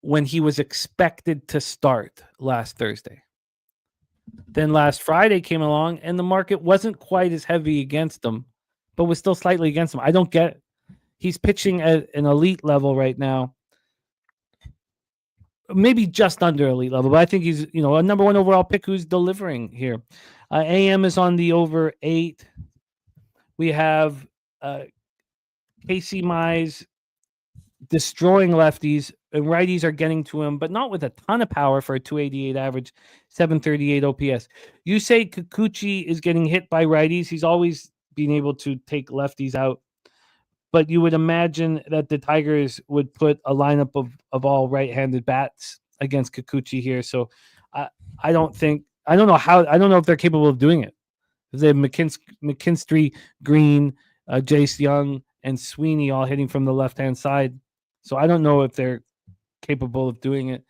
when he was expected to start last Thursday. Then last Friday came along and the market wasn't quite as heavy against him, but was still slightly against him. I don't get it. He's pitching at an elite level right now. Maybe just under elite level, but I think he's, a number 1 overall pick who's delivering here. AM is on the over 8. We have Casey Mize destroying lefties, and righties are getting to him, but not with a ton of power for a 288 average, 738 OPS. Yusei Kikuchi is getting hit by righties. He's always been able to take lefties out, but you would imagine that the Tigers would put a lineup of all right-handed bats against Kikuchi here. So I don't know if they're capable of doing it. They have McKinstry, Green, Jace Young, and Sweeney all hitting from the left-hand side. So I don't know if they're capable of doing it.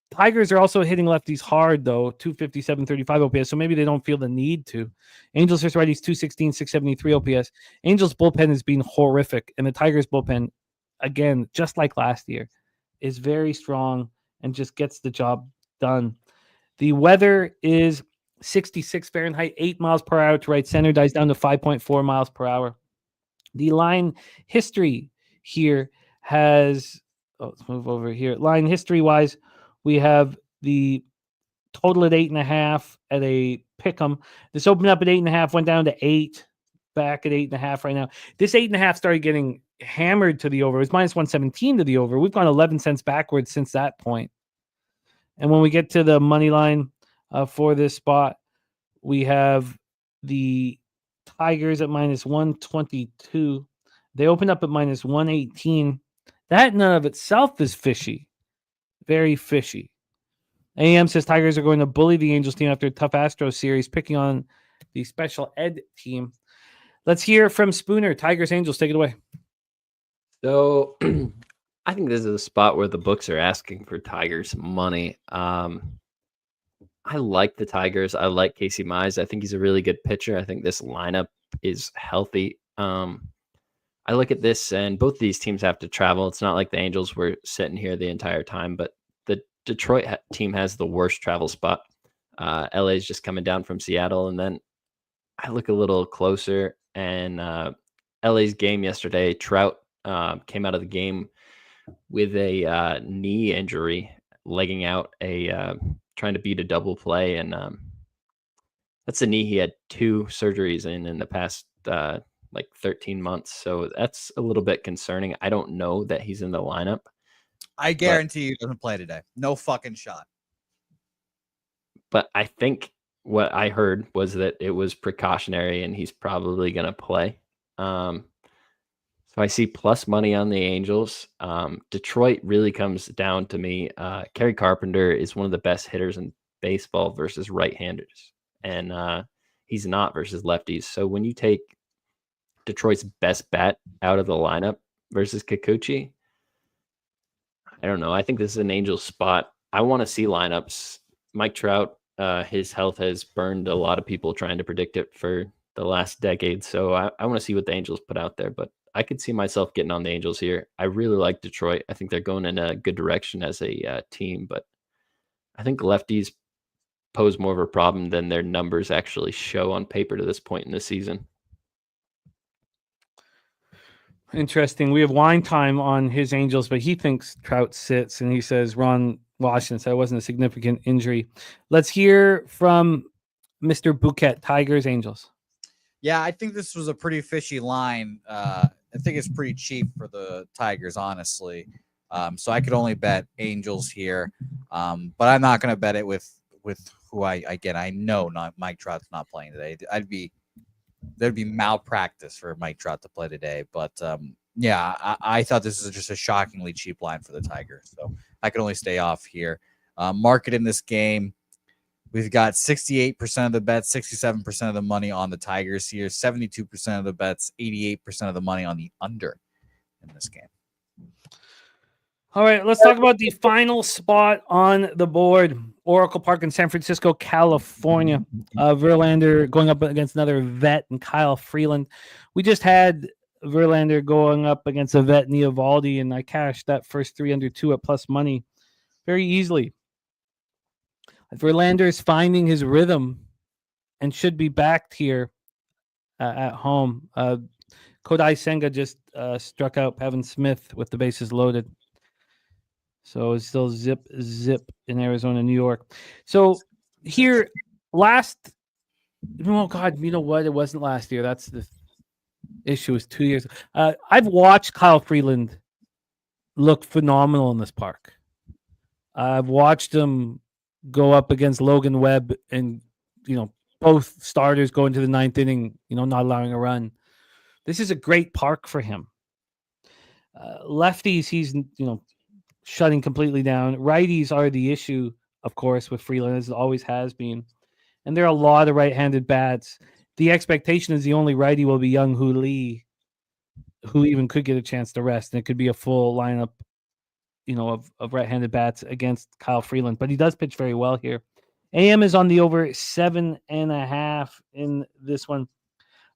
Tigers are also hitting lefties hard, though, 257, 35 OPS, so maybe they don't feel the need to. Angels versus righties, 216, 673 OPS. Angels bullpen has been horrific, and the Tigers bullpen, again, just like last year, is very strong and just gets the job done. The weather is 66 Fahrenheit, 8 miles per hour to right center, dies down to 5.4 miles per hour. The line history here has... let's move over here. Line history-wise, we have the total at 8.5 at a pick'em. This opened up at 8.5, went down to 8, back at 8.5 right now. This 8.5 started getting hammered to the over. It was -117 to the over. We've gone 11 cents backwards since that point. And when we get to the money line for this spot, we have the Tigers at -122. They opened up at -118. That in and of itself is fishy. Very fishy. AM says Tigers are going to bully the Angels team after a tough Astros series, picking on the special ed team. Let's hear from Spooner. Tigers, Angels, take it away. So I think this is a spot where the books are asking for Tigers money. I like the Tigers. I like Casey Mize. I think he's a really good pitcher. I think this lineup is healthy. I look at this, and both of these teams have to travel. It's not like the Angels were sitting here the entire time, but the Detroit team has the worst travel spot. LA is just coming down from Seattle, and then I look a little closer, and LA's game yesterday, Trout came out of the game with a knee injury, legging out trying to beat a double play, and that's a knee he had 2 surgeries in the past 13 months. So that's a little bit concerning. I don't know that he's in the lineup. I guarantee he doesn't play today. No fucking shot. But I think what I heard was that it was precautionary and he's probably going to play. So I see plus money on the Angels. Detroit really comes down to me. Kerry Carpenter is one of the best hitters in baseball versus right-handers, and he's not versus lefties. So when you take Detroit's best bat out of the lineup versus Kikuchi, I don't know. I think this is an Angels spot. I want to see lineups. Mike Trout, his health has burned a lot of people trying to predict it for the last decade. So I want to see what the Angels put out there, but I could see myself getting on the Angels here. I really like Detroit. I think they're going in a good direction as a team, but I think lefties pose more of a problem than their numbers actually show on paper to this point in the season. Interesting. We have wine time on his Angels, but he thinks Trout sits, and he says Ron Washington said it wasn't a significant injury. Let's hear from Mr. Bouquet, Tigers, Angels. Yeah, I think this was a pretty fishy line. I think it's pretty cheap for the Tigers, honestly. So I could only bet Angels here, but I'm not going to bet it with who I know not Mike Trout's not playing today. There'd be malpractice for Mike Trout to play today. But yeah, I thought this was just a shockingly cheap line for the Tigers. So I could only stay off here. Market in this game, we've got 68% of the bets, 67% of the money on the Tigers here, 72% of the bets, 88% of the money on the under in this game. All right, let's talk about the final spot on the board. Oracle Park in San Francisco, California. Verlander going up against another vet and Kyle Freeland. We just had Verlander going up against a vet, Eovaldi, and I cashed that first 3 under 2 at plus money very easily. Verlander is finding his rhythm and should be backed here at home. Kodai Senga just struck out Pavin Smith with the bases loaded. So it's still zip in Arizona, New York. So here, oh God, you know what? It wasn't last year. That's the issue. Is 2 years. I've watched Kyle Freeland look phenomenal in this park. I've watched him go up against Logan Webb and, both starters go into the 9th inning, not allowing a run. This is a great park for him. Lefties, he's, shutting completely down. Righties are the issue, of course, with Freeland, as it always has been. And there are a lot of right-handed bats. The expectation is the only righty will be Young-Hoo Lee, who even could get a chance to rest. And it could be a full lineup, of right-handed bats against Kyle Freeland. But he does pitch very well here. AM is on the over 7.5 in this one.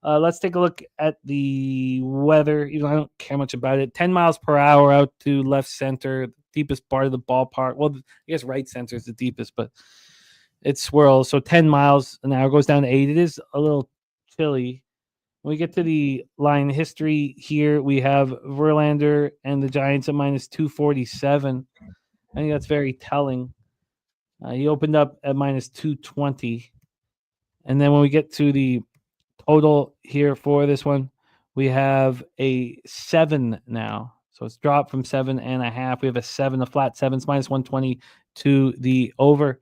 Let's take a look at the weather. I don't care much about it. 10 miles per hour out to left center, deepest part of the ballpark. Well, I guess right center is the deepest, but it swirls. So 10 miles an hour goes down to 8. It is a little chilly. When we get to the line history here, we have Verlander and the Giants at minus 247. I think that's very telling. He opened up at minus 220. And then when we get to the total here for this one, we have a 7 now. So it's dropped from 7.5. We have a 7, a flat 7. It's minus 120 to the over.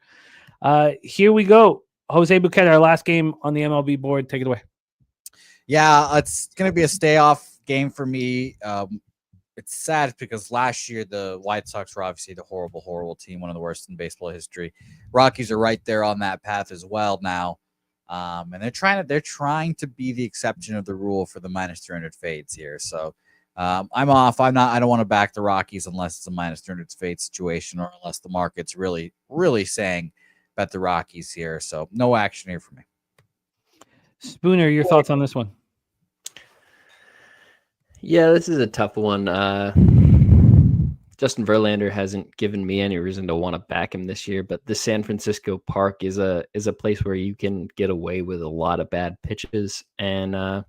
Here we go. Jose Bouquet, our last game on the MLB board. Take it away. Yeah, it's going to be a stay-off game for me. It's sad because last year the White Sox were obviously the horrible team, one of the worst in baseball history. Rockies are right there on that path as well now. And they're trying to be the exception of the rule for the minus 300 fades here. So I'm off. I don't want to back the Rockies unless it's a minus 300 fade situation or unless the market's really, really saying bet the Rockies here. So no action here for me. Spooner, your thoughts on this one? Yeah, this is a tough one. Justin Verlander hasn't given me any reason to want to back him this year, but the San Francisco Park is a place where you can get away with a lot of bad pitches, and I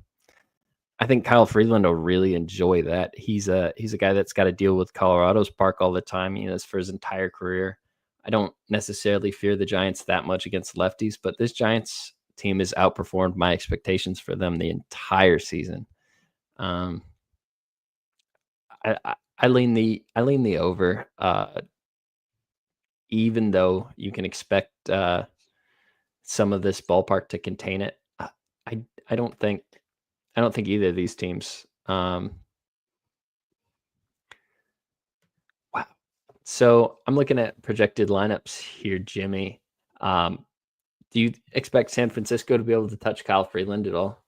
think Kyle Freeland will really enjoy that. He's a guy that's got to deal with Colorado's park all the time. He has for his entire career. I don't necessarily fear the Giants that much against lefties, but this Giants team has outperformed my expectations for them the entire season. I lean the over, even though you can expect some of this ballpark to contain it. I don't think either of these teams. Wow. So I'm looking at projected lineups here, Jimmy. Do you expect San Francisco to be able to touch Kyle Freeland at all?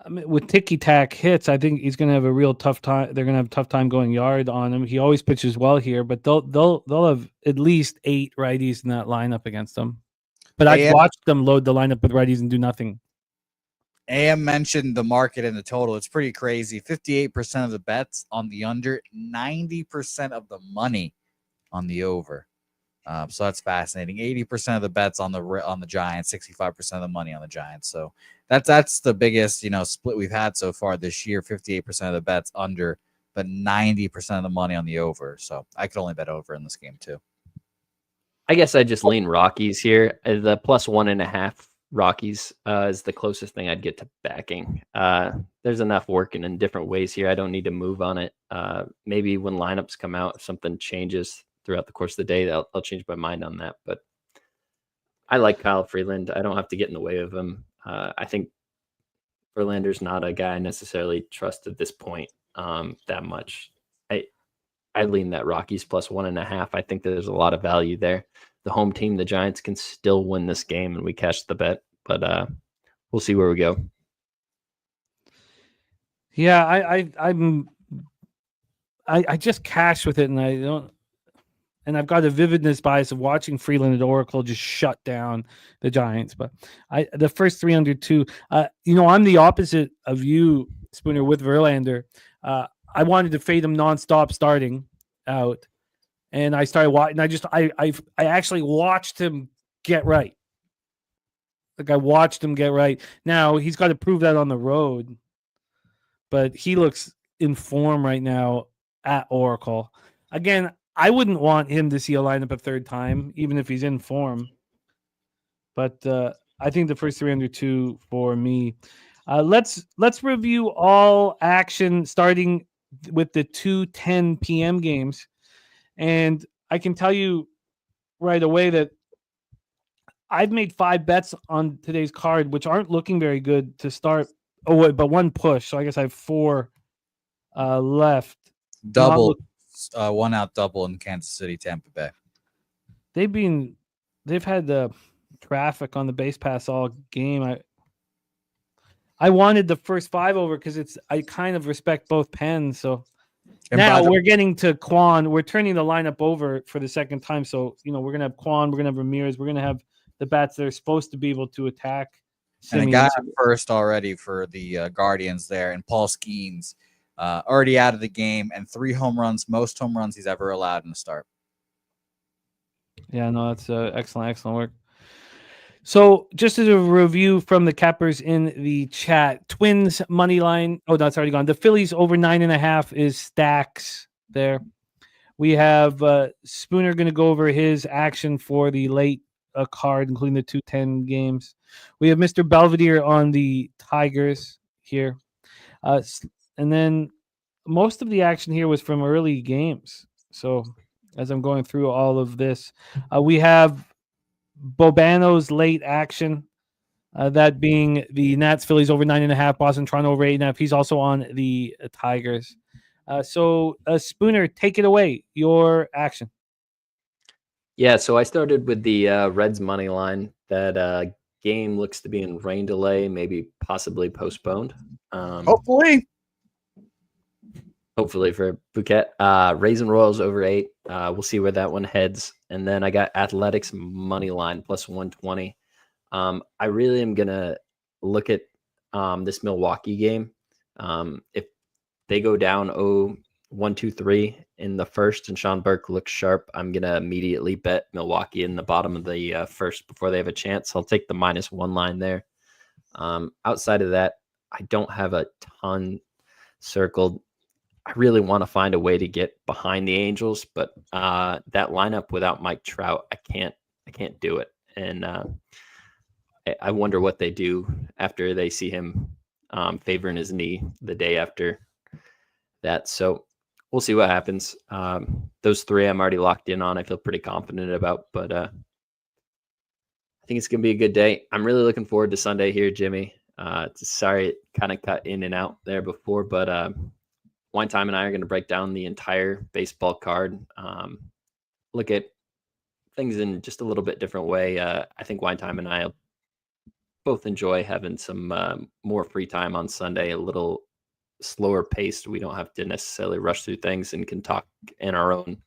I mean, with ticky-tack hits, I think he's going to have a real tough time. They're going to have a tough time going yard on him. He always pitches well here, but they'll have at least 8 righties in that lineup against them. But I've watched them load the lineup with righties and do nothing. AM mentioned the market and the total. It's pretty crazy. 58% of the bets on the under, 90% of the money on the over. So that's fascinating. 80% of the bets on the Giants, 65% of the money on the Giants. So that's the biggest split we've had so far this year. 58% of the bets under, but 90% of the money on the over. So I could only bet over in this game too. I guess I just lean Rockies here. The +1.5 Rockies is the closest thing I'd get to backing. There's enough working in different ways here. I don't need to move on it. Maybe when lineups come out, if something changes throughout the course of the day, I'll change my mind on that. But I like Kyle Freeland. I don't have to get in the way of him. I think Verlander's not a guy I necessarily trust at this point that much. I lean that Rockies +1.5. I think there's a lot of value there. The home team, the Giants, can still win this game, and we cash the bet. But we'll see where we go. Yeah, I just cash with it, and I don't. And I've got a vividness bias of watching Freeland at Oracle just shut down the Giants. But the first 3 under 2, I'm the opposite of you, Spooner, with Verlander. I wanted to fade him nonstop starting out. And I started watching. I actually watched him get right. Like I watched him get right. Now he's got to prove that on the road. But he looks in form right now at Oracle. Again, I wouldn't want him to see a lineup a third time, even if he's in form. But I think the first 3 under 2 for me. Let's review all action starting with the 2:10 p.m. games. And I can tell you right away that I've made 5 bets on today's card, which aren't looking very good to start. Oh, wait, but 1 push. So I guess I have 4 left. Double. 1 out double in Kansas City, Tampa Bay. They've had the traffic on the base pass all game. I wanted the first 5 over because I kind of respect both pens. So now we're getting to Kwan. We're turning the lineup over for the second time. So we're gonna have Kwan, we're gonna have Ramirez, we're gonna have the bats that are supposed to be able to attack. And a guy first already for the Guardians there, and Paul Skeens. Already out of the game, and 3 home runs, most home runs he's ever allowed in a start. Yeah, no, that's excellent work. So just as a review from the cappers in the chat, Twins money line. Oh, that's already gone. The Phillies over 9.5 is stacks there. We have Spooner going to go over his action for the late card, including the 2:10 games. We have Mr. Belvedere on the Tigers here. And then most of the action here was from early games. So as I'm going through all of this, we have Bobano's late action, that being the Nats Phillies over 9.5, Boston Toronto over 8.5. He's also on the Tigers. So Spooner, take it away. Your action. Yeah, so I started with the Reds money line. That game looks to be in rain delay, maybe possibly postponed. Hopefully for Bouquet. Rays and Royals over 8. We'll see where that one heads. And then I got Athletics money line +120. I really am going to look at this Milwaukee game. If they go down 1-2-3 in the first and Sean Burke looks sharp, I'm going to immediately bet Milwaukee in the bottom of the first before they have a chance. I'll take the -1 line there. Outside of that, I don't have a ton circled. I really want to find a way to get behind the Angels, but that lineup without Mike Trout, I can't do it. And I wonder what they do after they see him favoring his knee the day after that. So we'll see what happens. Those 3 I'm already locked in on. I feel pretty confident about, but think it's going to be a good day. I'm really looking forward to Sunday here, Jimmy. Sorry, it kind of cut in and out there before, but Wine Time and I are going to break down the entire baseball card, look at things in just a little bit different way. I think Wine Time and I both enjoy having some more free time on Sunday, a little slower paced. We don't have to necessarily rush through things and can talk in our own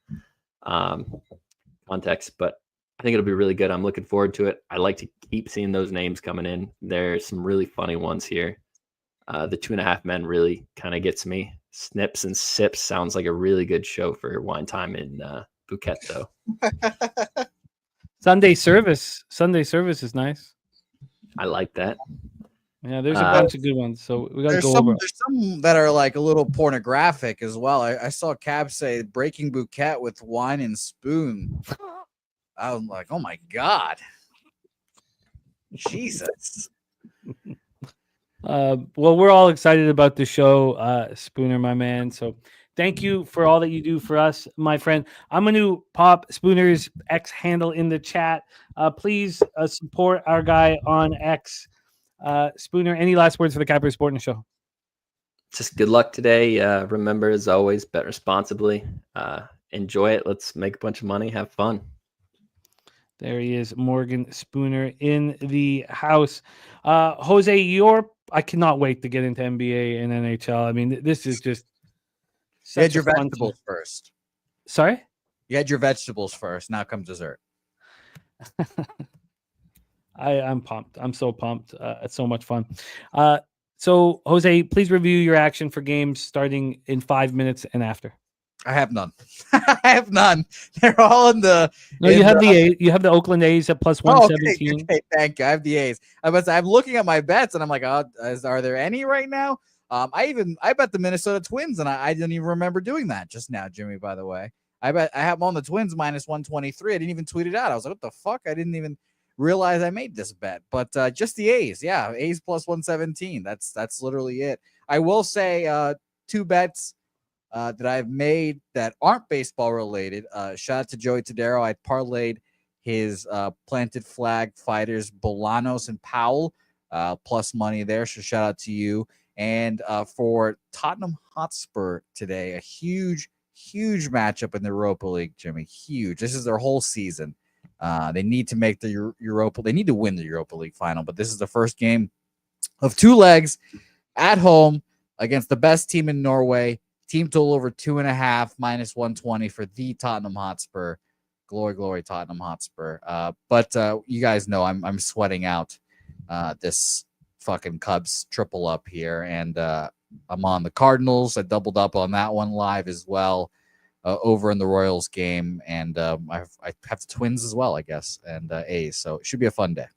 context, but I think it'll be really good. I'm looking forward to it. I like to keep seeing those names coming in. There's some really funny ones here. The 2.5 Men really kind of gets me. Snips and Sips sounds like a really good show for Wine Time in Phuket, though. Sunday service is nice. I like that. Yeah, there's a bunch of good ones. So we got to go over. There's some that are like a little pornographic as well. I saw Cab say breaking bouquet with wine and spoon. I was like, oh my God. Jesus. Well, we're all excited about the show, Spooner, my man. So thank you for all that you do for us, my friend. I'm going to pop Spooner's X handle in the chat. Please support our guy on X. Spooner, any last words for the Capper Sporting Show? Just good luck today. Remember, as always, bet responsibly. Enjoy it. Let's make a bunch of money. Have fun. There he is, Morgan Spooner in the house. Jose, I cannot wait to get into NBA and NHL. I mean, this is just you had your vegetables first. Sorry? You had your vegetables first. Now comes dessert. I'm pumped. I'm so pumped. It's so much fun. So, Jose, please review your action for games starting in 5 minutes and after. I have none. I have none. They're all in the. No, you have you have the Oakland A's at plus 117. Okay, thank you. I have the A's. I'm looking at my bets and I'm like, are there any right now? I bet the Minnesota Twins and I didn't even remember doing that just now, Jimmy. By the way, I have them on the Twins minus 123. I didn't even tweet it out. I was like, what the fuck? I didn't even realize I made this bet. But just the A's, yeah, A's plus 117. That's literally it. I will say 2 bets that I've made that aren't baseball related. Shout out to Joey Tadero. I parlayed his planted flag fighters Bolanos and Powell plus money there. So shout out to you. And for Tottenham Hotspur today, a huge matchup in the Europa League, Jimmy. Huge. This is their whole season. They need to make the Europa. They need to win the Europa League final. But this is the first game of 2 legs at home against the best team in Norway. Team total over 2.5 minus 120 for the Tottenham Hotspur. Glory, Tottenham Hotspur. But you guys know I'm sweating out this fucking Cubs triple up here. And I'm on the Cardinals. I doubled up on that one live as well over in the Royals game. And I have the Twins as well, I guess, and A's. So it should be a fun day.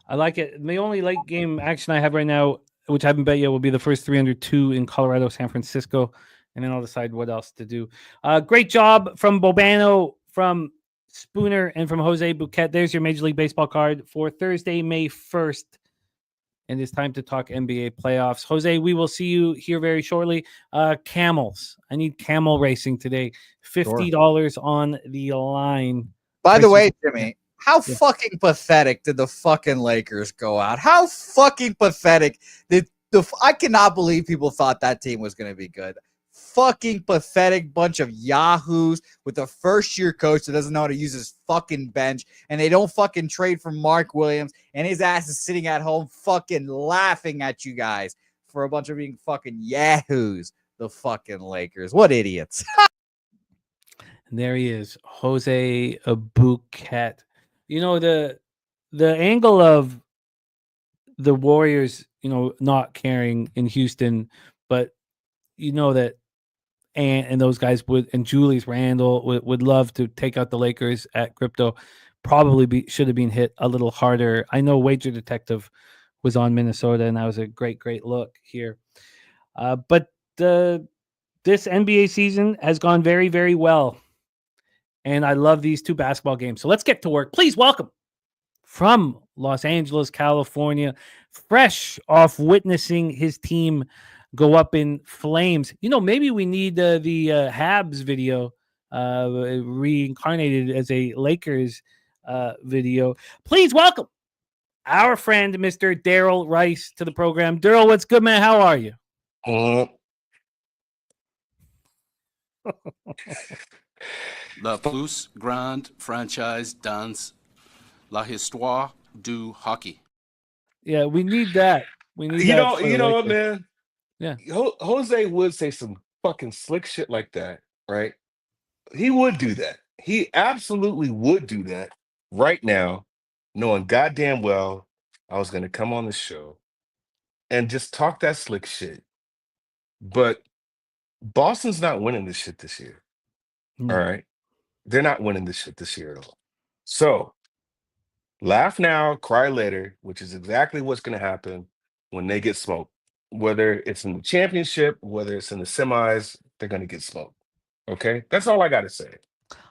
I like it. The only late game action I have right now, which I haven't bet yet, will be the first 302 in Colorado, San Francisco, and then I'll decide what else to do. Great job from Bobano, from Spooner, and from Jose Bouquet. There's your Major League Baseball card for Thursday, May 1st, and it's time to talk NBA playoffs. Jose, we will see you here very shortly. Camels. I need camel racing today. $50 on the line. By the way, Jimmy, how fucking pathetic did the fucking Lakers go out? How fucking pathetic did I cannot believe people thought that team was going to be good. Fucking pathetic bunch of yahoos with a first-year coach that doesn't know how to use his fucking bench, and they don't fucking trade for Mark Williams, and his ass is sitting at home fucking laughing at you guys for a bunch of being fucking yahoos. The fucking Lakers. What idiots. And there he is, Jose Bouquet. You know, the angle of the Warriors, not caring in Houston, but you know that and those guys and Julius Randle would love to take out the Lakers at crypto. Probably should have been hit a little harder. I know Wager Detective was on Minnesota, and that was a great look here. But this NBA season has gone very, very well. And I love these 2 basketball games. So let's get to work. Please welcome from Los Angeles, California, fresh off witnessing his team go up in flames. Maybe we need the Habs video reincarnated as a Lakers video. Please welcome our friend, Mr. Darryl Rice, to the program. Darryl, what's good, man? How are you? La plus grande franchise dans l'histoire du hockey. Yeah, we need that. We need You that know, for the you know what, Lakers. man? Yeah. Jose would say some fucking slick shit like that, right? He would do that. He absolutely would do that right now, knowing goddamn well I was going to come on the show and just talk that slick shit. But Boston's not winning this shit this year. No. All right. They're not winning this shit this year at all. So laugh now, cry later, which is exactly what's going to happen when they get smoked. Whether it's in the championship, whether it's in the semis, they're going to get smoked. Okay. That's all I got to say.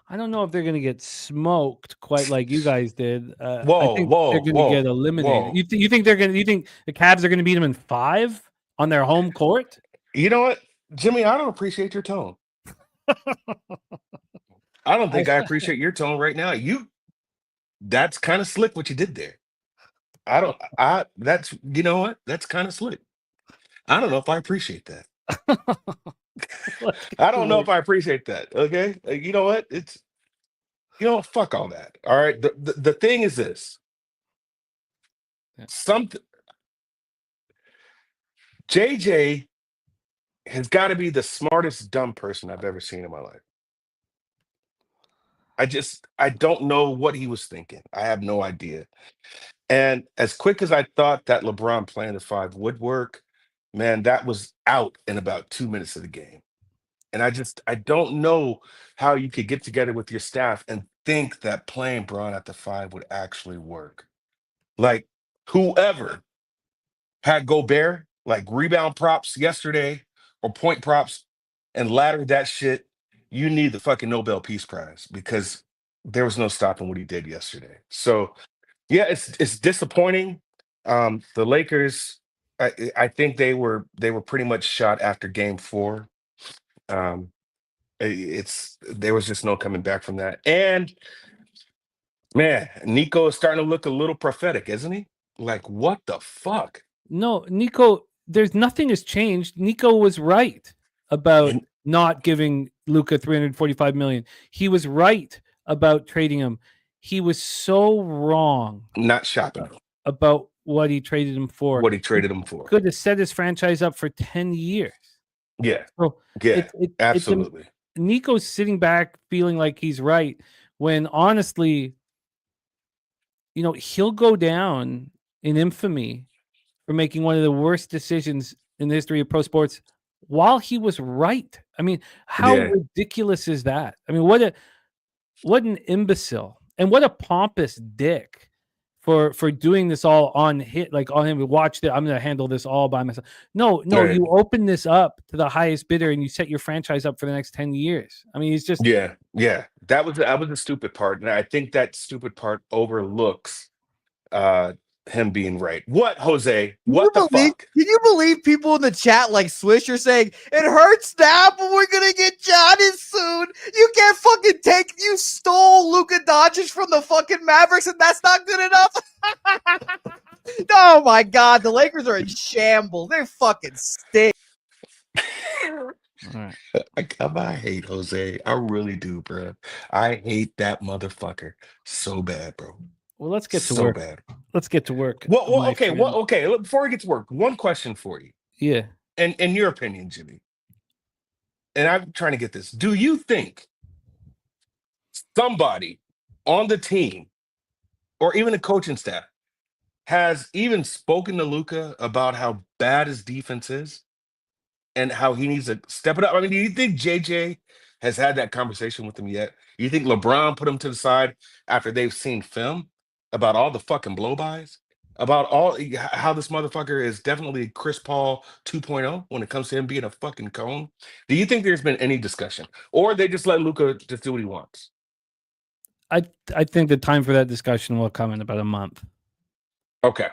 I don't know if they're going to get smoked quite like you guys did. I Whoa, think whoa, they're going to whoa, get eliminated. whoa. You think they're going to? You think the Cavs are going to beat them in 5 on their home court? You know what, Jimmy? I don't appreciate your tone. I don't think I appreciate your tone right now. That's kind of slick what you did there. That's, you know what? That's kind of slick. I don't know if I appreciate that. I don't know if I appreciate that. Okay. You know what? Fuck all that. All right. The thing is this. JJ has got to be the smartest dumb person I've ever seen in my life. I don't know what he was thinking. I have no idea. And as quick as I thought that LeBron playing the 5 would work, man, that was out in about 2 minutes of the game. And I don't know how you could get together with your staff and think that playing Braun at the 5 would actually work. Like, whoever had Gobert, like rebound props yesterday or point props, and laddered that shit, you need the fucking Nobel Peace Prize, because there was no stopping what he did yesterday. So, yeah, it's disappointing. The Lakers, I think they were pretty much shot after Game 4. There was just no coming back from that. And man, Nico is starting to look a little prophetic, isn't he? Like, what the fuck? No, Nico, there's nothing has changed. Nico was right about not giving Luka $345 million. He was right about trading him. He was so wrong. Not shopping about what he traded him for. What he traded him for. Could have set his franchise up for 10 years. Yeah. So yeah. Absolutely. Nico's sitting back feeling like he's right when honestly, he'll go down in infamy for making one of the worst decisions in the history of pro sports while he was right. I mean, how ridiculous is that? I mean, what an imbecile and what a pompous dick for doing this all on him. Watch it. I'm going to handle this all by myself. No, you open this up to the highest bidder and you set your franchise up for the next 10 years. I mean, it's just yeah. That was the stupid part, and I think that stupid part overlooks him being right. What, Jose? What the fuck? Can you believe people in the chat like Swish are saying it hurts now, but we're gonna get Giannis soon? You can't fucking you stole Luka Doncic from the fucking Mavericks, and that's not good enough. Oh my god, the Lakers are in shambles. They're fucking stink. All right. I hate Jose. I really do, bro. I hate that motherfucker so bad, bro. Well, let's get to work. Bad. Let's get to work. Okay. Before we get to work, one question for you. Yeah. And in your opinion, Jimmy, and I'm trying to get this. Do you think somebody on the team or even the coaching staff has even spoken to Luka about how bad his defense is and how he needs to step it up? I mean, do you think JJ has had that conversation with him yet? You think LeBron put him to the side after they've seen film about all the fucking blow-bys? About how this motherfucker is definitely Chris Paul 2.0 when it comes to him being a fucking cone? Do you think there's been any discussion? Or they just let Luka just do what he wants? I think the time for that discussion will come in about a month. Okay.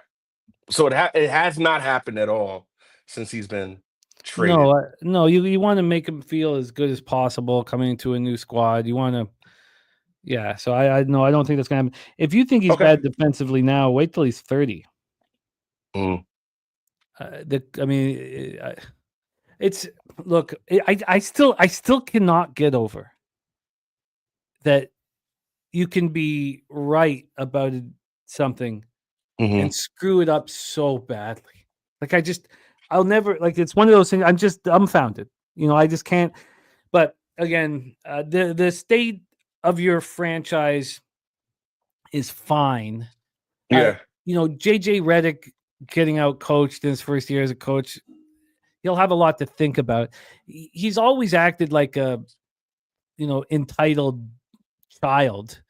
So it has not happened at all since he's been traded. No, you want to make him feel as good as possible coming into a new squad. You want Yeah, so I no, I don't think that's gonna happen. If you think he's Okay. bad defensively now, wait till he's 30. Mm. I mean, it's look. I still cannot get over that you can be right about something Mhm. and screw it up so badly. Like I'll never like. It's one of those things. I'm just dumbfounded. I just can't. But again, the state of your franchise is fine. Yeah. JJ Redick getting out coached in his first year as a coach, he'll have a lot to think about. He's always acted like a, entitled child.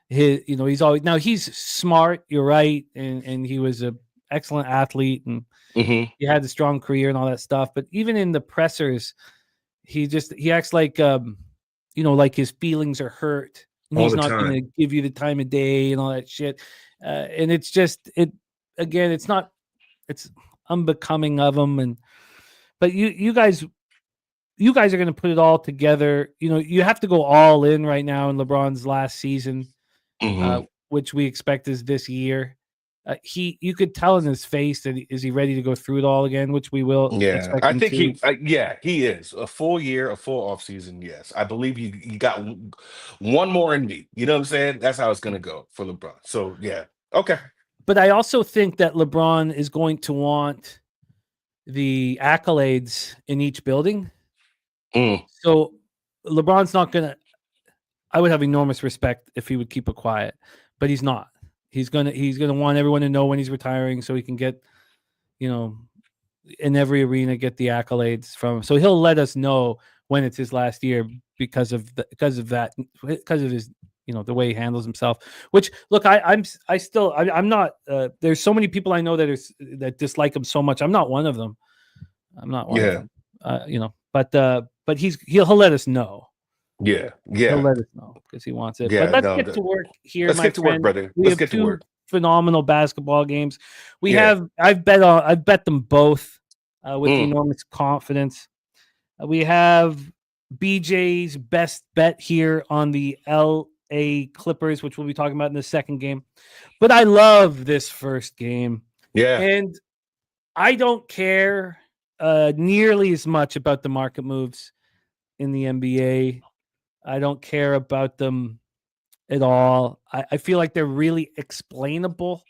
He's always now he's smart. You're right, and he was a excellent athlete, and Mhm. he had a strong career and all that stuff. But even in the pressers, he acts like like his feelings are hurt. And All he's the not going to time. give you the time of day and all that shit. And it's just again, it's unbecoming of him. But you guys are going to put it all together. You have to go all in right now in LeBron's last season, Mhm. which we expect is this year. You could tell in his face that is he ready to go through it all again, which we will Yeah, expect I him think to. he is a full year, a full off season. Yes, I believe he got one more in me. You know what I'm saying? That's how it's gonna go for LeBron. So yeah, okay. But I also think that LeBron is going to want the accolades in each building. Mm. So LeBron's not going to. I would have enormous respect if he would keep it quiet, but he's not. He's gonna want everyone to know when he's retiring, so he can get, in every arena get the accolades from. So he'll let us know when it's his last year because of his the way he handles himself. Which look, I'm not. There's so many people I know that dislike him so much. I'm not one of them. I'm not one of Yeah, them. But he'll let us know. yeah, He'll yeah, let us know because he wants it. But yeah. let's No, get to work here, let's my get to work, friend. brother. We Let's have get to two work. phenomenal basketball games. Yeah. I've bet them both with Mm. enormous confidence. We have BJ's best bet here on the LA Clippers, which we'll be talking about in the second game. But I love this first game. Yeah. And I don't care nearly as much about the market moves in the NBA. I don't care about them at all. I feel like they're really explainable.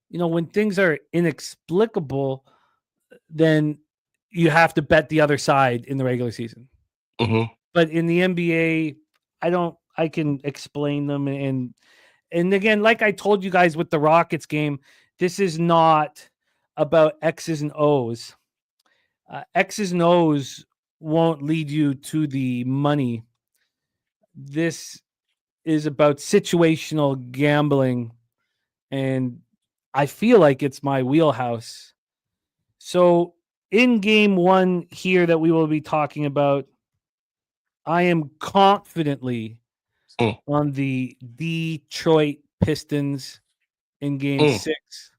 When things are inexplicable, then you have to bet the other side in the regular season. Hmm. But in the NBA, I can explain them. And again, like I told you guys with the Rockets game, this is not about X's and O's. X's and O's won't lead you to the money. This is about situational gambling, and I feel like it's my wheelhouse. So in game one here that we will be talking about, I am confidently Mm. on the Detroit Pistons in game Mm. 6.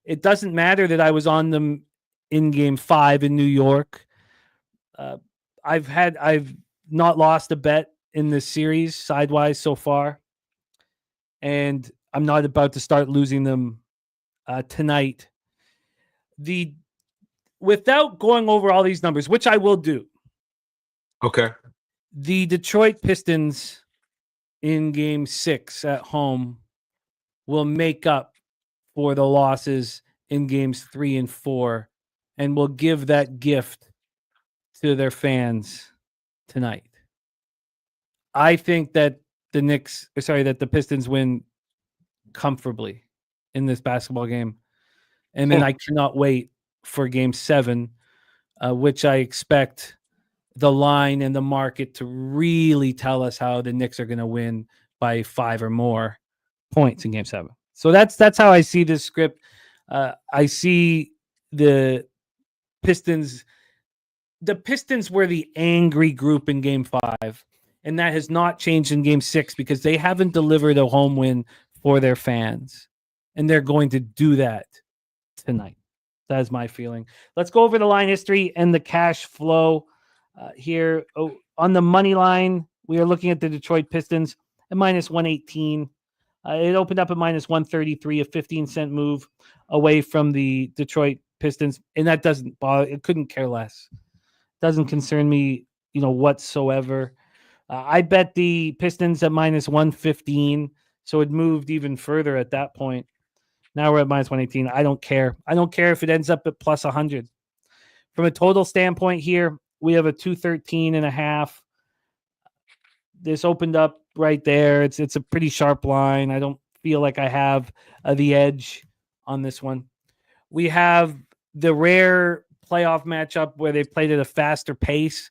It doesn't matter that I was on them in game 5 in New York. I've not lost a bet in this series sidewise so far, and I'm not about to start losing them tonight. Without going over all these numbers, which I will do, Okay. the Detroit Pistons in game 6 at home will make up for the losses in games 3 and 4 and will give that gift to their fans tonight. I think that the Pistons win comfortably in this basketball game. And then I cannot wait for game 7, which I expect the line and the market to really tell us how the Knicks are going to win by 5 or more points in game 7. So that's how I see this script. I see the Pistons. The Pistons were the angry group in game 5, and that has not changed in game 6 because they haven't delivered a home win for their fans, and they're going to do that tonight. That is my feeling. Let's go over the line history and the cash flow here. On the money line, we are looking at the Detroit Pistons. at minus 118. It opened up at minus 133, a 15-cent move away from the Detroit Pistons, and that doesn't bother. It couldn't care less. Doesn't concern me, whatsoever. I bet the Pistons at minus 115, so it moved even further at that point. Now we're at minus 118. I don't care. I don't care if it ends up at plus 100. From a total standpoint here, we have a 213.5. This opened up right there. It's a pretty sharp line. I don't feel like I have the edge on this one. We have the rare playoff matchup where they played at a faster pace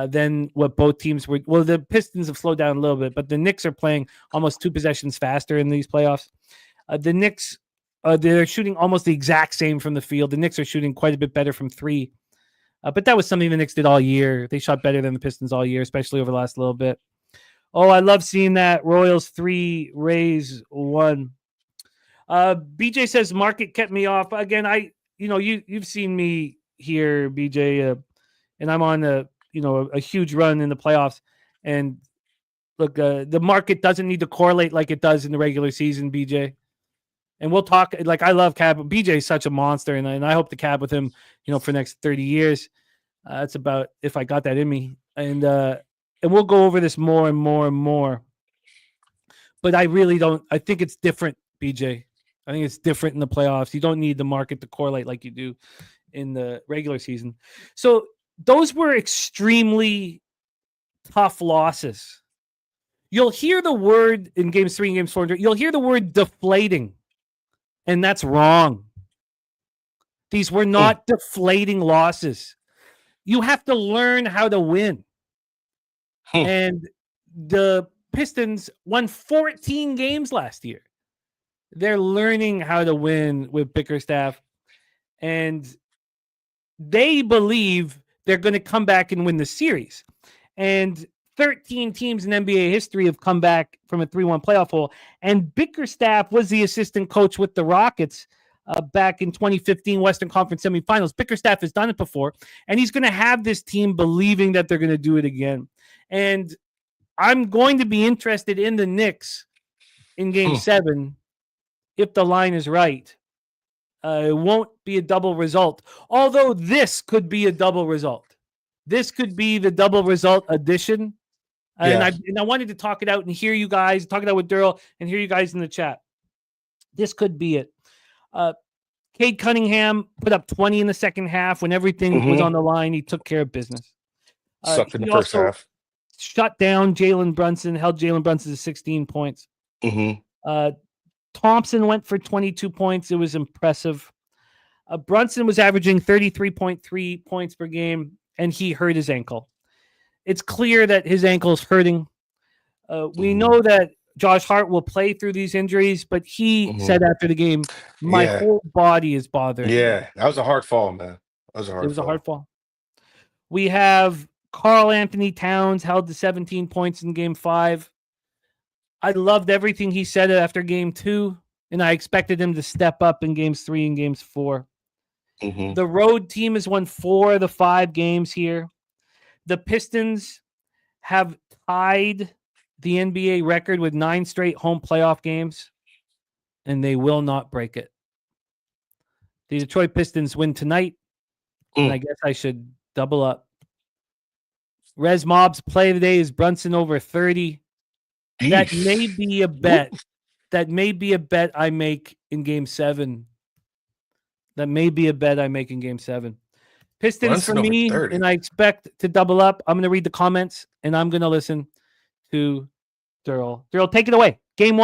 than what both teams were. Well, the Pistons have slowed down a little bit, but the Knicks are playing almost 2 possessions faster in these playoffs. The Knicks, they're shooting almost the exact same from the field. The Knicks are shooting quite a bit better from 3. But that was something the Knicks did all year. They shot better than the Pistons all year, especially over the last little bit. Oh, I love seeing that. Royals 3, Rays 1. BJ says market kept me off. Again, you've seen me here, BJ, and I'm on a huge run in the playoffs. And look, the market doesn't need to correlate like it does in the regular season, BJ. And we'll talk. Like, I love Cab. BJ is such a monster, and I hope to cab with him, for the next 30 years. That's about if I got that in me. And we'll go over this more and more and more. But I really don't. I think it's different, BJ. I think it's different in the playoffs. You don't need the market to correlate like you do in the regular season. So those were extremely tough losses. You'll hear the word in games 3 and games 4. You'll hear the word deflating. And that's wrong. These were not deflating losses. You have to learn how to win. And the Pistons won 14 games last year. They're learning how to win with Bickerstaff. And they believe they're going to come back and win the series. And 13 teams in NBA history have come back from a 3-1 playoff hole. And Bickerstaff was the assistant coach with the Rockets back in 2015 Western Conference semifinals. Bickerstaff has done it before. And he's going to have this team believing that they're going to do it again. And I'm going to be interested in the Knicks in game 7 if the line is right. It won't be a double result, although this could be a double result. This could be the double result edition. And I wanted to talk it out and hear you guys, talk it out with Darryl and hear you guys in the chat. This could be it. Cade Cunningham put up 20 in the second half when everything was on the line. He took care of business. Sucked in the first half. Shut down Jalen Brunson, held Jalen Brunson to 16 points. Thompson went for 22 points. It was impressive. Brunson was averaging 33.3 points per game, and he hurt his ankle. It's clear that his ankle is hurting. We know that Josh Hart will play through these injuries, but he said after the game, my whole body is bothering me. That was a hard fall, man. A hard fall. We have Karl Anthony Towns held to 17 points in game 5. I loved everything he said after game 2, and I expected him to step up in games 3 and games 4. The road team has won 4 of the 5 games here. The Pistons have tied the NBA record with 9 straight home playoff games, and they will not break it. The Detroit Pistons win tonight, and I guess I should double up. Res Mob's play of the day is Brunson over 30. That may be a bet. That may be a bet I make in game 7. Pistons for me, and I expect to double up. I'm going to read the comments, and I'm going to listen to Darryl. Darryl, take it away. Game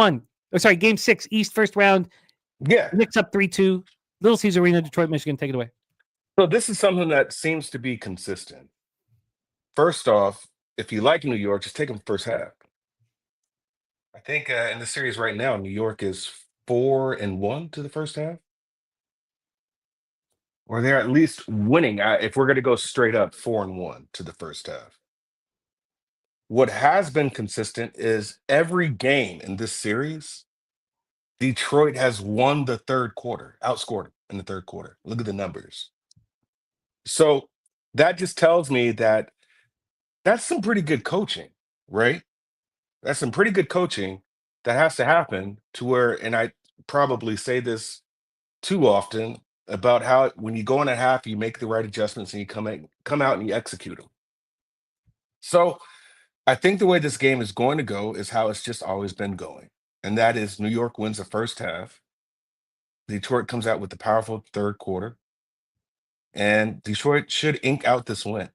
6, East first round. Yeah. Knicks up 3-2. Little Caesar Arena, Detroit, Michigan. Take it away. So this is something that seems to be consistent. First off, if you like New York, just take them first half. I think in the series right now, New York is 4-1 to the first half. Or they're at least winning. If we're going to go straight up, 4-1 to the first half. What has been consistent is every game in this series, Detroit has won the third quarter, outscored in the third quarter. Look at the numbers. So that just tells me that that's some pretty good coaching, right? That's some pretty good coaching that has to happen to where, and I probably say this too often about how when you go in at half, you make the right adjustments and you come out and you execute them. So I think the way this game is going to go is how it's just always been going, and that is New York wins the first half. Detroit comes out with the powerful third quarter, and Detroit should ink out this win.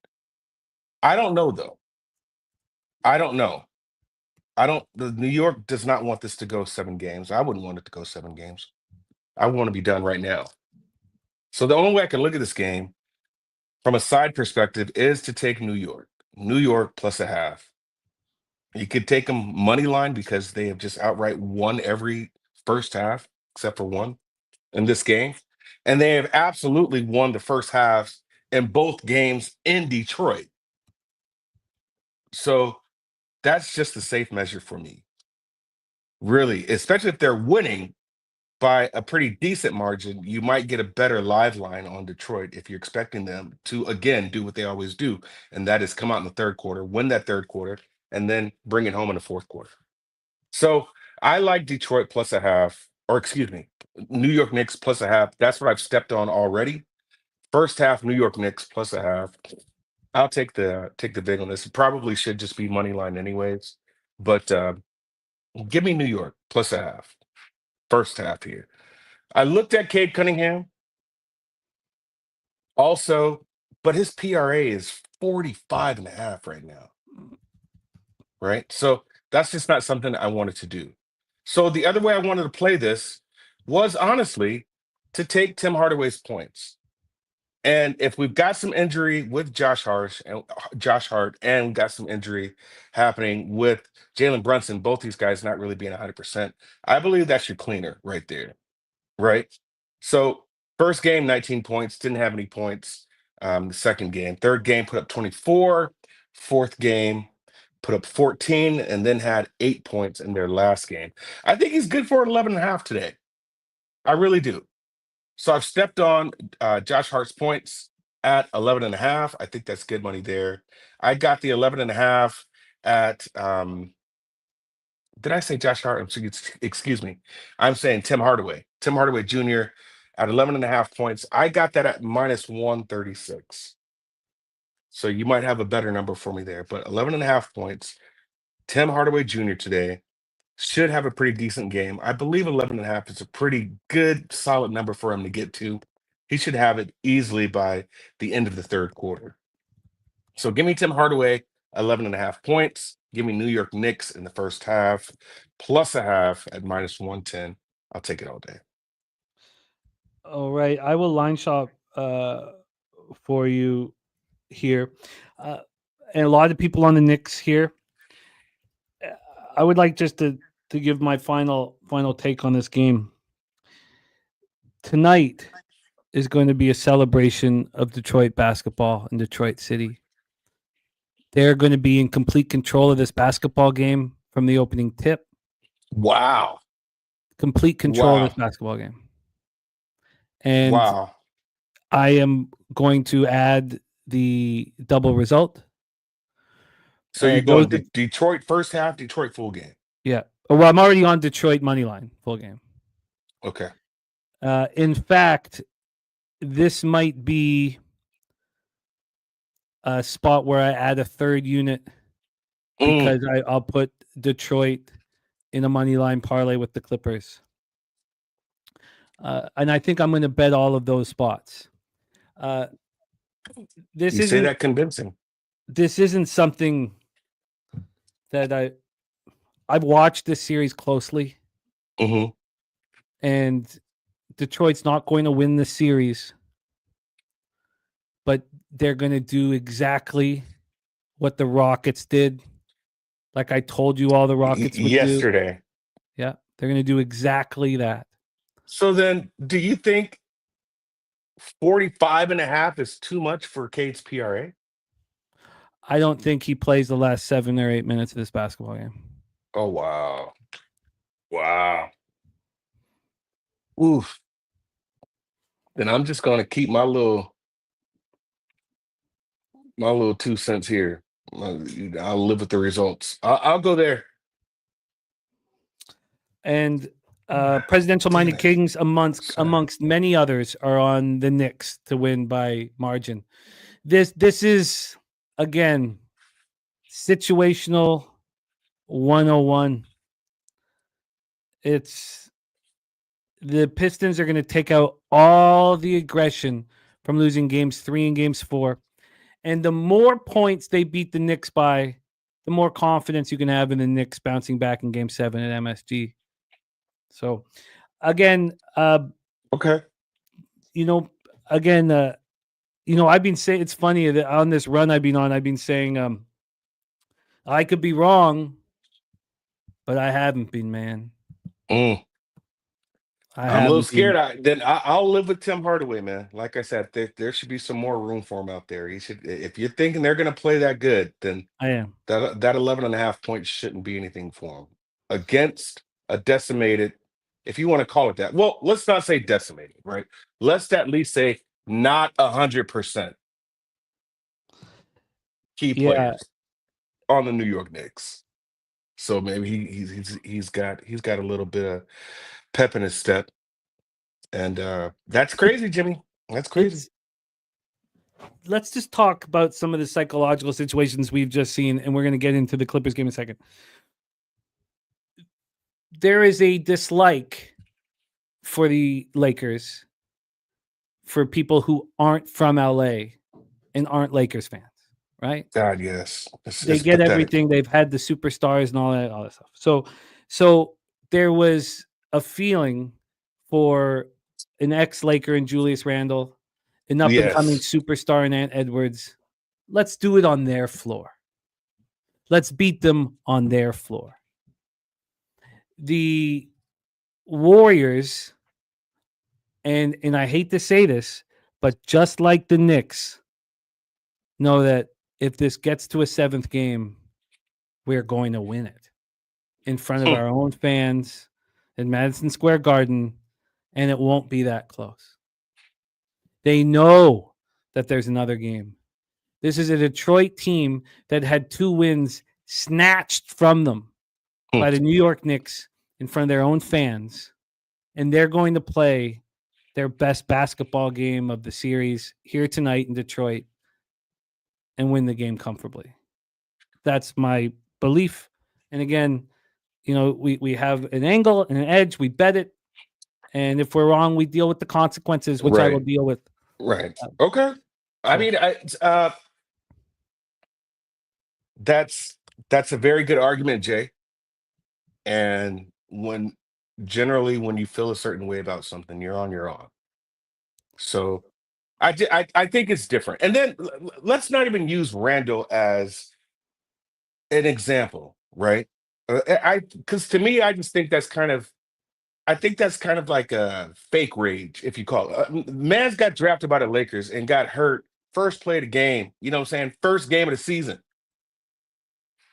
I don't know though. I don't know. The New York does not want this to go 7 games. I wouldn't want it to go 7 games. I want to be done right now. So the only way I can look at this game from a side perspective is to take New York. New York plus a half. You could take them money line because they have just outright won every first half except for one in this game. And they have absolutely won the first halves in both games in Detroit. So that's just a safe measure for me. Really, especially if they're winning by a pretty decent margin, you might get a better live line on Detroit if you're expecting them to, again, do what they always do. And that is come out in the third quarter, win that third quarter, and then bring it home in the fourth quarter. So I like Detroit plus a half, or excuse me, New York Knicks plus a half. That's what I've stepped on already. First half, New York Knicks plus a half. I'll take the big on this. It probably should just be money line anyways, but give me New York plus a half. First half here. I looked at Cade Cunningham also, but his PRA is 45.5 right now. Right? So that's just not something I wanted to do. So the other way I wanted to play this was honestly to take Tim Hardaway's points. And if we've got some injury with Josh Hart, and we've got some injury happening with Jalen Brunson, both these guys not really being 100%, I believe that's your cleaner right there, right? So first game, 19 points, didn't have any points. The second game, third game, put up 24. Fourth game, put up 14, and then had 8 points in their last game. I think he's good for 11.5 today. I really do. So I've stepped on Josh Hart's points at 11.5. I think that's good money there. I got the 11.5 at did I say Josh Hart? Excuse me. I'm saying Tim Hardaway. Tim Hardaway Jr. at 11.5 points. I got that at minus 136. So you might have a better number for me there, but 11.5 points. Tim Hardaway Jr. today should have a pretty decent game. I believe 11.5 is a pretty good, solid number for him to get to. He should have it easily by the end of the third quarter. So give me Tim Hardaway, 11.5 points. Give me New York Knicks in the first half, plus a half at minus 110. I'll take it all day. All right. I will line shop for you here. And a lot of people on the Knicks here. I would like just to give my final take on this game. Tonight is going to be a celebration of Detroit basketball in Detroit City. They're going to be in complete control of this basketball game from the opening tip. Wow. Complete control of this basketball game. And I am going to add the double result. So you're going to Detroit first half, Detroit full game. Yeah. Well, I'm already on Detroit money line full game. Okay. In fact, this might be a spot where I add a third unit because I'll put Detroit in a money line parlay with the Clippers. And I think I'm going to bet all of those spots. You say that convincing. This isn't something that I've watched this series closely. Mm-hmm. And Detroit's not going to win the series, but they're going to do exactly what the Rockets did. Like I told you, all the Rockets would yesterday. Do. Yeah, they're going to do exactly that. So then, do you think 45.5 is too much for Cade's PRA? I don't think he plays the last 7 or 8 minutes of this basketball game. Oh, wow. Wow. Oof. Then I'm just going to keep my little 2 cents here. I'll live with the results. I'll go there. and presidential-minded kings amongst many others are on the Knicks to win by margin. This is again situational 101. It's the Pistons are going to take out all the aggression from losing games 3 and games 4. And the more points they beat the Knicks by, the more confidence you can have in the Knicks bouncing back in game 7 at MSG. So, again, okay. I've been saying, it's funny that on this run I've been saying, I could be wrong, but I haven't been, man. I'm a little scared. I'll live with Tim Hardaway, man. Like I said, there should be some more room for him out there. He should. If you're thinking they're going to play that good, then I am. That 11.5 points shouldn't be anything for him against a decimated. If you want to call it that, well, let's not say decimated, right? Let's at least say not 100% key players on the New York Knicks. So maybe he's got a little bit of pep in his step, and that's crazy, Jimmy. That's crazy. Let's just talk about some of the psychological situations we've just seen, and we're going to get into the Clippers game in a second. There is a dislike for the Lakers for people who aren't from LA and aren't Lakers fans, right? God, yes. They get pathetic. Everything. They've had the superstars and all that stuff. So there was a feeling for an ex-Laker and Julius Randle, an up-and-coming superstar in Ant Edwards. Let's do it on their floor. Let's beat them on their floor. The Warriors, and I hate to say this, but just like the Knicks, know that if this gets to a 7th game, we're going to win it in front of our own fans in Madison Square Garden, and it won't be that close. They know that there's another game. This is a Detroit team that had 2 wins snatched from them by the New York Knicks in front of their own fans, and they're going to play their best basketball game of the series here tonight in Detroit and win the game comfortably. That's my belief. And again, we have an angle and an edge. We bet it. And if we're wrong, we deal with the consequences, which I will deal with. Right. Okay. I mean, that's a very good argument, Jay. And when you feel a certain way about something, you're on. So I think it's different. And then let's not even use Randall as an example, right? Because to me, I just think that's kind of like a fake rage, if you call it. Man's got drafted by the Lakers and got hurt first play of the game. You know what I'm saying? First game of the season.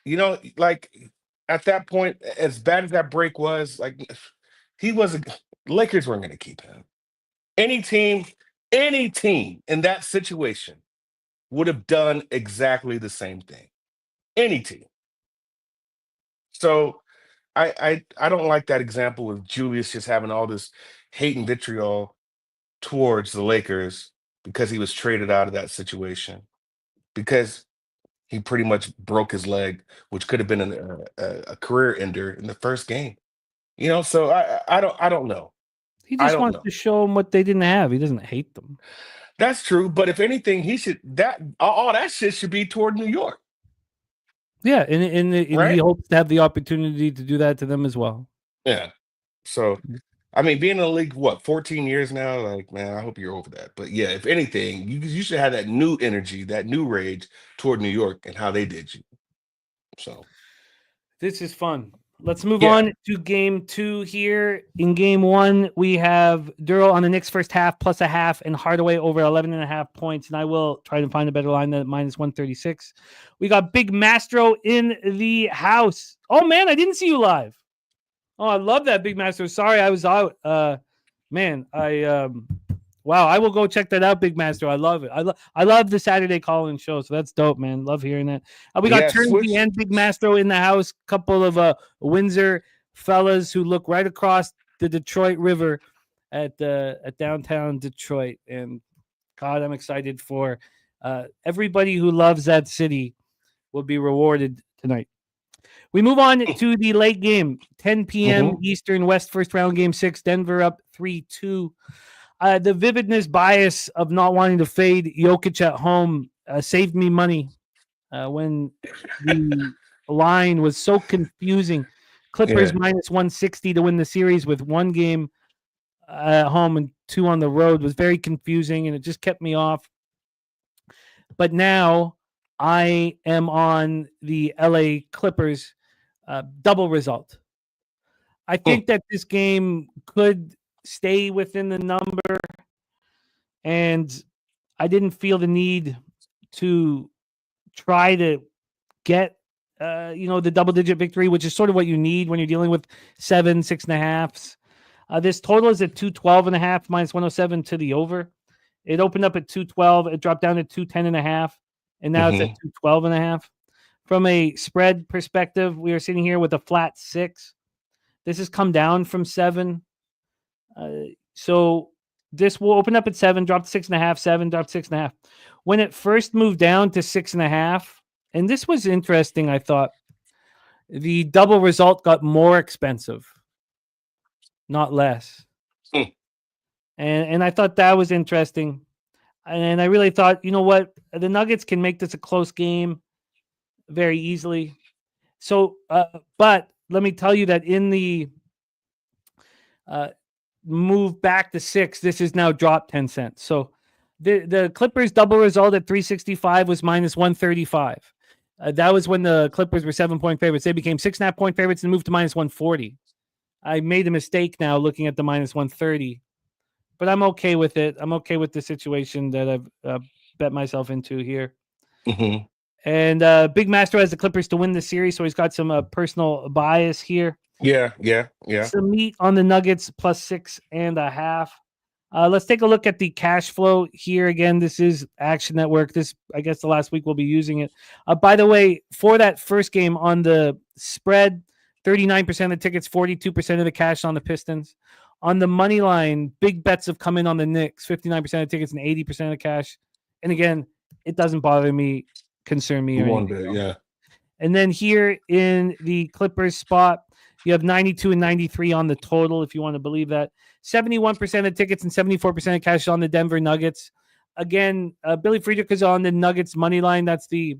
Like at that point, as bad as that break was, like Lakers weren't going to keep him. Any team in that situation would have done exactly the same thing. Any team. So I don't like that example of Julius just having all this hate and vitriol towards the Lakers because he was traded out of that situation, because he pretty much broke his leg, which could have been a career ender in the first game. So I don't know. He just wants to show them what they didn't have. He doesn't hate them. That's true, but if anything, all that shit should be toward New York. Yeah, and he hopes to have the opportunity to do that to them as well. Yeah. So, I mean, being in the league, 14 years now? Like, man, I hope you're over that. But yeah, if anything, you should have that new energy, that new rage toward New York and how they did you. So, this is fun. Let's move on to game 2 here. In game 1, we have Darryl on the Knicks first half plus a half and Hardaway over 11.5 points. And I will try to find a better line than minus 136. We got Big Mastro in the house. Oh, man, I didn't see you live. Oh, I love that, Big Mastro. Sorry, I was out. Wow, I will go check that out, Big Master. I love it. I love the Saturday call-in show, so that's dope, man. Love hearing that. We got Turnsby and Big Master in the house. Couple of Windsor fellas who look right across the Detroit River at downtown Detroit. And God, I'm excited for everybody who loves that city will be rewarded tonight. We move on to the late game, 10 p.m. Eastern West first round game 6, Denver up 3-2. The vividness bias of not wanting to fade Jokic at home saved me money when the line was so confusing. Clippers minus 160 to win the series with 1 game at home and 2 on the road was very confusing, and it just kept me off. But now I am on the LA Clippers double result. I think that this game could stay within the number, and I didn't feel the need to try to get the double-digit victory, which is sort of what you need when you're dealing with 7, 6.5s. This total is at 212.5 minus 107 to the over. It opened up at 212. It dropped down to 210.5, and now it's at 212.5. From a spread perspective, we are sitting here with a flat 6. This has come down from 7. So this will open up at 7, drop to 6.5, 7, drop to 6.5. When it first moved down to 6.5, and this was interesting, I thought, the double result got more expensive, not less. And I thought that was interesting. And I really thought, you know what? The Nuggets can make this a close game very easily. So, but let me tell you that in the move back to 6, this is now dropped 10 cents. So the Clippers double result at 365 was minus 135. That was when the Clippers were 7-point favorites. They became 6.5-point favorites and moved to minus 140. I made a mistake now looking at the minus 130, but I'm okay with it. I'm okay with the situation that I've bet myself into here. And Big Master has the Clippers to win the series, so he's got some personal bias here. Yeah. Some meat on the Nuggets plus 6.5. Let's take a look at the cash flow here. Again, this is Action Network. This, I guess, the last week we'll be using it. By the way, for that first game on the spread, 39% of the tickets, 42% of the cash on the Pistons. On the money line, big bets have come in on the Knicks, 59% of the tickets and 80% of the cash. And again, it doesn't bother me, concern me. One bit, yeah. And then here in the Clippers spot, you have 92 and 93 on the total, if you want to believe that. 71% of tickets and 74% of cash on the Denver Nuggets. Again, Billy Friedrich is on the Nuggets money line. That's the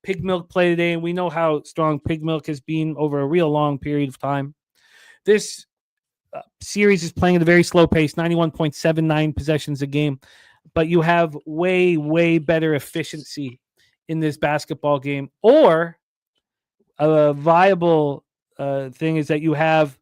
pig milk play today, and we know how strong pig milk has been over a real long period of time. This series is playing at a very slow pace, 91.79 possessions a game, but you have way, way better efficiency in this basketball game. Or a viable thing is that you have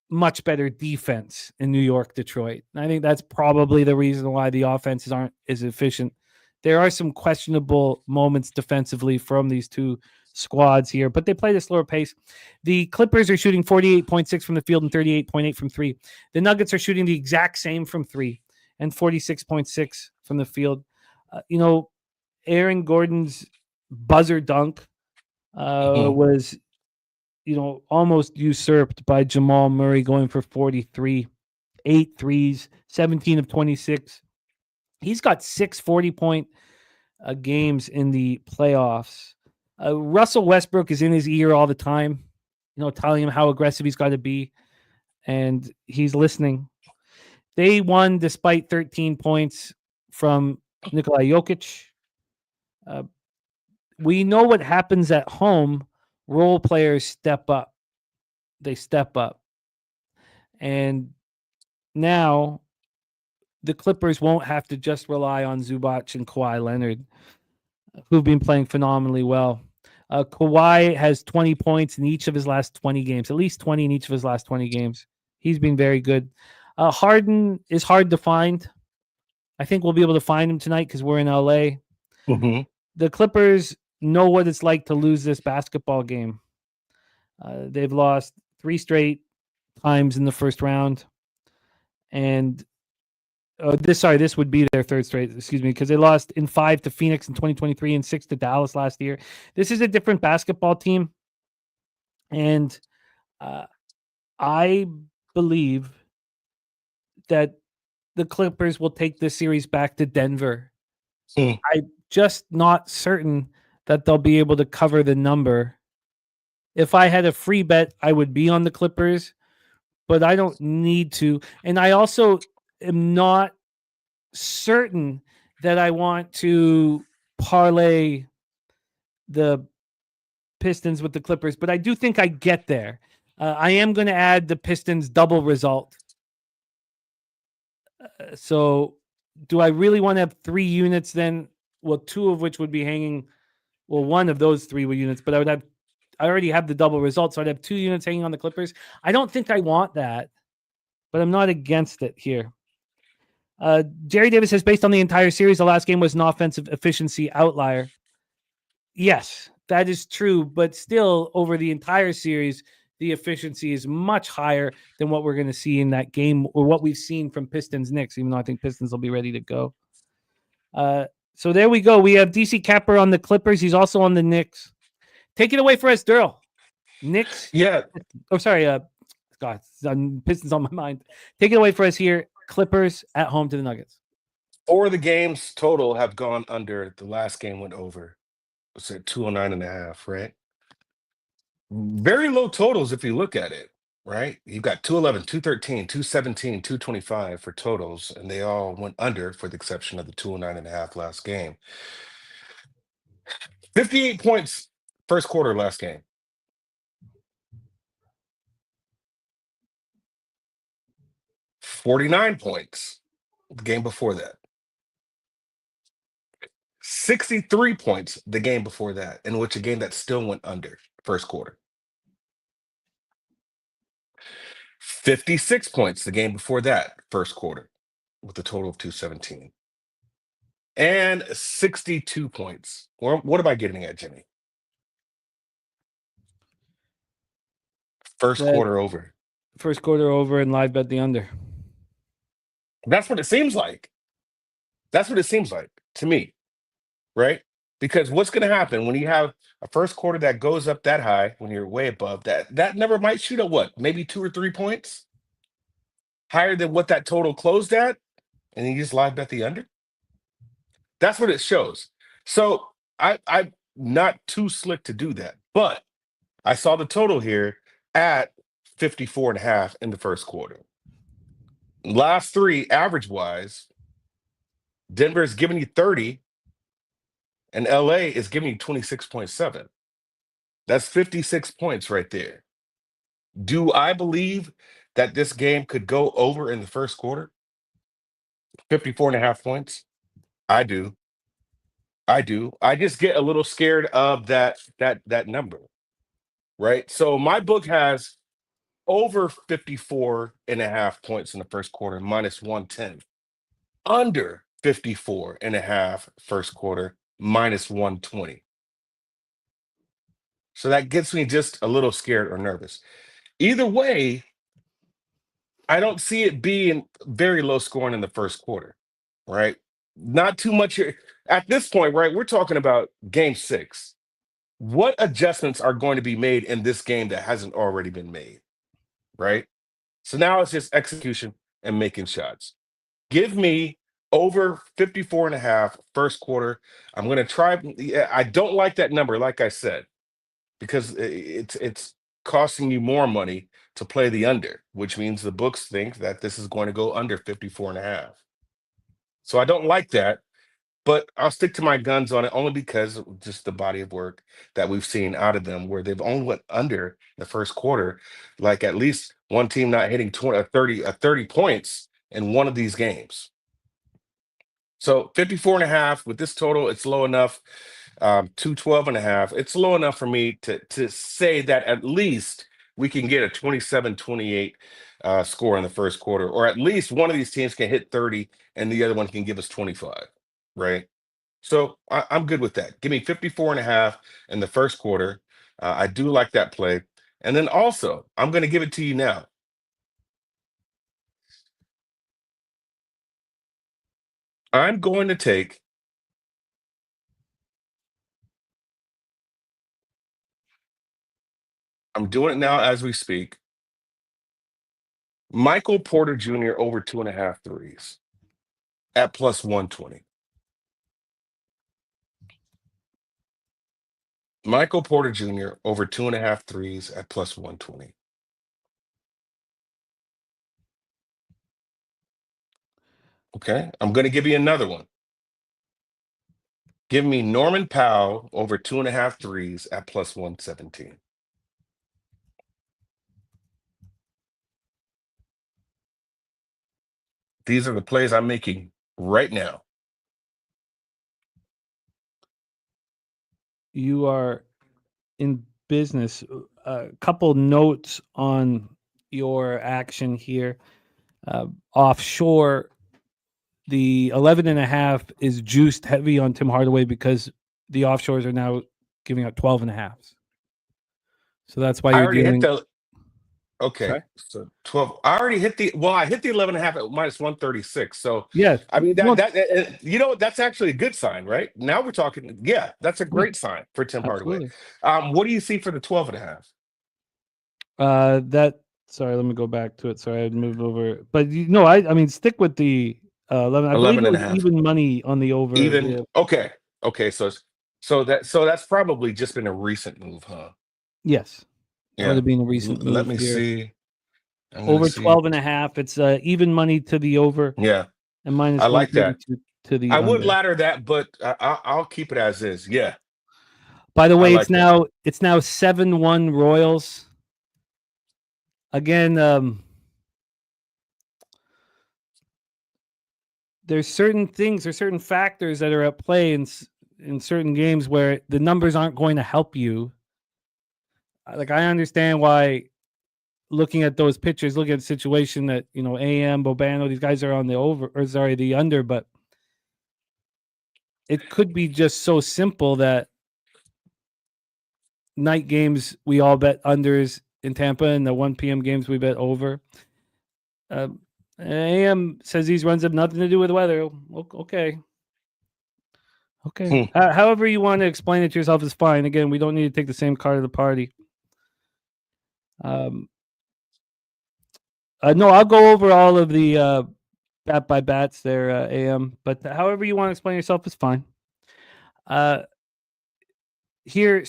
much better defense in New York, Detroit. And I think that's probably the reason why the offenses aren't as efficient. There are some questionable moments defensively from these two squads here, but they play at a slower pace. The Clippers are shooting 48.6 from the field and 38.8 from 3. The Nuggets are shooting the exact same from 3 and 46.6 from the field. Aaron Gordon's buzzer dunk was, almost usurped by Jamal Murray going for 43, 8 threes, 17 of 26. He's got 6 40-point games in the playoffs. Russell Westbrook is in his ear all the time, telling him how aggressive he's got to be, and he's listening. They won despite 13 points from Nikola Jokic. We know what happens at home. Role players step up. They step up. And now the Clippers won't have to just rely on Zubac and Kawhi Leonard, who've been playing phenomenally well. Kawhi has 20 points in each of his last 20 games, at least 20 in each of his last 20 games. He's been very good. Harden is hard to find. I think we'll be able to find him tonight because we're in LA. The Clippers know what it's like to lose this basketball game. They've lost 3 straight times in the first round. And this would be their 3rd straight, because they lost in 5 to Phoenix in 2023 and 6 to Dallas last year. This is a different basketball team. And I believe that the Clippers will take this series back to Denver. I'm just not certain that they'll be able to cover the number. If I had a free bet, I would be on the Clippers, but I don't need to. And I also am not certain that I want to parlay the Pistons with the Clippers, but I do think I get there. I am going to add the Pistons double result. So do I really want to have 3 units then? Well, 2 of which would be hanging. Well, 1 of those 3 were units, but I already have the double result. So I'd have 2 units hanging on the Clippers. I don't think I want that, but I'm not against it here. Jerry Davis says, based on the entire series, the last game was an offensive efficiency outlier. Yes, that is true, but still over the entire series, the efficiency is much higher than what we're going to see in that game or what we've seen from Pistons Knicks, even though I think Pistons will be ready to go. So there we go. We have DC Capper on the Clippers. He's also on the Knicks. Take it away for us, Darryl. Knicks. Yeah. Oh, sorry. God, Pistons on my mind. Take it away for us here. Clippers at home to the Nuggets. 4 of the games total have gone under. The last game went over. It's at 209.5, right? Very low totals if you look at it, right? You've got 211, 213, 217, 225 for totals, and they all went under for the exception of the 209.5 last game. 58 points first quarter last game. $49 points the game before that. 63 points the game before that, in which a game that still went under first quarter. 56 points the game before that, first quarter, with a total of 217. And 62 points. What am I getting at, Jimmy? First quarter over. First quarter over and live bet the under. That's what it seems like. That's what it seems like to me, right? Because what's going to happen when you have a first quarter that goes up that high, when you're way above that number might shoot at what? Maybe 2 or 3 points higher than what that total closed at, and you just live bet the under. That's what it shows. So I'm not too slick to do that, but I saw the total here at 54.5 in the first quarter. Last 3, average-wise, Denver is giving you 30, and LA is giving you 26.7. That's 56 points right there. Do I believe that this game could go over in the first quarter? 54.5 points? I do. I just get a little scared of that number, right? So my book has over 54.5 points in the first quarter, minus 110. Under 54.5 first quarter, minus 120. So that gets me just a little scared or nervous. Either way, I don't see it being very low scoring in the first quarter, right? Not too much here. At this point, right, we're talking about game 6. What adjustments are going to be made in this game that hasn't already been made, right? So now it's just execution and making shots. Give me over 54.5 first quarter. I'm going to try. I don't like that number, like I said, because it's costing you more money to play the under, which means the books think that this is going to go under 54.5. So I don't like that, but I'll stick to my guns on it only because of just the body of work that we've seen out of them, where they've only went under the first quarter, like at least one team not hitting 30 points in one of these games. So 54.5 with this total, it's low enough. 212.5, it's low enough for me to say that at least we can get a 27-28 score in the first quarter, or at least one of these teams can hit 30 and the other one can give us 25, right? So I'm good with that. Give me 54.5 in the first quarter. I do like that play. And then also, I'm going to give it to you now. I'm going to take I'm doing it now as we speak. Michael Porter Jr. over 2.5 threes at plus 120. Michael Porter Jr. over 2.5 threes at plus 120. Okay, I'm going to give you another one. Give me Norman Powell over 2.5 threes at plus 117. These are the plays I'm making right now. You are in business. A couple notes on your action here. Offshore, the 11.5 is juiced heavy on Tim Hardaway because the offshores are now giving out 12.5. So that's why I you're already hit dealing. the. Okay, Sorry? so 12. I already hit the. Well, I hit the 11.5 at minus 136. So Yes. I mean No, you know, that's actually a good sign, right? Now we're talking. Yeah, that's a great sign for Tim Hardaway. absolutely. What do you see for the 12.5? Sorry, let me go back to it. Sorry, I moved over. But I mean, stick with the 11. I believe 11 it and a was half. even money on the over. Even Yeah. okay. So that's probably just been a recent move, huh? Yes. That would Yeah. have been a recent move Let me here. see. I'm gonna Over see. 12.5. It's even money to the over Yeah, and minus I like that. 132 to the I would under. ladder that, but I'll keep it as is. Yeah, By the I way, like that. it's now 7-1 Royals. Again, there's certain factors that are at play in certain games where the numbers aren't going to help you. Like, I understand why, looking at those pictures, looking at the situation that, AM, Bobano, these guys are on the under, but it could be just so simple that night games we all bet unders in Tampa, and the 1 p.m. games we bet over. AM says these runs have nothing to do with weather. Okay. However you want to explain it to yourself is fine. Again, we don't need to take the same card of the party. No, I'll go over all of the bat by bats there, AM. But however you want to explain yourself is fine. Here,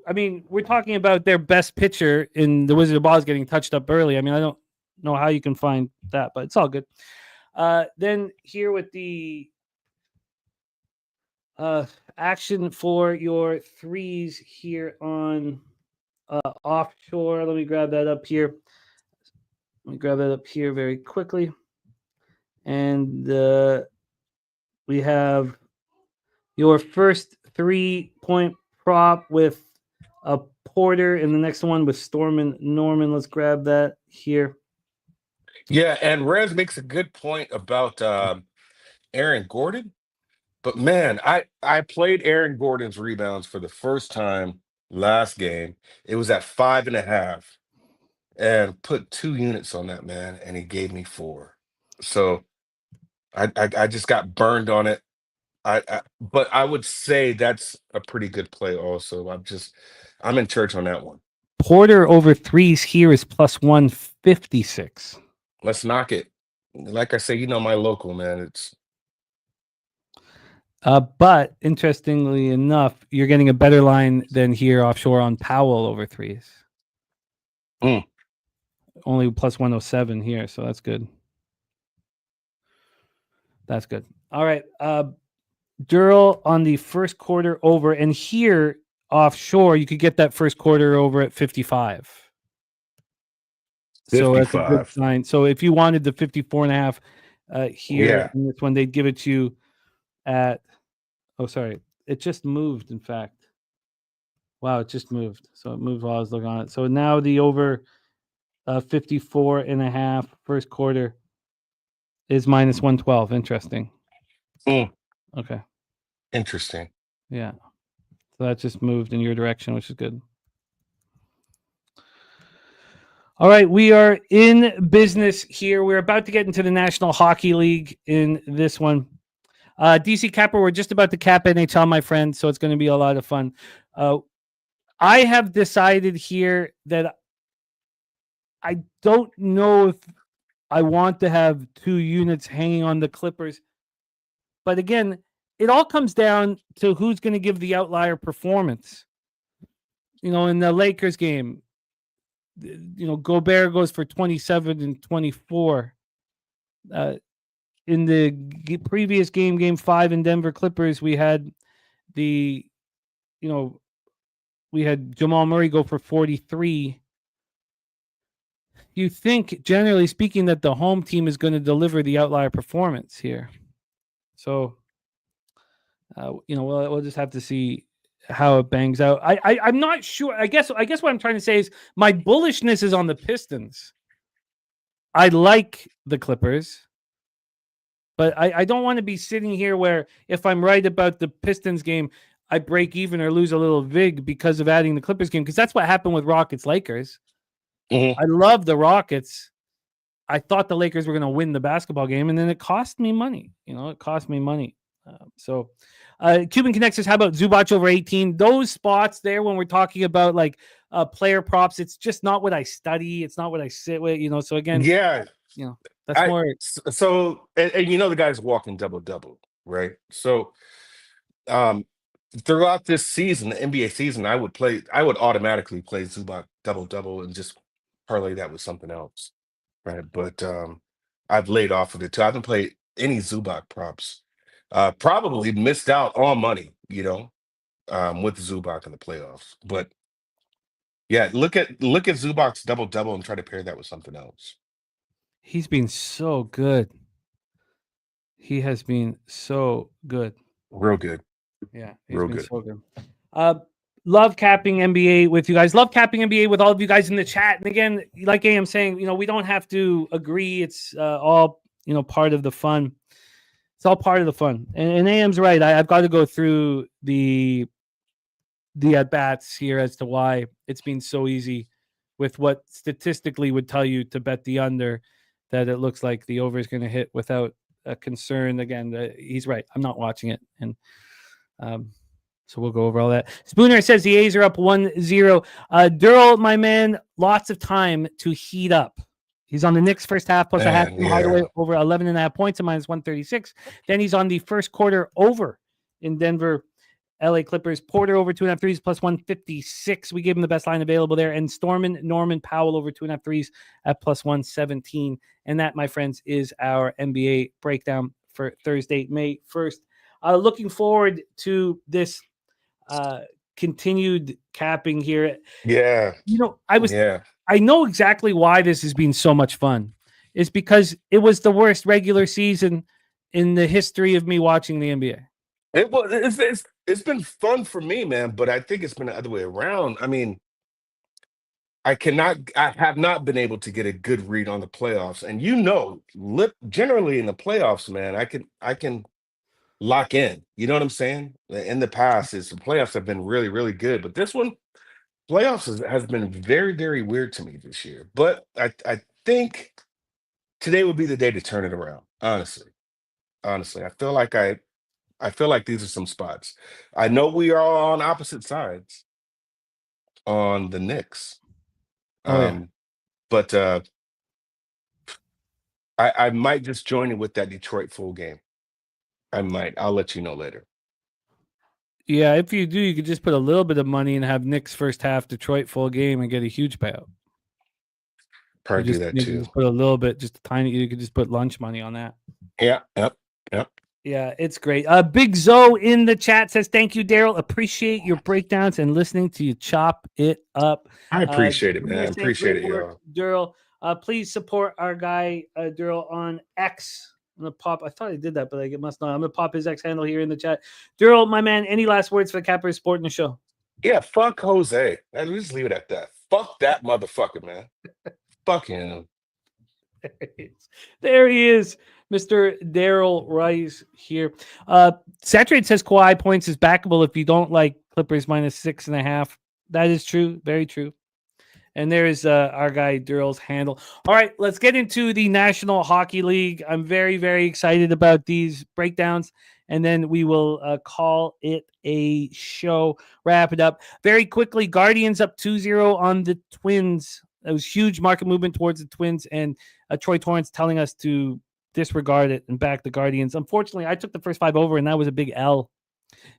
I mean, we're talking about their best pitcher in the Wizard of Oz getting touched up early. I mean, I don't know how you can find that, but it's all good. Then here with the action for your threes here on offshore. Let me grab that up here. Very quickly. And we have your first 3-point prop with a Porter, and the next one with Storm and Norman. Let's grab that here. Yeah, and Rez makes a good point about Aaron Gordon. But man, I played Aaron Gordon's rebounds for the first time last game. It was at 5.5, and put 2 units on that man, and he gave me 4. So I just got burned on it. But I would say that's a pretty good play. Also, I'm in church on that one. Porter over threes here is plus 156. Let's knock it. Like I say, my local, man. It's but interestingly enough, you're getting a better line than here offshore on Powell over threes. Only plus 107 here, so that's good. All right. Darryl on the first quarter over, and here offshore, you could get that first quarter over at 55. So that's a good sign. So if you wanted the 54.5 here in this one, they'd give it to you at. Oh, sorry. It just moved, in fact. Wow, it just moved. So it moved while I was looking on it. So now the over 54.5 first quarter is minus 112. Interesting. Okay. Interesting. Yeah. So that just moved in your direction, which is good. All right, we are in business here. We're about to get into the National Hockey League in this one. DC Capper, we're just about to cap NHL, my friend, so it's going to be a lot of fun. I have decided here that I don't know if I want to have 2 units hanging on the Clippers. But again, it all comes down to who's going to give the outlier performance. In the Lakers game, Gobert goes for 27 and 24. In the previous game 5 in Denver Clippers, we had we had Jamal Murray go for 43. You think, generally speaking, that the home team is going to deliver the outlier performance here. So, we'll just have to see how it bangs out. I'm not sure. I guess what I'm trying to say is my bullishness is on the Pistons. I like the Clippers, but I don't want to be sitting here where if I'm right about the Pistons game, I break even or lose a little vig because of adding the Clippers game, because that's what happened with Rockets Lakers. Mm-hmm. I love the Rockets. I thought the Lakers were going to win the basketball game, and then it cost me money. It cost me money. Cuban Connectors, how about Zubac over 18? Those spots there, when we're talking about like player props, it's just not what I study. It's not what I sit with. So again, Yeah. That's more. So, and the guy's walking double, right? So, throughout this season, the NBA season, I would automatically play Zubac double and just parlay that with something else, right? But I've laid off of it too. I haven't played any Zubac props. Probably missed out on money, with Zubac in the playoffs. But yeah, look at Zubac's double and try to pair that with something else. He's been so good. He has been so good. Real good. Yeah, real good. So good. Love capping NBA with you guys. Love capping NBA with all of you guys in the chat. And again, like AM saying, we don't have to agree. It's all part of the fun. It's all part of the fun. And AM's right. I've got to go through the at-bats here as to why it's been so easy with what statistically would tell you to bet the under, that it looks like the over is going to hit without a concern. Again, he's right. I'm not watching it. And so we'll go over all that. Spooner says the A's are up 1-0. Darryl, my man, lots of time to heat up. He's on the Knicks first half plus a half. Hardaway over 11.5 points and minus 136. Then he's on the first quarter over in Denver. LA Clippers, Porter over 2.5 threes plus 156. We gave him the best line available there. And Norman Powell over 2.5 threes at plus 117. And that, my friends, is our NBA breakdown for Thursday, May 1st. Looking forward to this continued capping here. Yeah. I know exactly why this has been so much fun. It's because it was the worst regular season in the history of me watching the NBA. It's been fun for me, man, but I think it's been the other way around. I mean, I have not been able to get a good read on the playoffs. And generally in the playoffs, man, I can lock in. You know what I'm saying? In the past, the playoffs have been really, really good. But this one, playoffs has been very, very weird to me this year. But I think today would be the day to turn it around, honestly. I feel like these are some spots. I know we are all on opposite sides on the Knicks. But I might just join it with that Detroit full game. I might. I'll let you know later. Yeah, if you do, you could just put a little bit of money and have Knicks first half, Detroit full game, and get a huge payout. Probably do that too. Just put a little bit, just a tiny. You could just put lunch money on that. Yeah. Yep. Yeah, it's great. Big Zoe in the chat says, thank you, Darryl. Appreciate your breakdowns and listening to you chop it up. I appreciate it, man. I appreciate it, y'all. Darryl, please support our guy, Darryl, on X. I'm going to pop. I thought I did that, but I must not. I'm going to pop his X handle here in the chat. Darryl, my man, any last words for the Capper Sport in the show? Yeah, fuck Jose. Let's just leave it at that. Fuck that motherfucker, man. Fuck him. There he is. Mr. Darryl Rice here. Saturate says Kawhi points is backable if you don't like Clippers minus 6.5. That is true. Very true. And there's our guy Darryl's handle. All right, let's get into the National Hockey League. I'm very, very excited about these breakdowns. and then we will call it a show. Wrap it up very quickly. Guardians up 2-0 on the Twins. That was huge market movement towards the Twins, and Troy Torrance telling us to disregard it and back the Guardians. Unfortunately, I took the first 5 over, and that was a big L.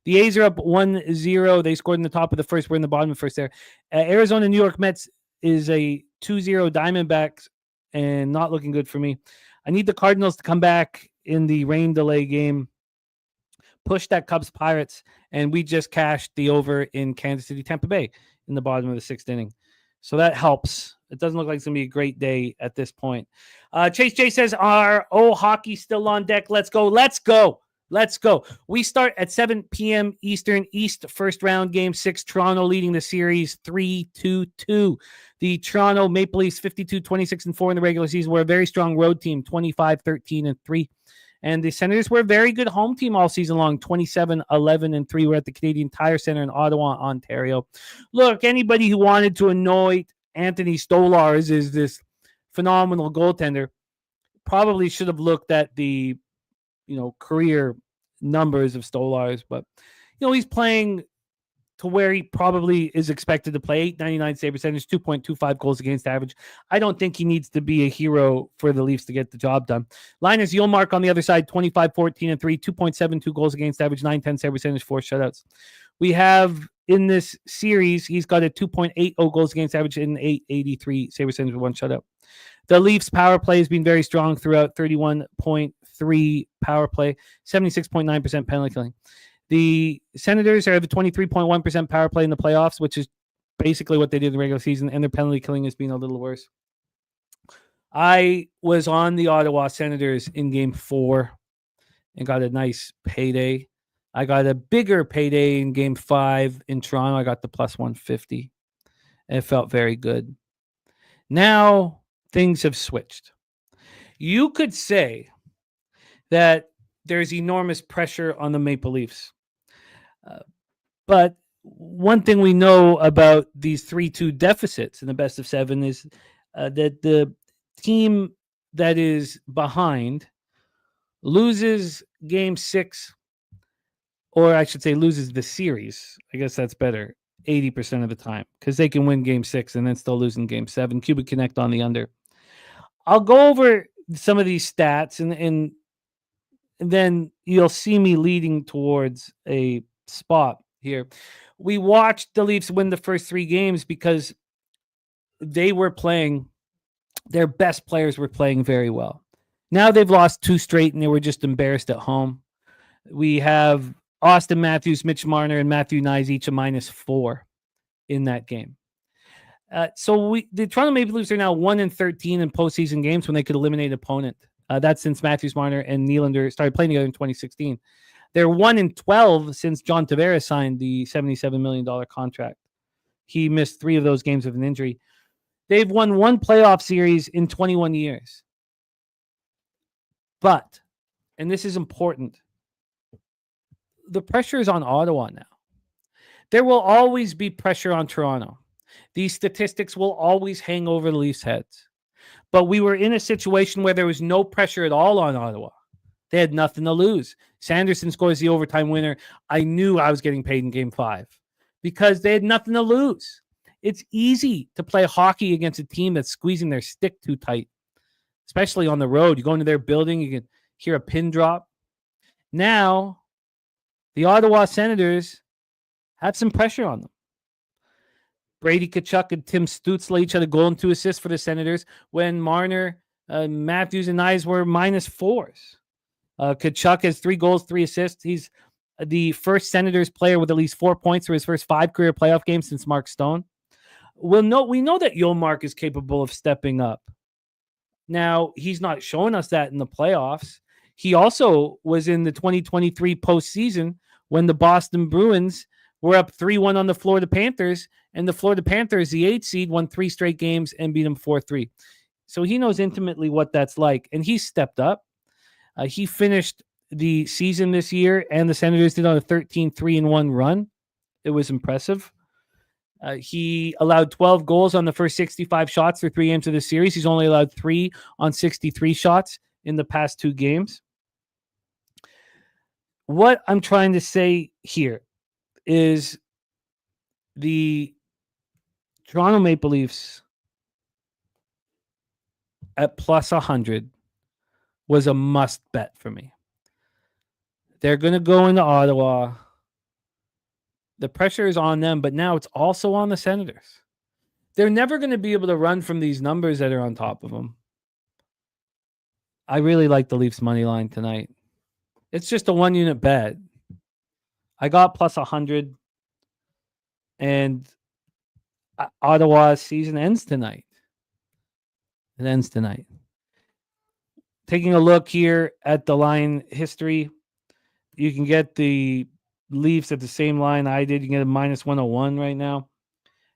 The A's are up 1-0. They scored in the top of the first. We're in the bottom of the first there. Arizona, New York Mets is a 2-0 Diamondbacks, and not looking good for me. I need the Cardinals to come back in the rain delay game, push that Cubs Pirates, and we just cashed the over in Kansas City, Tampa Bay in the bottom of the 6th inning. So that helps. It doesn't look like it's going to be a great day at this point. Chase J says, our hockey still on deck. Let's go. Let's go. Let's go. We start at 7 p.m. Eastern, East first round, game 6. Toronto leading the series 3-2. The Toronto Maple Leafs 52-26-4 in the regular season were a very strong road team, 25-13-3. And the Senators were a very good home team all season long, 27-11-3. We're at the Canadian Tire Center in Ottawa, Ontario. Look, anybody who wanted to anoint Anthony Stolarz as this phenomenal goaltender probably should have looked at the career numbers of Stolarz, but he's playing to where he probably is expected to play. 899 save percentage, 2.25 goals against average. I don't think he needs to be a hero for the Leafs to get the job done. Linus Ullmark on the other side, 25-14-3, 2.72 goals against average, 910 save percentage, 4 shutouts. We have in this series, he's got a 2.80 goals against average and 883 save percentage with 1 shutout. The Leafs power play has been very strong throughout, 31.3 power play, 76.9% penalty killing. The Senators have a 23.1% power play in the playoffs, which is basically what they did in the regular season, and their penalty killing has been a little worse. I was on the Ottawa Senators in Game 4 and got a nice payday. I got a bigger payday in Game 5 in Toronto. I got the plus 150. And it felt very good. Now things have switched. You could say that there's enormous pressure on the Maple Leafs. But one thing we know about these 3-2 deficits in the best of 7 is that the team that is behind loses Game 6, or I should say loses the series. I guess that's better, 80% of the time, because they can win Game 6 and then still lose in Game 7. Cubic Connect on the under. I'll go over some of these stats, and then you'll see me leading towards a spot here. We watched the Leafs win the first 3 games because they were playing, their best players were playing very well. Now they've lost 2 straight and they were just embarrassed at home. We have Austin Matthews, Mitch Marner, and Matthew Nyes each a -4 in that game. So the Toronto Maple Leafs are now 1-13 in postseason games when they could eliminate an opponent. That's since Matthews, Marner, and Nylander started playing together in 2016. They're 1-12 since John Tavares signed the $77 million contract. He missed 3 of those games with an injury. They've won 1 playoff series in 21 years. But, and this is important, the pressure is on Ottawa now. There will always be pressure on Toronto. These statistics will always hang over the Leafs' heads. But we were in a situation where there was no pressure at all on Ottawa. They had nothing to lose. Sanderson scores the overtime winner. I knew I was getting paid in Game 5 because they had nothing to lose. It's easy to play hockey against a team that's squeezing their stick too tight, especially on the road. You go into their building, you can hear a pin drop. Now, the Ottawa Senators have some pressure on them. Brady Tkachuk and Tim Stützle each had a goal and 2 assists for the Senators when Marner, Matthews, and Nyes were -4s. Tkachuk has 3 goals, 3 assists. He's the first Senators player with at least 4 points for his first 5 career playoff games since Mark Stone. We know that Ullmark is capable of stepping up. Now, he's not showing us that in the playoffs. He also was in the 2023 postseason when the Boston Bruins were up 3-1 on the Florida Panthers, and the Florida Panthers, the 8th seed, won 3 straight games and beat them 4-3. So he knows intimately what that's like, and he stepped up. He finished the season this year, and the Senators did on a 13-3-1 run. It was impressive. He allowed 12 goals on the first 65 shots through 3 games of the series. He's only allowed 3 on 63 shots in the past 2 games. what I'm trying to say here is the Toronto Maple Leafs at plus 100 was a must bet for me. They're going to go into Ottawa. The pressure is on them, but now it's also on the Senators. They're never going to be able to run from these numbers that are on top of them. I really like the Leafs money line tonight. It's just a 1-unit bet. I got plus 100, and Ottawa's season ends tonight. It ends tonight. Taking a look here at the line history, you can get the Leafs at the same line I did. You can get a minus 101 right now.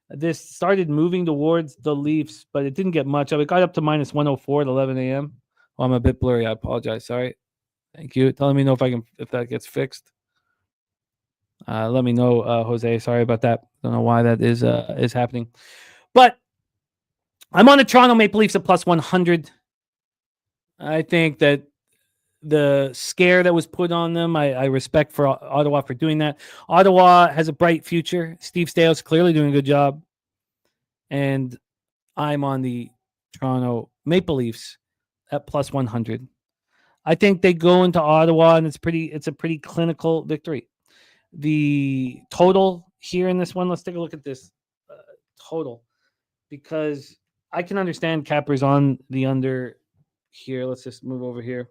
This started moving towards the Leafs, but it didn't get much. It got up to minus 104 at 11 a.m. Oh, I'm a bit blurry. I apologize. Sorry. Thank you. Telling me know if that gets fixed. Let me know, Jose. Sorry about that. Don't know why that is happening. But I'm on the Toronto Maple Leafs at plus 100. I think that the scare that was put on them, I respect for Ottawa for doing that. Ottawa has a bright future. Steve Staios clearly doing a good job. And I'm on the Toronto Maple Leafs at plus 100. I think they go into Ottawa, and it's a pretty clinical victory. The total here in this one, let's take a look at this total, because I can understand Capper's on the under here. Let's just move over here.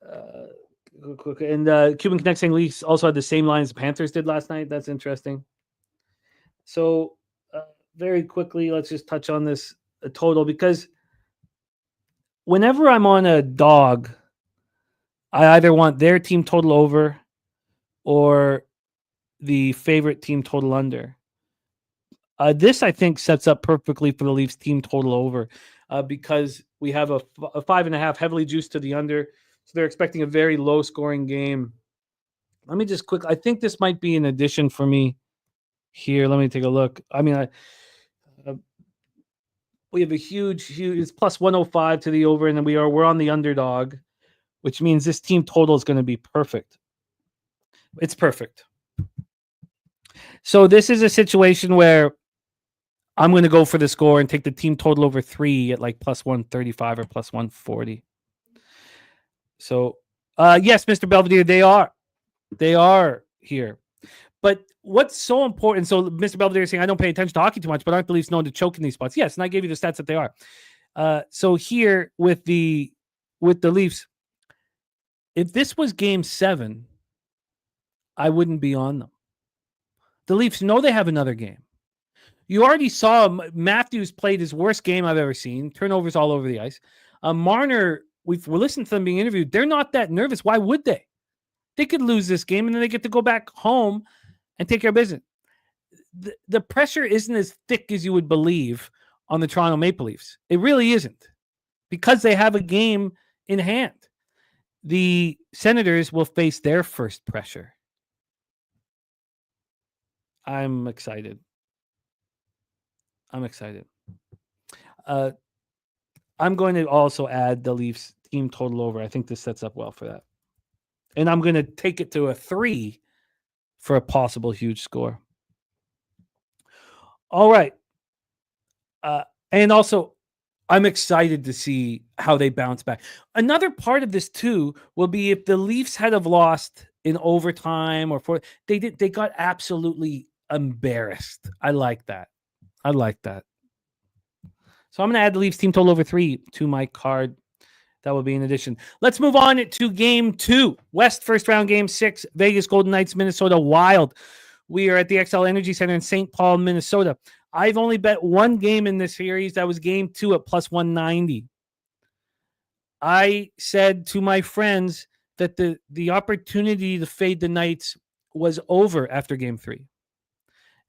And Cuban Connect saying Leafs also had the same line as the Panthers did last night. That's interesting. So very quickly, let's just touch on this total, because whenever I'm on a dog, I either want their team total over or the favorite team total under. This, I think, sets up perfectly for the Leafs team total over because we have a 5.5 heavily juiced to the under. So they're expecting a very low scoring game. Let me just quick. I think this might be an addition for me here. Let me take a look. I mean, we have a huge, it's plus 105 to the over, and then we're on the underdog, which means this team total is going to be perfect. It's perfect. So this is a situation where I'm going to go for the score and take the team total over 3 at like plus 135 or plus 140. So, yes, Mr. Belvedere, they are here. But what's so important? So, Mr. Belvedere is saying I don't pay attention to hockey too much, but aren't the Leafs known to choke in these spots? Yes, and I gave you the stats that they are. So here with the Leafs, if this was Game 7, I wouldn't be on them. The Leafs know they have another game. You already saw Matthews played his worst game I've ever seen. Turnovers all over the ice. Marner, we're listening to them being interviewed. They're not that nervous. Why would they? They could lose this game, and then they get to go back home and take care of business. The pressure isn't as thick as you would believe on the Toronto Maple Leafs. It really isn't, because they have a game in hand. The Senators will face their first pressure. I'm excited. I'm going to also add the Leafs team total over. I think this sets up well for that. And I'm going to take it to a 3 for a possible huge score. All right. And also, I'm excited to see how they bounce back. Another part of this, too, will be if the Leafs had have lost in overtime they got absolutely embarrassed. I like that. So I'm going to add the Leafs team total over 3 to my card. That will be an addition. Let's move on to Game 2. West first round Game 6. Vegas Golden Knights, Minnesota Wild. We are at the XL Energy Center in St. Paul, Minnesota. I've only bet one game in this series. That was Game 2 at plus 190. I said to my friends that the opportunity to fade the Knights was over after Game 3.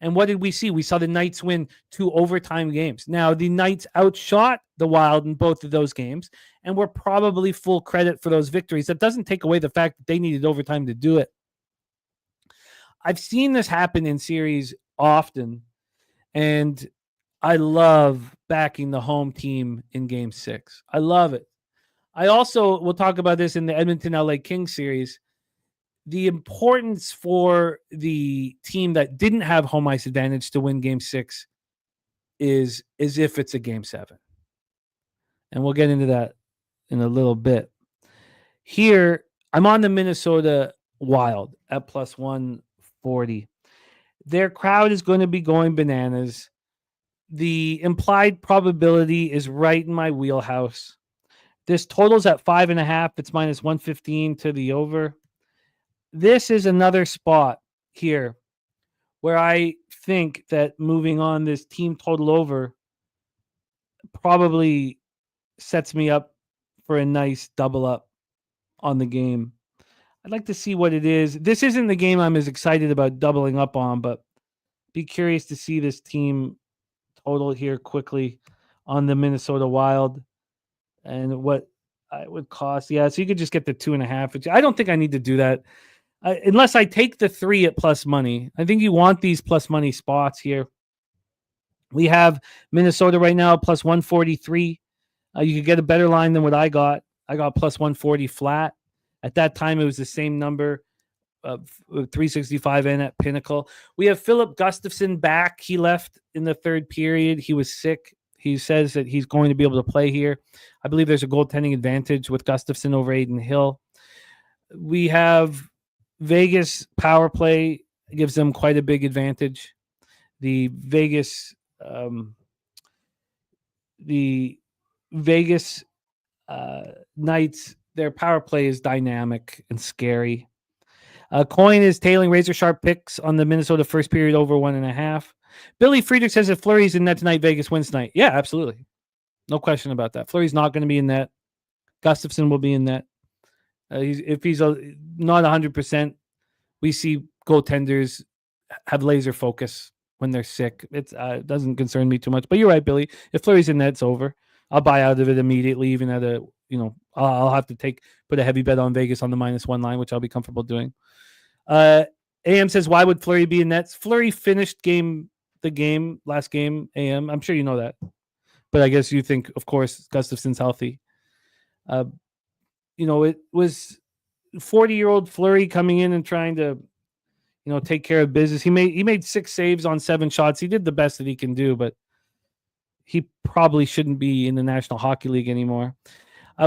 And what did we see? We saw the Knights win 2 overtime games. Now, the Knights outshot the Wild in both of those games, and were probably full credit for those victories. That doesn't take away the fact that they needed overtime to do it. I've seen this happen in series often, and I love backing the home team in Game 6. I love it. I also will talk about this in the Edmonton LA Kings series. The importance for the team that didn't have home ice advantage to win game 6 is as if it's a game 7. And we'll get into that in a little bit. Here, I'm on the Minnesota Wild at plus 140. Their crowd is going to be going bananas. The implied probability is right in my wheelhouse. This total's at 5.5. It's minus 115 to the over. This is another spot here where I think that moving on this team total over probably sets me up for a nice double up on the game. I'd like to see what it is. This isn't the game I'm as excited about doubling up on, but be curious to see this team total here quickly on the Minnesota Wild and what it would cost. Yeah, so you could just get the 2.5. I don't think I need to do that unless I take the 3 at plus money. I think you want these plus money spots here. We have Minnesota right now plus 143. You could get a better line than what I got. I got plus 140 flat. At that time, it was the same number, 365 in at Pinnacle. We have Philip Gustafson back. He left in the third period. He was sick. He says that he's going to be able to play here. I believe there's a goaltending advantage with Gustafson over Aiden Hill. We have Vegas power play gives them quite a big advantage. The Vegas Knights, their power play is dynamic and scary. Coin is tailing razor sharp picks on the Minnesota first period over 1.5. Billy Friedrich says if Fleury's in net tonight, Vegas wins tonight. Yeah, absolutely. No question about that. Fleury's not going to be in net. Gustafson will be in net. If he's not 100%, we see goaltenders have laser focus when they're sick. It doesn't concern me too much. But you're right, Billy. If Fleury's in net, it's over. I'll buy out of it immediately, even at a, I'll have to put a heavy bet on Vegas on the -1 line, which I'll be comfortable doing. AM says, why would Fleury be in nets? Fleury finished last game, AM. I'm sure you know that. But I guess you think, of course, Gustafson's healthy. It was 40-year-old Fleury coming in and trying to, take care of business. He made 6 saves on 7 shots. He did the best that he can do, but he probably shouldn't be in the National Hockey League anymore.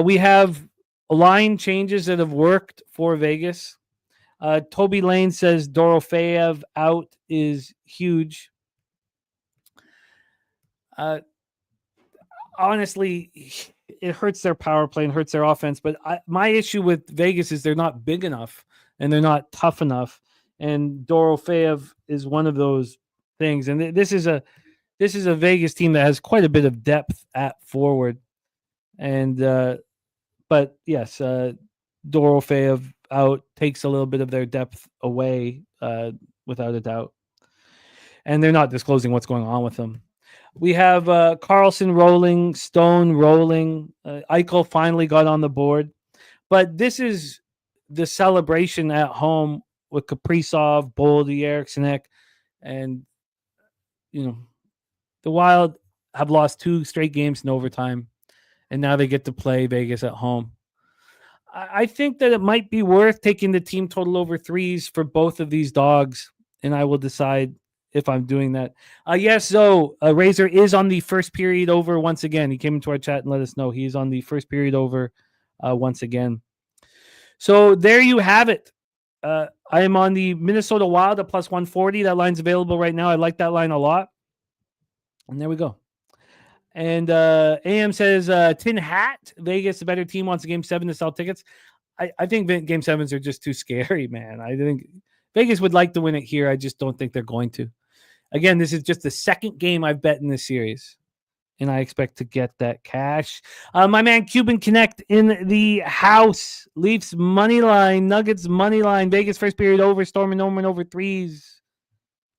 We have line changes that have worked for Vegas. Toby Lane says Dorofeyev out is huge. Honestly, it hurts their power play and hurts their offense. But my issue with Vegas is they're not big enough and they're not tough enough. And Dorofeyev is one of those things. And this is a Vegas team that has quite a bit of depth at forward. And but yes, Dorofeyev out takes a little bit of their depth away, without a doubt. And they're not disclosing what's going on with them. We have Carlson rolling, Stone rolling. Eichel finally got on the board. But this is the celebration at home with Kaprizov, Boldy, Eriksson, and, the Wild have lost 2 straight games in overtime, and now they get to play Vegas at home. I think that it might be worth taking the team total over 3s for both of these dogs, and I will decide if I'm doing that. Yes, Zoe, Razor is on the first period over once again. He came into our chat and let us know he's on the first period over once again. So there you have it. I am on the Minnesota Wild at plus 140. That line's available right now. I like that line a lot. And there we go. And AM says, Tin Hat, Vegas, the better team, wants a Game 7 to sell tickets. I think Game 7s are just too scary, man. I think Vegas would like to win it here. I just don't think they're going to. Again, this is just the second game I've bet in this series, and I expect to get that cash. My man Cuban Connect in the house. Leafs money line, Nuggets money line, Vegas first period over, Storm and Norman over 3s.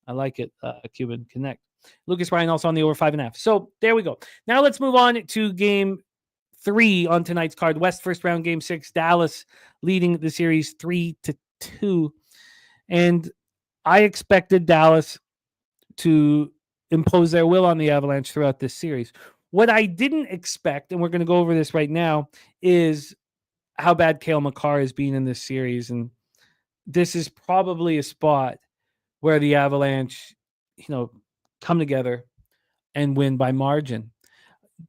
I like it, Cuban Connect. Lucas Ryan also on the over 5.5. So there we go. Now let's move on to game 3 on tonight's card. West first round, game 6. Dallas leading the series 3-2. And I expected Dallas to impose their will on the Avalanche throughout this series. What I didn't expect, and we're going to go over this right now, is how bad Cale Makar has been in this series. And this is probably a spot where the Avalanche, come together and win by margin,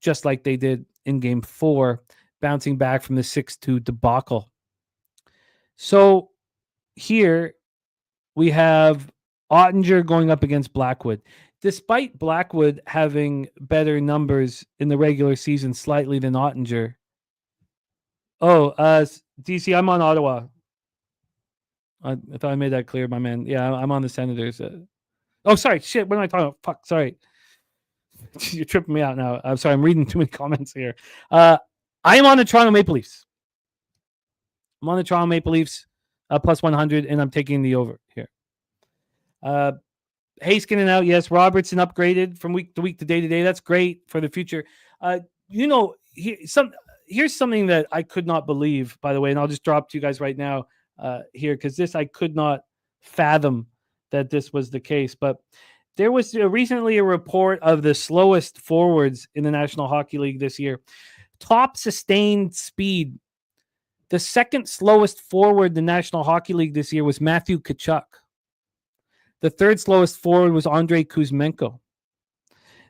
just like they did in Game 4, bouncing back from the 6-2 debacle. So here we have Ottinger going up against Blackwood. Despite Blackwood having better numbers in the regular season slightly than Ottinger. DC, I'm on Ottawa. I thought I made that clear, my man. Yeah, I'm on the Senators. Sorry. Shit, what am I talking about? Fuck, sorry. You're tripping me out now. I'm sorry. I'm reading too many comments here. I am on the Toronto Maple Leafs. I'm on the Toronto Maple Leafs plus 100, and I'm taking the over here. Heiskanen out, yes. Robertson upgraded from week to week to day to day. That's great for the future. Here's something that I could not believe, by the way, and I'll just drop to you guys right now here, because this I could not fathom that this was the case. But there was recently a report of the slowest forwards in the National Hockey League this year. Top sustained speed. The second slowest forward in the National Hockey League this year was Matthew Tkachuk. The third slowest forward was Andrei Kuzmenko.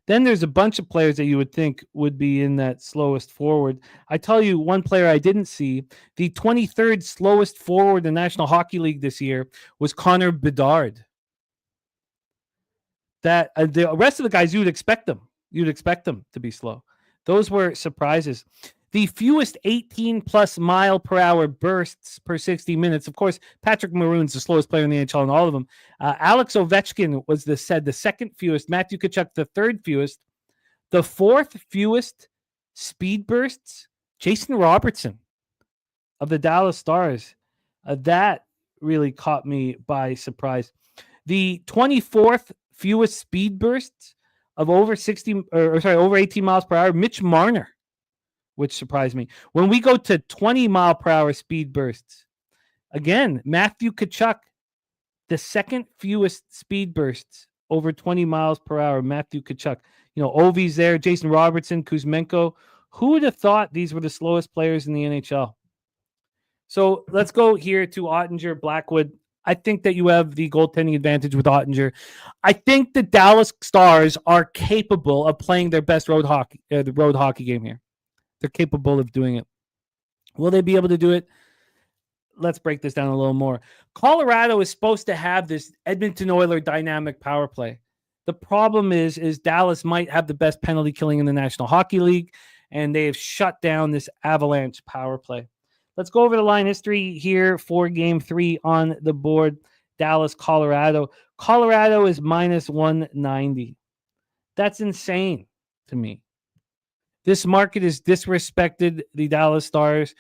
Then there's a bunch of players that you would think would be in that slowest forward. I tell you one player I didn't see. The 23rd slowest forward in the National Hockey League this year was Connor Bedard. That the rest of the guys, you'd expect them to be slow. Those were surprises. The fewest 18-plus mile-per-hour bursts per 60 minutes. Of course, Patrick Maroon's the slowest player in the NHL in all of them. Alex Ovechkin was the second fewest. Matthew Tkachuk, the third fewest. The fourth fewest speed bursts, Jason Robertson of the Dallas Stars. That really caught me by surprise. The 24th fewest speed bursts of over 18 miles per hour, Mitch Marner, which surprised me. When we go to 20-mile-per-hour speed bursts, again, Matthew Tkachuk, the second fewest speed bursts over 20 miles per hour, Matthew Tkachuk. Ovi's there, Jason Robertson, Kuzmenko. Who would have thought these were the slowest players in the NHL? So let's go here to Ottinger, Blackwood. I think that you have the goaltending advantage with Ottinger. I think the Dallas Stars are capable of playing their best road hockey game here. They're capable of doing it. Will they be able to do it? Let's break this down a little more. Colorado is supposed to have this Edmonton Oilers dynamic power play. The problem is Dallas might have the best penalty killing in the National Hockey League, and they have shut down this Avalanche power play. Let's go over the line history here for Game 3 on the board. Dallas, Colorado. Colorado is minus 190. That's insane to me. This market has disrespected the Dallas Stars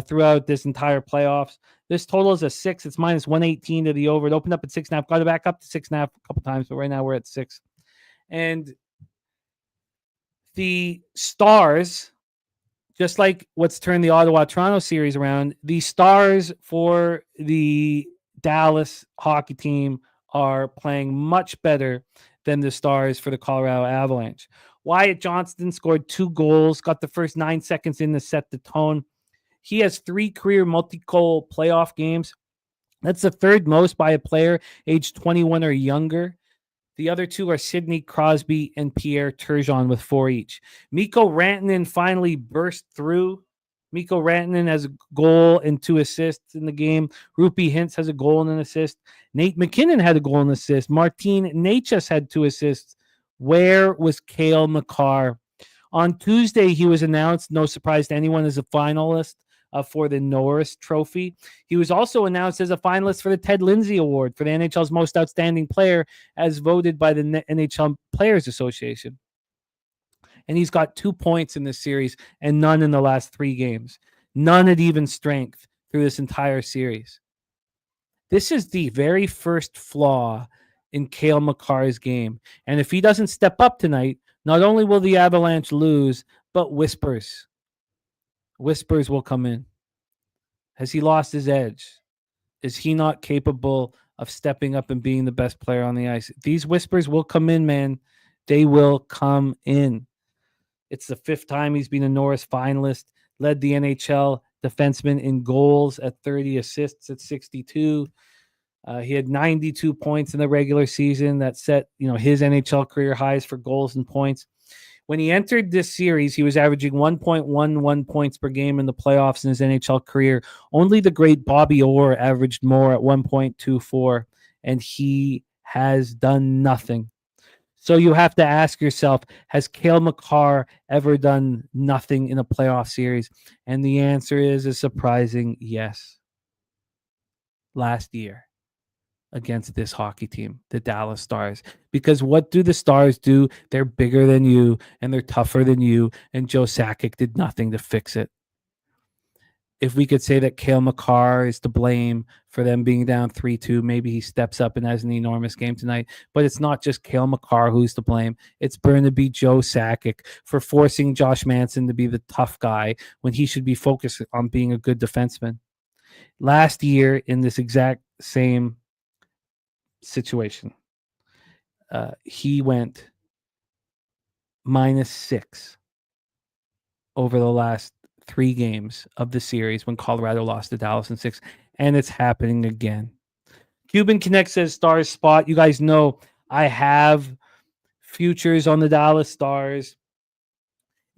throughout this entire playoffs. This total is a 6. It's minus 118 to the over. It opened up at 6.5. Got it back up to 6.5 a couple times, but right now we're at 6. And the Stars, just like what's turned the Ottawa-Toronto series around, the Stars for the Dallas hockey team are playing much better than the Stars for the Colorado Avalanche. Wyatt Johnston scored 2 goals, got the first 9 seconds in to set the tone. He has 3 career multi-goal playoff games. That's the third most by a player aged 21 or younger. The other 2 are Sidney Crosby and Pierre Turgeon with 4 each. Mikko Rantanen finally burst through. Mikko Rantanen has a goal and 2 assists in the game. Rupi Hintz has a goal and an assist. Nate McKinnon had a goal and assist. Martin Necas had 2 assists. Where was Cale Makar? On Tuesday, he was announced, no surprise to anyone, as a finalist for the Norris Trophy. He was also announced as a finalist for the Ted Lindsay Award for the NHL's Most Outstanding Player, as voted by the NHL Players Association. And he's got 2 points in this series and none in the last 3 games. None at even strength through this entire series. This is the very first flaw in Cale Makar's game. And if he doesn't step up tonight, not only will the Avalanche lose, but whispers will come in. Has he lost his edge? Is he not capable of stepping up and being the best player on the ice? These whispers will come in, man. They will come in. It's the 5th time he's been a Norris finalist, led the NHL defenseman in goals at 30, assists at 62. He had 92 points in the regular season that set, his NHL career highs for goals and points. When he entered this series, he was averaging 1.11 points per game in the playoffs in his NHL career. Only the great Bobby Orr averaged more at 1.24, and he has done nothing. So you have to ask yourself, has Cale Makar ever done nothing in a playoff series? And the answer is a surprising yes. Last year against this hockey team, the Dallas Stars. Because what do the Stars do? They're bigger than you, and they're tougher than you, and Joe Sakic did nothing to fix it. If we could say that Cale Makar is to blame for them being down 3-2, maybe he steps up and has an enormous game tonight. But it's not just Cale Makar who's to blame. It's Burnaby Joe Sakic for forcing Josh Manson to be the tough guy when he should be focused on being a good defenseman. Last year, in this exact same situation, he went -6 over the last 3 games of the series when Colorado lost to Dallas in 6, and it's happening again. Cuban Connect says Stars spot. You guys know I have futures on the Dallas Stars.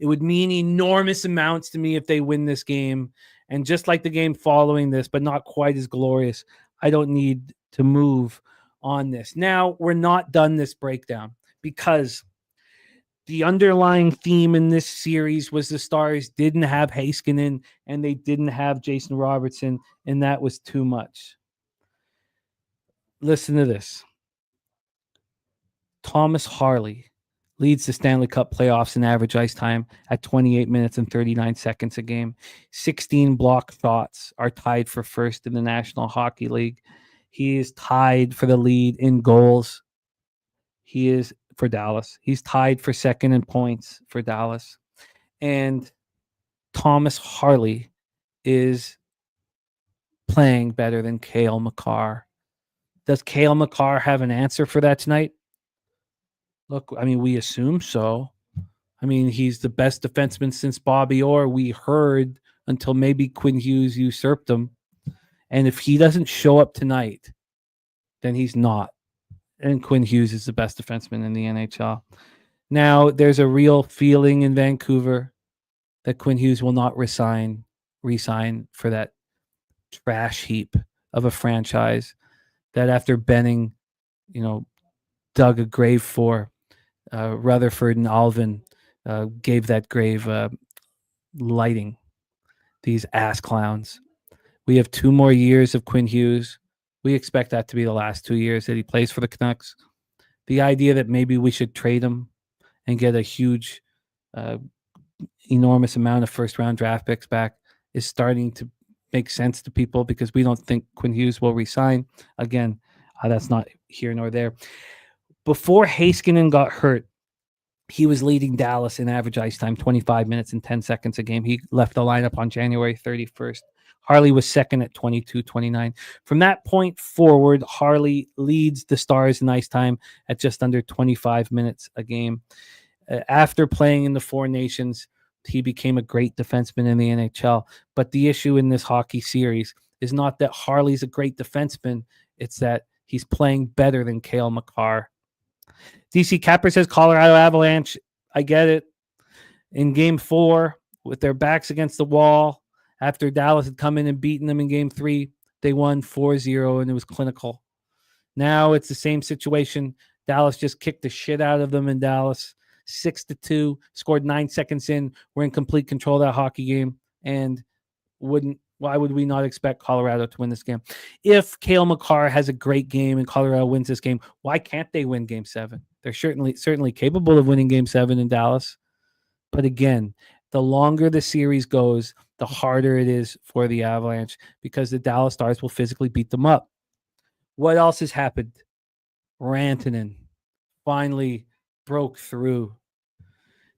It would mean enormous amounts to me if they win this game, and just like the game following this, but not quite as glorious, I don't need to move on this. Now, we're not done this breakdown because the underlying theme in this series was the Stars didn't have Heiskanen and they didn't have Jason Robertson, and that was too much. Listen to this. Thomas Harley leads the Stanley Cup playoffs in average ice time at 28 minutes and 39 seconds a game. 16 block shots are tied for first in the National Hockey League. He is tied for the lead in goals. He is for Dallas. He's tied for second in points for Dallas. And Thomas Harley is playing better than Cale Makar. Does Cale Makar have an answer for that tonight? Look, I mean, we assume so. I mean, he's the best defenseman since Bobby Orr. We heard until maybe Quinn Hughes usurped him. And if he doesn't show up tonight, then he's not. And Quinn Hughes is the best defenseman in the NHL. Now, there's a real feeling in Vancouver that Quinn Hughes will not resign for that trash heap of a franchise that after Benning, dug a grave for, Rutherford and Alvin gave that grave lighting. These ass clowns. We have 2 more years of Quinn Hughes. We expect that to be the last 2 years that he plays for the Canucks. The idea that maybe we should trade him and get a huge, enormous amount of first-round draft picks back is starting to make sense to people because we don't think Quinn Hughes will resign. Again, that's not here nor there. Before Heiskanen got hurt, he was leading Dallas in average ice time, 25 minutes and 10 seconds a game. He left the lineup on January 31st. Harley was second at 22-29. From that point forward, Harley leads the Stars in ice time at just under 25 minutes a game. After playing in the Four Nations, he became a great defenseman in the NHL. But the issue in this hockey series is not that Harley's a great defenseman. It's that he's playing better than Cale Makar. DC Capper says Colorado Avalanche. I get it. In game 4, with their backs against the wall, after Dallas had come in and beaten them in game 3, they won 4-0, and it was clinical. Now it's the same situation. Dallas just kicked the shit out of them in Dallas, 6-2, scored 9 seconds in. We're in complete control of that hockey game, and why would we not expect Colorado to win this game? If Cale Makar has a great game and Colorado wins this game, why can't they win game 7? They're certainly capable of winning game 7 in Dallas. But again, the longer the series goes, the harder it is for the Avalanche because the Dallas Stars will physically beat them up. What else has happened? Rantanen finally broke through.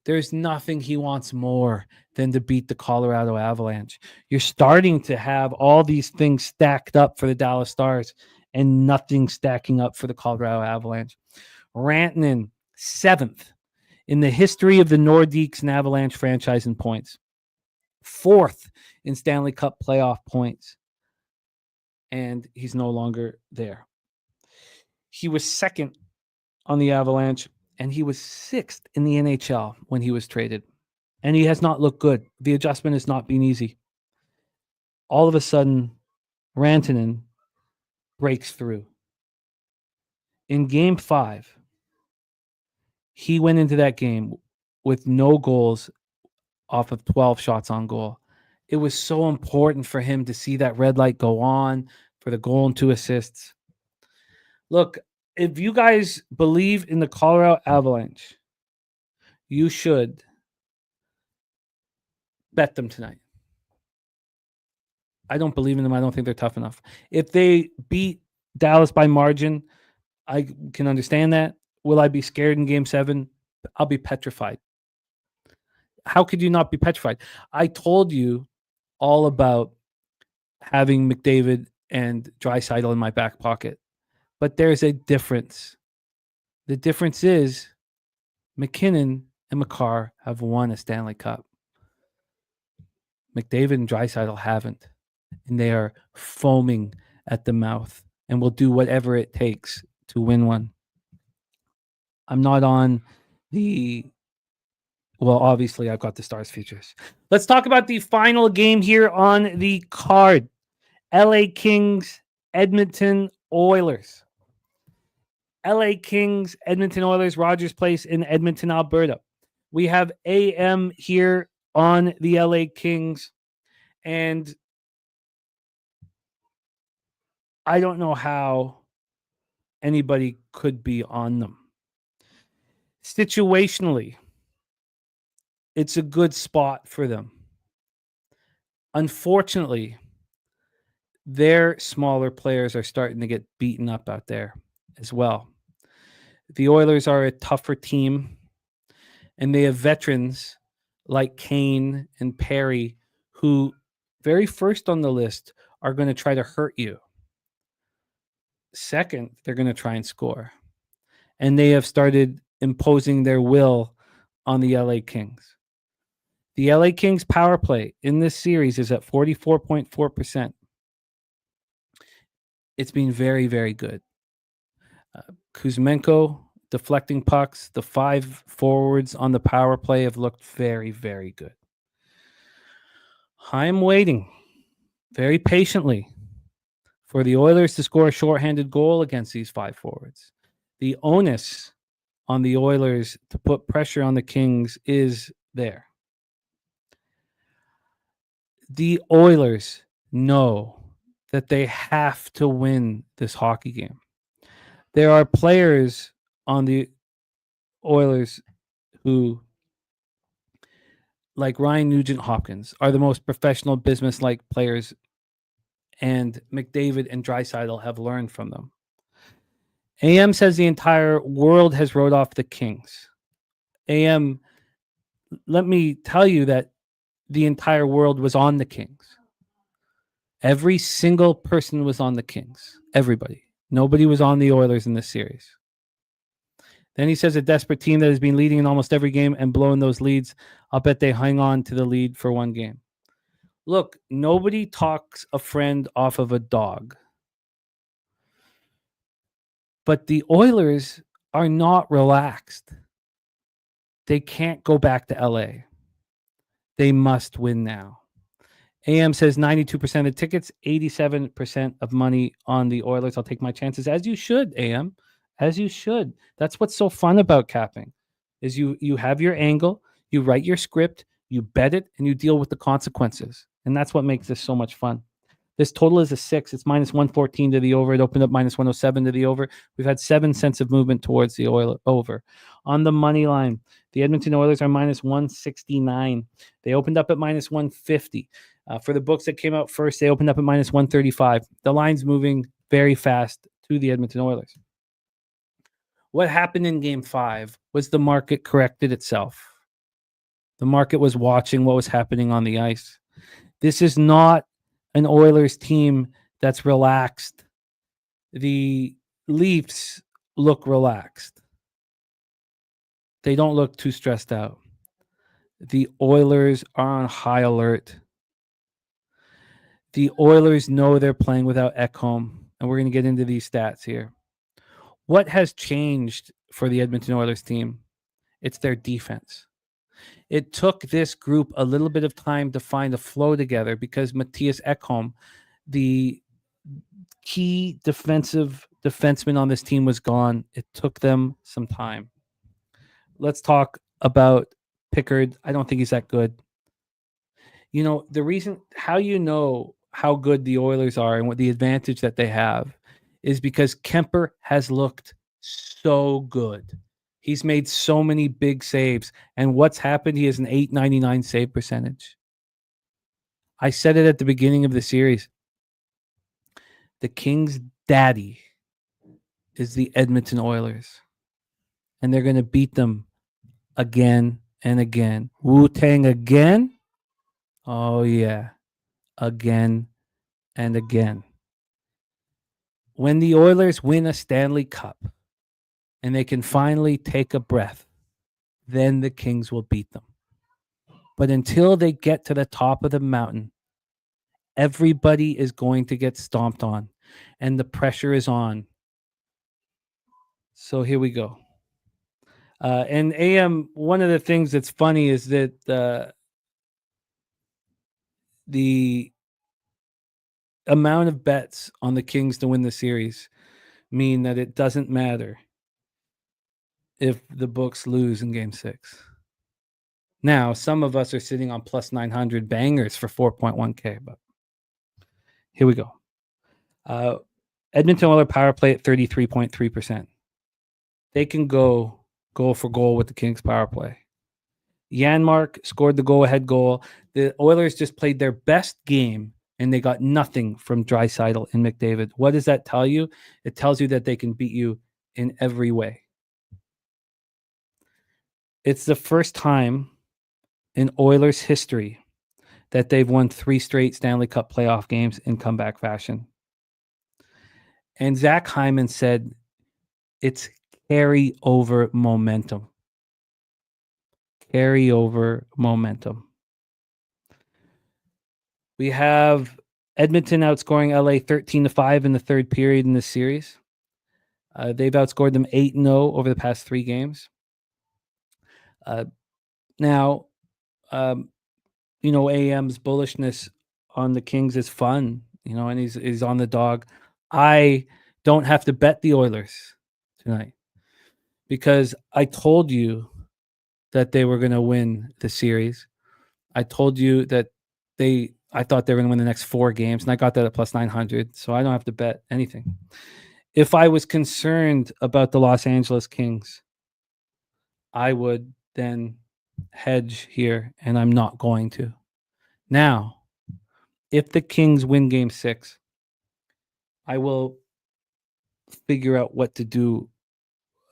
There's nothing he wants more than to beat the Colorado Avalanche. You're starting to have all these things stacked up for the Dallas Stars and nothing stacking up for the Colorado Avalanche. Rantanen, 7th in the history of the Nordiques and Avalanche franchise in points. 4th in Stanley Cup playoff points. And he's no longer there. He was 2nd on the Avalanche, and he was 6th in the NHL when he was traded. And he has not looked good. The adjustment has not been easy. All of a sudden, Rantanen breaks through. In Game 5, he went into that game with no goals off of 12 shots on goal. It was so important for him to see that red light go on for the goal and 2 assists. Look, if you guys believe in the Colorado Avalanche, you should bet them tonight. I don't believe in them. I don't think they're tough enough. If they beat Dallas by margin, I can understand that. Will I be scared in Game 7? I'll be petrified. How could you not be petrified? I told you all about having McDavid and Draisaitl in my back pocket. But there's a difference. The difference is McKinnon and Makar have won a Stanley Cup. McDavid and Draisaitl haven't. And they are foaming at the mouth and will do whatever it takes to win one. I'm not on the... Well, obviously, I've got the Stars futures. Let's talk about the final game here on the card. LA Kings, Edmonton Oilers. LA Kings, Edmonton Oilers, Rogers Place in Edmonton, Alberta. We have AM here on the LA Kings, and I don't know how anybody could be on them. Situationally, it's a good spot for them. Unfortunately, their smaller players are starting to get beaten up out there as well. The Oilers are a tougher team, and they have veterans like Kane and Perry who, very first on the list, are going to try to hurt you. Second, they're going to try and score. And they have started imposing their will on the LA Kings. The LA Kings power play in this series is at 44.4%. It's been very, very good. Kuzmenko deflecting pucks. The 5 forwards on the power play have looked very, very good. I'm waiting very patiently for the Oilers to score a shorthanded goal against these 5 forwards. The onus on the Oilers to put pressure on the Kings is there. The Oilers know that they have to win this hockey game. There are players on the Oilers who, like Ryan Nugent-Hopkins, are the most professional business-like players, and McDavid and Draisaitl have learned from them. AM says the entire world has wrote off the Kings. AM, let me tell you that the entire world was on the Kings. Every single person was on the Kings. Everybody. Nobody was on the Oilers in this series. Then he says a desperate team that has been leading in almost every game and blowing those leads. I'll bet they hang on to the lead for one game. Look, nobody talks a friend off of a dog. But the Oilers are not relaxed. They can't go back to LA. They must win now. AM says 92% of tickets, 87% of money on the Oilers. I'll take my chances, as you should, AM. As you should. That's what's so fun about capping, is you have your angle, you write your script, you bet it, and you deal with the consequences. And that's what makes this so much fun. This total is a 6. It's minus 114 to the over. It opened up minus 107 to the over. We've had 7 cents of movement towards the over. On the money line, the Edmonton Oilers are minus 169. They opened up at minus 150. For the books that came out first, they opened up at minus 135. The line's moving very fast to the Edmonton Oilers. What happened in Game 5 was the market corrected itself. The market was watching what was happening on the ice. This is not an Oilers team that's relaxed. The Leafs look relaxed. they don't look too stressed out. The Oilers are on high alert. The Oilers know they're playing without Ekholm, and we're going to get into these stats here. What has changed for the Edmonton Oilers team? It's their defense. It took this group a little bit of time to find a flow together because Matthias Ekholm, the key defenseman on this team, was gone. It took them some time. Let's talk about Pickard. I don't think he's that good. You know, the reason how you know how good the Oilers are and what the advantage that they have is because Kemper has looked so good. He's made so many big saves. And what's happened? He has an .899 save percentage. I said it at the beginning of the series. The Kings' daddy is the Edmonton Oilers. And they're going to beat them again and again. Wu-Tang again? Oh, yeah. Again and again. When the Oilers win a Stanley Cup and they can finally take a breath, then the Kings will beat them. But until they get to the top of the mountain, everybody is going to get stomped on, and the pressure is on. So here we go. And AM, one of the things that's funny is that the amount of bets on the Kings to win the series mean that it doesn't matter if the books lose in Game 6. Now, some of us are sitting on plus 900 bangers for 4.1K, but here we go. Edmonton Oilers power play at 33.3%. They can go goal for goal with the Kings power play. Janmark scored the go-ahead goal. The Oilers just played their best game, and they got nothing from Draisaitl and McDavid. What does that tell you? It tells you that they can beat you in every way. It's the first time in Oilers history that they've won 3 straight Stanley Cup playoff games in comeback fashion. And Zach Hyman said it's carry-over momentum. Carry-over momentum. We have Edmonton outscoring LA 13-5 in the third period in this series. They've outscored them 8-0 over the past 3 games. Now, you know, AM's bullishness on the Kings is fun, you know, and he's on the dog. I don't have to bet the Oilers tonight because I told you that they were going to win the series. I told you that I thought they were going to win the next 4 games, and I got that at plus 900, so I don't have to bet anything. If I was concerned about the Los Angeles Kings, I would then hedge here, and I'm not going to. Now, if the Kings win Game 6, I will figure out what to do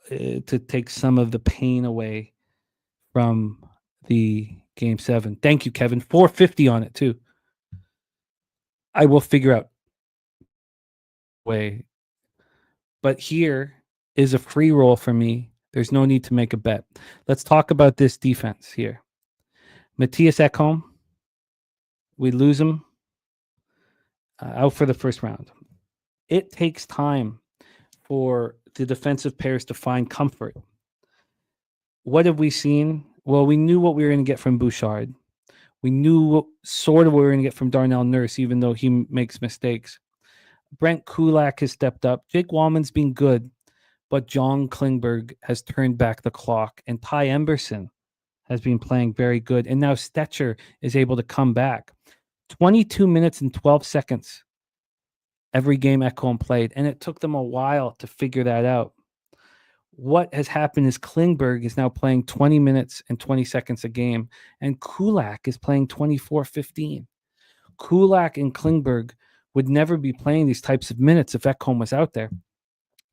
to take some of the pain away from the Game 7. Thank you, Kevin. 450 on it, too. I will figure out a way. But here is a free roll for me. There's no need to make a bet. Let's talk about this defense here. Matthias Ekholm, we lose him out for the first round. It takes time for the defensive pairs to find comfort. What have we seen? Well, we knew what we were going to get from Bouchard. We knew sort of what we were going to get from Darnell Nurse, even though he makes mistakes. Brent Kulak has stepped up. Jake Wallman's been good, but John Klingberg has turned back the clock, and Ty Emberson has been playing very good. And now Stetcher is able to come back. 22 minutes and 12 seconds every game Ekholm played, and it took them a while to figure that out. What has happened is Klingberg is now playing 20 minutes and 20 seconds a game, and Kulak is playing 24-15. Kulak and Klingberg would never be playing these types of minutes if Ekholm was out there.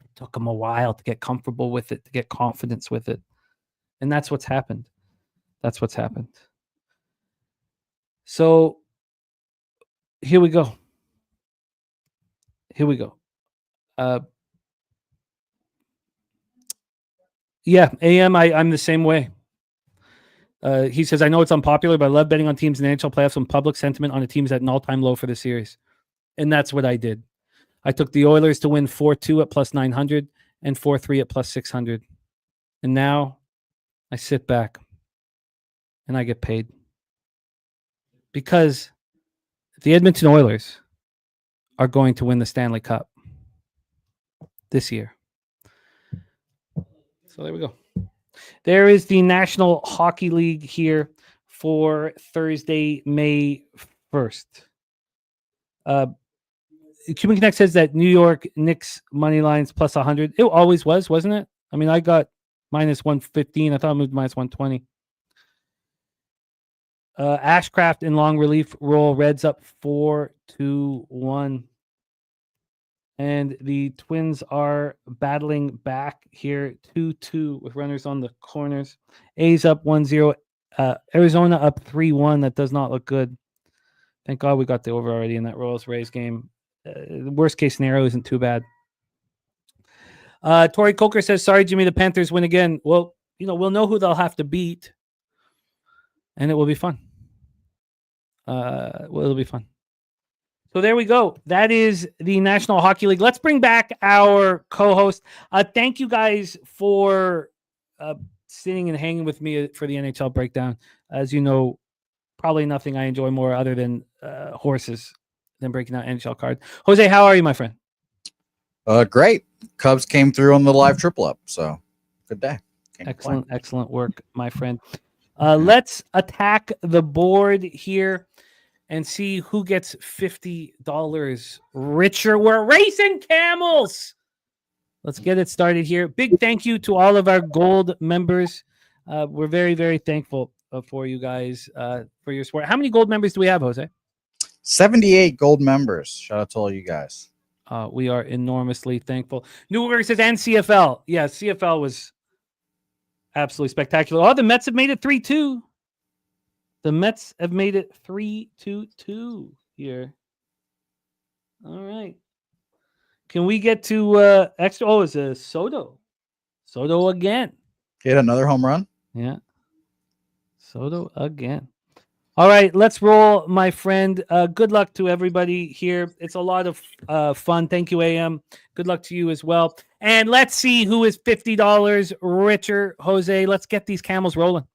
It took them a while to get comfortable with it, to get confidence with it. And that's what's happened. That's what's happened. So here we go. Here we go. Yeah, AM, I'm the same way. He says, I know it's unpopular, but I love betting on teams in the NHL playoffs when public sentiment on a team is at an all-time low for the series. And that's what I did. I took the Oilers to win 4-2 at plus 900 and 4-3 at plus 600. And now I sit back and I get paid. Because the Edmonton Oilers are going to win the Stanley Cup this year. So there we go. There is the National Hockey League here for Thursday, May 1st. Cuban Connect says that New York Knicks money lines plus 100. It always was, wasn't it? I mean, I got minus 115. I thought I moved minus 120. Ashcraft in long relief role. Reds up 4-1. And the Twins are battling back here 2-2 with runners on the corners. A's up 1-0. Arizona up 3-1. That does not look good. Thank God we got the over already in that Royals-Rays game. The worst case scenario isn't too bad. Tori Coker says, sorry, Jimmy, the Panthers win again. Well, we'll know who they'll have to beat. And it will be fun. It'll be fun. So there we go. That is the National Hockey League. Let's bring back our co-host. Thank you guys for sitting and hanging with me for the NHL breakdown. As you know, probably nothing I enjoy more other than horses than breaking out NHL card. Jose, how are you, my friend? Great. Cubs came through on the live triple up, so good day. Excellent work, my friend. Let's attack the board here and see who gets $50 richer. We're racing camels. Let's get it started here. Big thank you to all of our gold members. We're very, very thankful for you guys for your support. How many gold members do we have, Jose? 78 gold members. Shout out to all you guys. We are enormously thankful. Newberg says, and CFL. Yeah, CFL was absolutely spectacular. Oh, the Mets have made it 3-2. The Mets have made it 3-2 here. All right. Can we get to extra? Oh, it's a Soto. Soto again. Get another home run? Yeah. Soto again. All right, let's roll, my friend. Good luck to everybody here. It's a lot of fun. Thank you, AM. Good luck to you as well. And let's see who is $50 richer. Jose, let's get these camels rolling.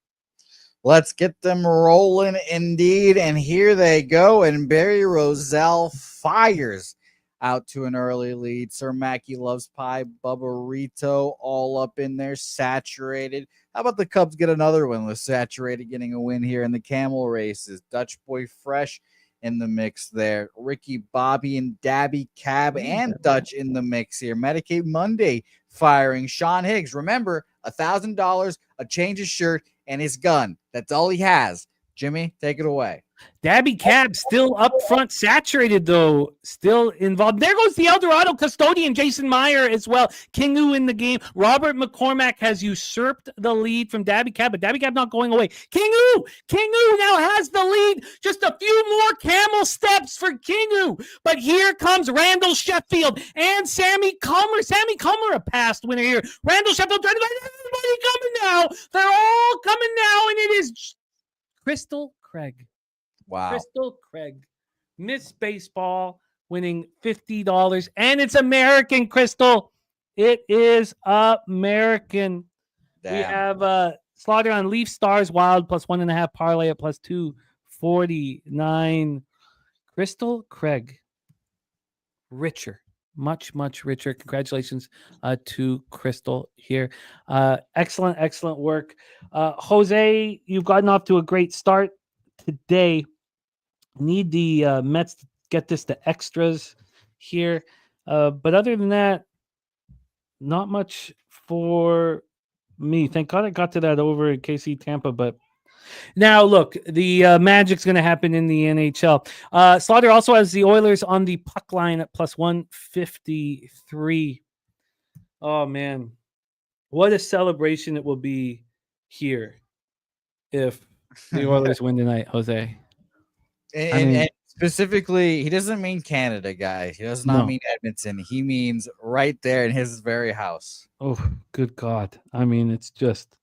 Let's get them rolling indeed. And here they go. And Barry Rozelle fires out to an early lead. Sir Mackey loves pie. Bubba Rito all up in there, saturated. How about the Cubs get another win with saturated getting a win here in the camel races? Dutch Boy Fresh in the mix there. Ricky Bobby and Dabby Cab and Dutch in the mix here. Medicaid Monday firing. Sean Higgs, remember, $1,000, a change of shirt, and his gun. That's all he has. Jimmy, take it away. Dabby Cab still up front, saturated though, still involved. There goes the Eldorado custodian, Jason Meyer as well. Kingu in the game. Robert McCormack has usurped the lead from Dabby Cab, but Dabby Cab not going away. Kingu now has the lead. Just a few more camel steps for Kingu. But here comes Randall Sheffield and Sammy Comer. Sammy Comer, a past winner here. Randall Sheffield trying to get everybody coming now. They're all coming now, and it is Crystal Craig. Wow. Crystal Craig, Miss Baseball, winning $50. And it's American, Crystal. It is American. Damn. We have Slaughter on Leaf Stars Wild plus 1.5 parlay at plus 249. Crystal Craig, richer. Much richer. Congratulations to Crystal here. Excellent work. Jose, you've gotten off to a great start today. Need the Mets to get this to extras here. But other than that, not much for me. Thank God I got to that over in KC Tampa. But now, look, the magic's going to happen in the NHL. Slaughter also has the Oilers on the puck line at plus 153. Oh, man. What a celebration it will be here if the Oilers win tonight, Jose. And Specifically, he doesn't mean Canada, guys. He does not No. mean Edmonton. He means right there in his very house. Oh, good God. I mean, it's just,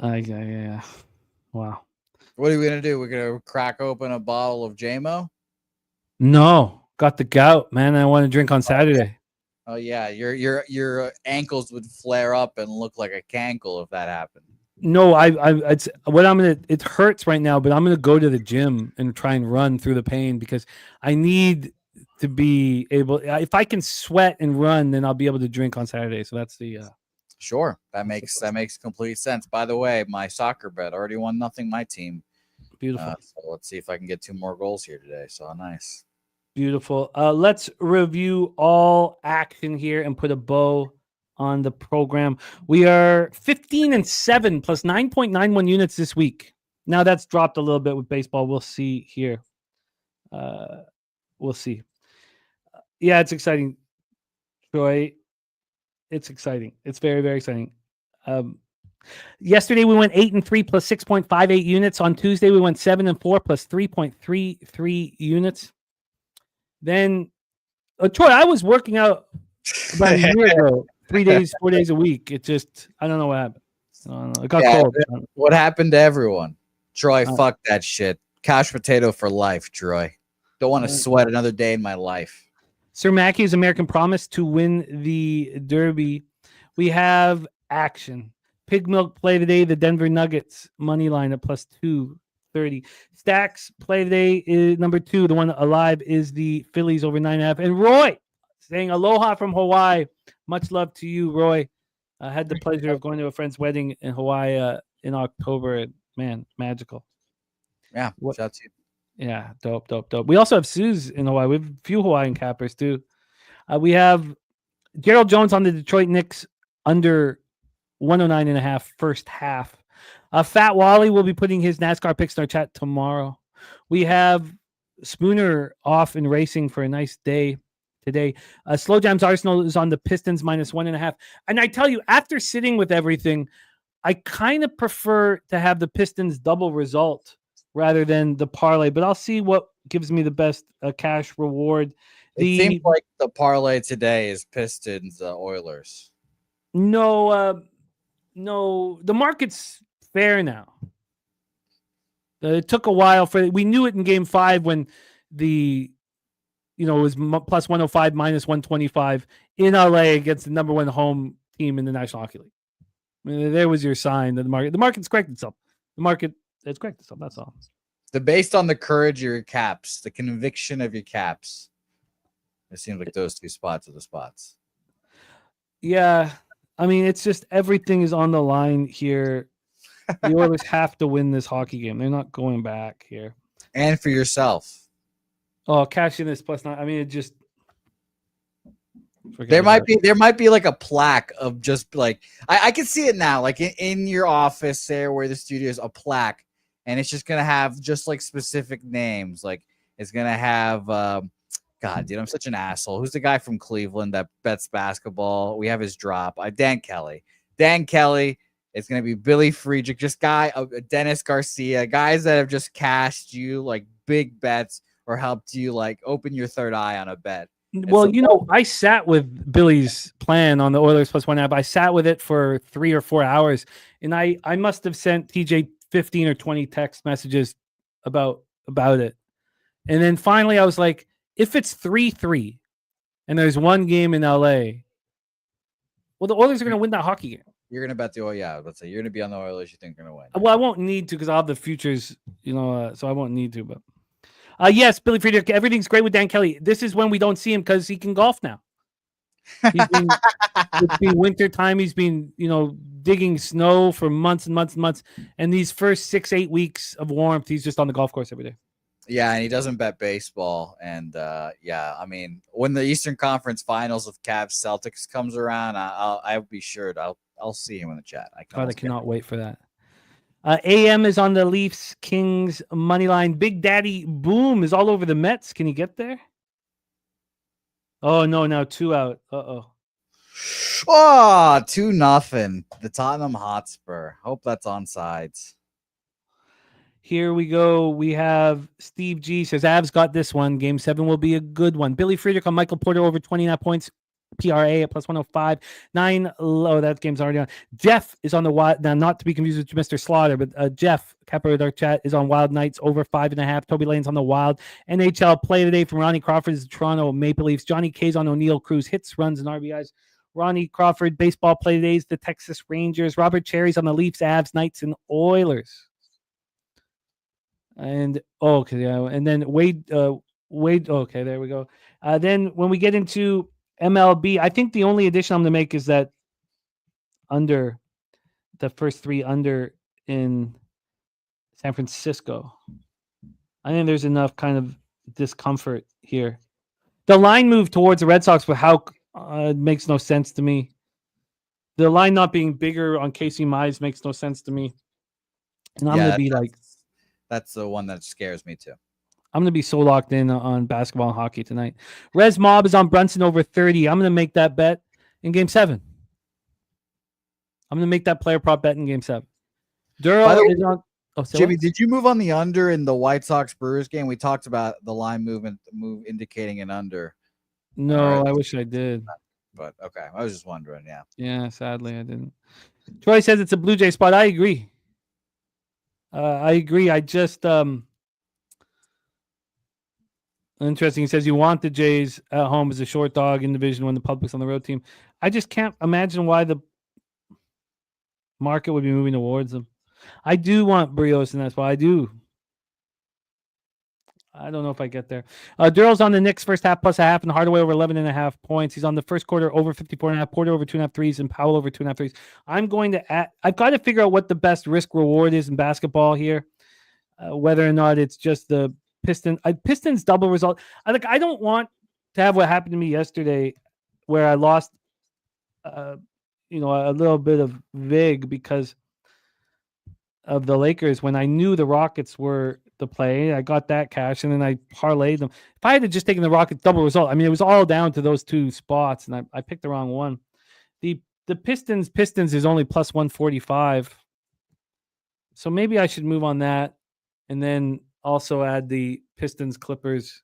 yeah. Wow. What are we gonna do? We're gonna crack open a bottle of JMO? No, got the gout, man. I want to drink on Saturday. Oh yeah, your ankles would flare up and look like a cankle if that happened. No, it's what I'm gonna. It hurts right now, but I'm gonna go to the gym and try and run through the pain because I need to be able. If I can sweat and run, then I'll be able to drink on Saturday. So that's the. Sure, that makes complete sense. By the way, my soccer bet already 1-0 my team. Beautiful. So let's see if I can get 2 more goals here today. So nice. Beautiful. Let's review all action here and put a bow on the program. We are 15-7 plus 9.91 units this week. Now that's dropped a little bit with baseball. We'll see here. We'll see. Yeah, it's exciting, Troy. It's exciting. It's very, very exciting. Yesterday we went 8-3 plus 6.58 units. On Tuesday we went 7-4 plus 3.33 units. Then, Troy, I was working out about a year ago, 4 days a week. It just, I don't know what happened. I don't know. It got cold. What happened to everyone? Troy, fuck that shit. Couch potato for life, Troy. Don't want to sweat another day in my life. Sir Mackey's American Promise to win the Derby. We have action. Pig Milk play today. The Denver Nuggets money line at plus 230. Stacks play today is number 2. The one alive is the Phillies over 9.5. And Roy saying aloha from Hawaii. Much love to you, Roy. I had the pleasure of going to a friend's wedding in Hawaii in October. Man, magical. Yeah, shout out to you. Yeah, dope. We also have Sue's in Hawaii. We have a few Hawaiian cappers too. We have Gerald Jones on the Detroit Knicks under 109.5 first half. Fat Wally will be putting his NASCAR picks in our chat tomorrow. We have Spooner off in racing for a nice day today. Slow Jams Arsenal is on the Pistons minus 1.5. And I tell you, after sitting with everything, I kind of prefer to have the Pistons double result rather than the parlay, but I'll see what gives me the best cash reward. It seems like the parlay today is Pistons Oilers. No, the market's fair now. It took a while we knew it in game 5 when it was plus 105 minus 125 in LA against the number 1 home team in the National Hockey League. I mean, there was your sign that the market's corrected itself. It's correct itself. That's all. Based on the courage of your caps, the conviction of your caps. It seems like those 2 spots are the spots. Yeah. I mean, it's just everything is on the line here. The Oilers have to win this hockey game. They're not going back here. And for yourself. Oh, cash in this plus 9. I mean, it just. There might be like a plaque of just like I can see it now, like in your office there where the studio is, a plaque, and it's just gonna have just like specific names. Like it's gonna have God, dude, I'm such an asshole. Who's the guy from Cleveland that bets basketball? We have his drop. Dan Kelly. It's gonna be Billy Friedrich, just Dennis Garcia, guys that have just cashed you like big bets or helped you like open your third eye on a bet. Well, I sat with Billy's plan on the Oilers plus 1.5. I sat with it for 3 or 4 hours, and I must have sent TJ 15 or 20 text messages about it. And then finally I was like, if it's 3-3 and there's one game in LA, well, the Oilers are going to win that hockey game. You're going to bet let's say you're going to be on the Oilers. You think they're going to win. Well, I won't need to because I'll have the futures, so I won't need to, but. Yes, Billy Friedrich, everything's great with Dan Kelly. This is when we don't see him because he can golf now. It's been winter time. He's been, digging snow for months and months and months. And these first 6-8 weeks of warmth, he's just on the golf course every day. Yeah, and he doesn't bet baseball. And I mean, when the Eastern Conference Finals of Cavs Celtics comes around, I'll be sure I'll see him in the chat. I cannot wait for that. AM is on the Leafs Kings money line. Big Daddy Boom is all over the Mets. Can he get there? Oh no, now 2 out. Oh, 2-0. The Tottenham Hotspur. Hope that's on sides. Here we go. We have Steve G says, Avs got this one. Game 7 will be a good one. Billy Friedrich on Michael Porter over 29 points. PRA at plus 105. 9 low. That game's already on. Jeff is on the Wild. Now, not to be confused with Mr. Slaughter, but Jeff, Capper Dark Chat, is on Wild Knights over 5.5. Toby Lane's on the Wild. NHL play today from Ronnie Crawford is the Toronto Maple Leafs. Johnny K's on O'Neill Cruz. Hits, runs, and RBIs. Ronnie Crawford, baseball play today is the Texas Rangers. Robert Cherry's on the Leafs, Avs, Knights, and Oilers. And okay, yeah, and then Wade. Okay, there we go. Then when we get into MLB, I think the only addition I'm going to make is that under the first 3 under in San Francisco. I think there's enough kind of discomfort here. The line moved towards the Red Sox, but how it makes no sense to me. The line not being bigger on Casey Mize makes no sense to me. And I'm going to be like, that's the one that scares me too. I'm going to be so locked in on basketball and hockey tonight. Rez Mob is on Brunson over 30. I'm going to make that bet in Game 7. I'm going to make that player prop bet in Game 7. Darryl is on. Oh, Jimmy, did you move on the under in the White Sox Brewers game? We talked about the line move indicating an under. No, I wish I did. But okay, I was just wondering. Yeah. Yeah, sadly I didn't. Troy says it's a Blue Jay spot. I agree. I just interesting. He says you want the Jays at home as a short dog in division when the public's on the road team. I just can't imagine why the market would be moving towards them. I do want Brios in that spot. I do. I don't know if I get there. Darryl's on the Knicks first half plus a half and Hardaway over 11.5 points. He's on the first quarter over 54.5, Porter over 2.5 threes, and Powell over 2.5 threes. I've got to figure out what the best risk reward is in basketball here. Whether or not it's just the Pistons double result. I don't want to have what happened to me yesterday where I lost a little bit of vig because of the Lakers when I knew the Rockets were the play. I got that cash and then I parlayed them. If I had just taken the Rockets double result, I mean, it was all down to those 2 spots and I picked the wrong one. The Pistons is only plus 145. So maybe I should move on that and then also add the Pistons Clippers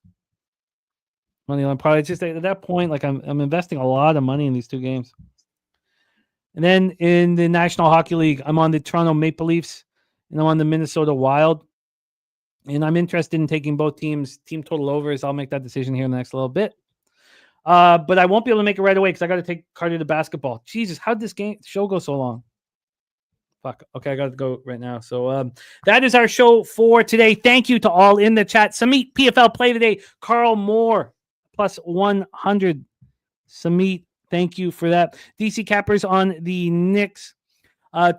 money line parlay. It's just at that point, like I'm investing a lot of money in these 2 games. And then in the National Hockey League, I'm on the Toronto Maple Leafs and I'm on the Minnesota Wild. And I'm interested in taking both teams, team total overs. I'll make that decision here in the next little bit. But I won't be able to make it right away because I got to take Carter to basketball. Jesus, how did this show go so long? Fuck. Okay, I got to go right now. So that is our show for today. Thank you to all in the chat. Samit, PFL play today. Carl Moore, plus 100. Samit, thank you for that. DC Cappers on the Knicks.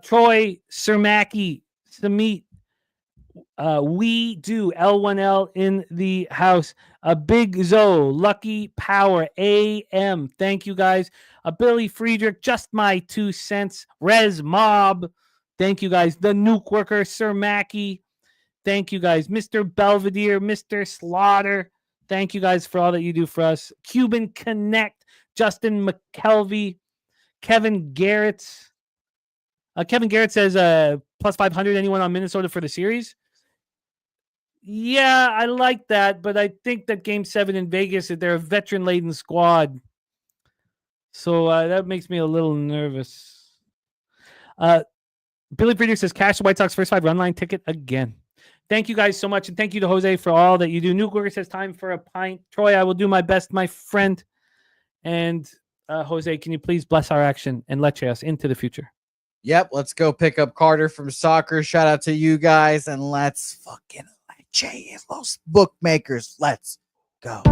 Troy, Cermaki, Samit, we do L1L in the house. Big Zo, Lucky Power, AM. Thank you guys. Billy Friedrich, just my 2 cents. Rez Mob. Thank you guys. The Nuke Worker, Sir Mackey. Thank you guys. Mr. Belvedere, Mr. Slaughter. Thank you guys for all that you do for us. Cuban Connect, Justin McKelvey, Kevin Garrett. Kevin Garrett says plus 500. Anyone on Minnesota for the series? Yeah, I like that, but I think that Game 7 in Vegas, they're a veteran-laden squad. So that makes me a little nervous. Billy Friedrich says, cash the White Sox first 5 run line ticket again. Thank you guys so much, and thank you to Jose for all that you do. Nuke Worker says, time for a pint. Troy, I will do my best, my friend. And Jose, can you please bless our action and let us into the future? Yep, let's go pick up Carter from soccer. Shout out to you guys, and let's fucking Jay, Los bookmakers. Let's go.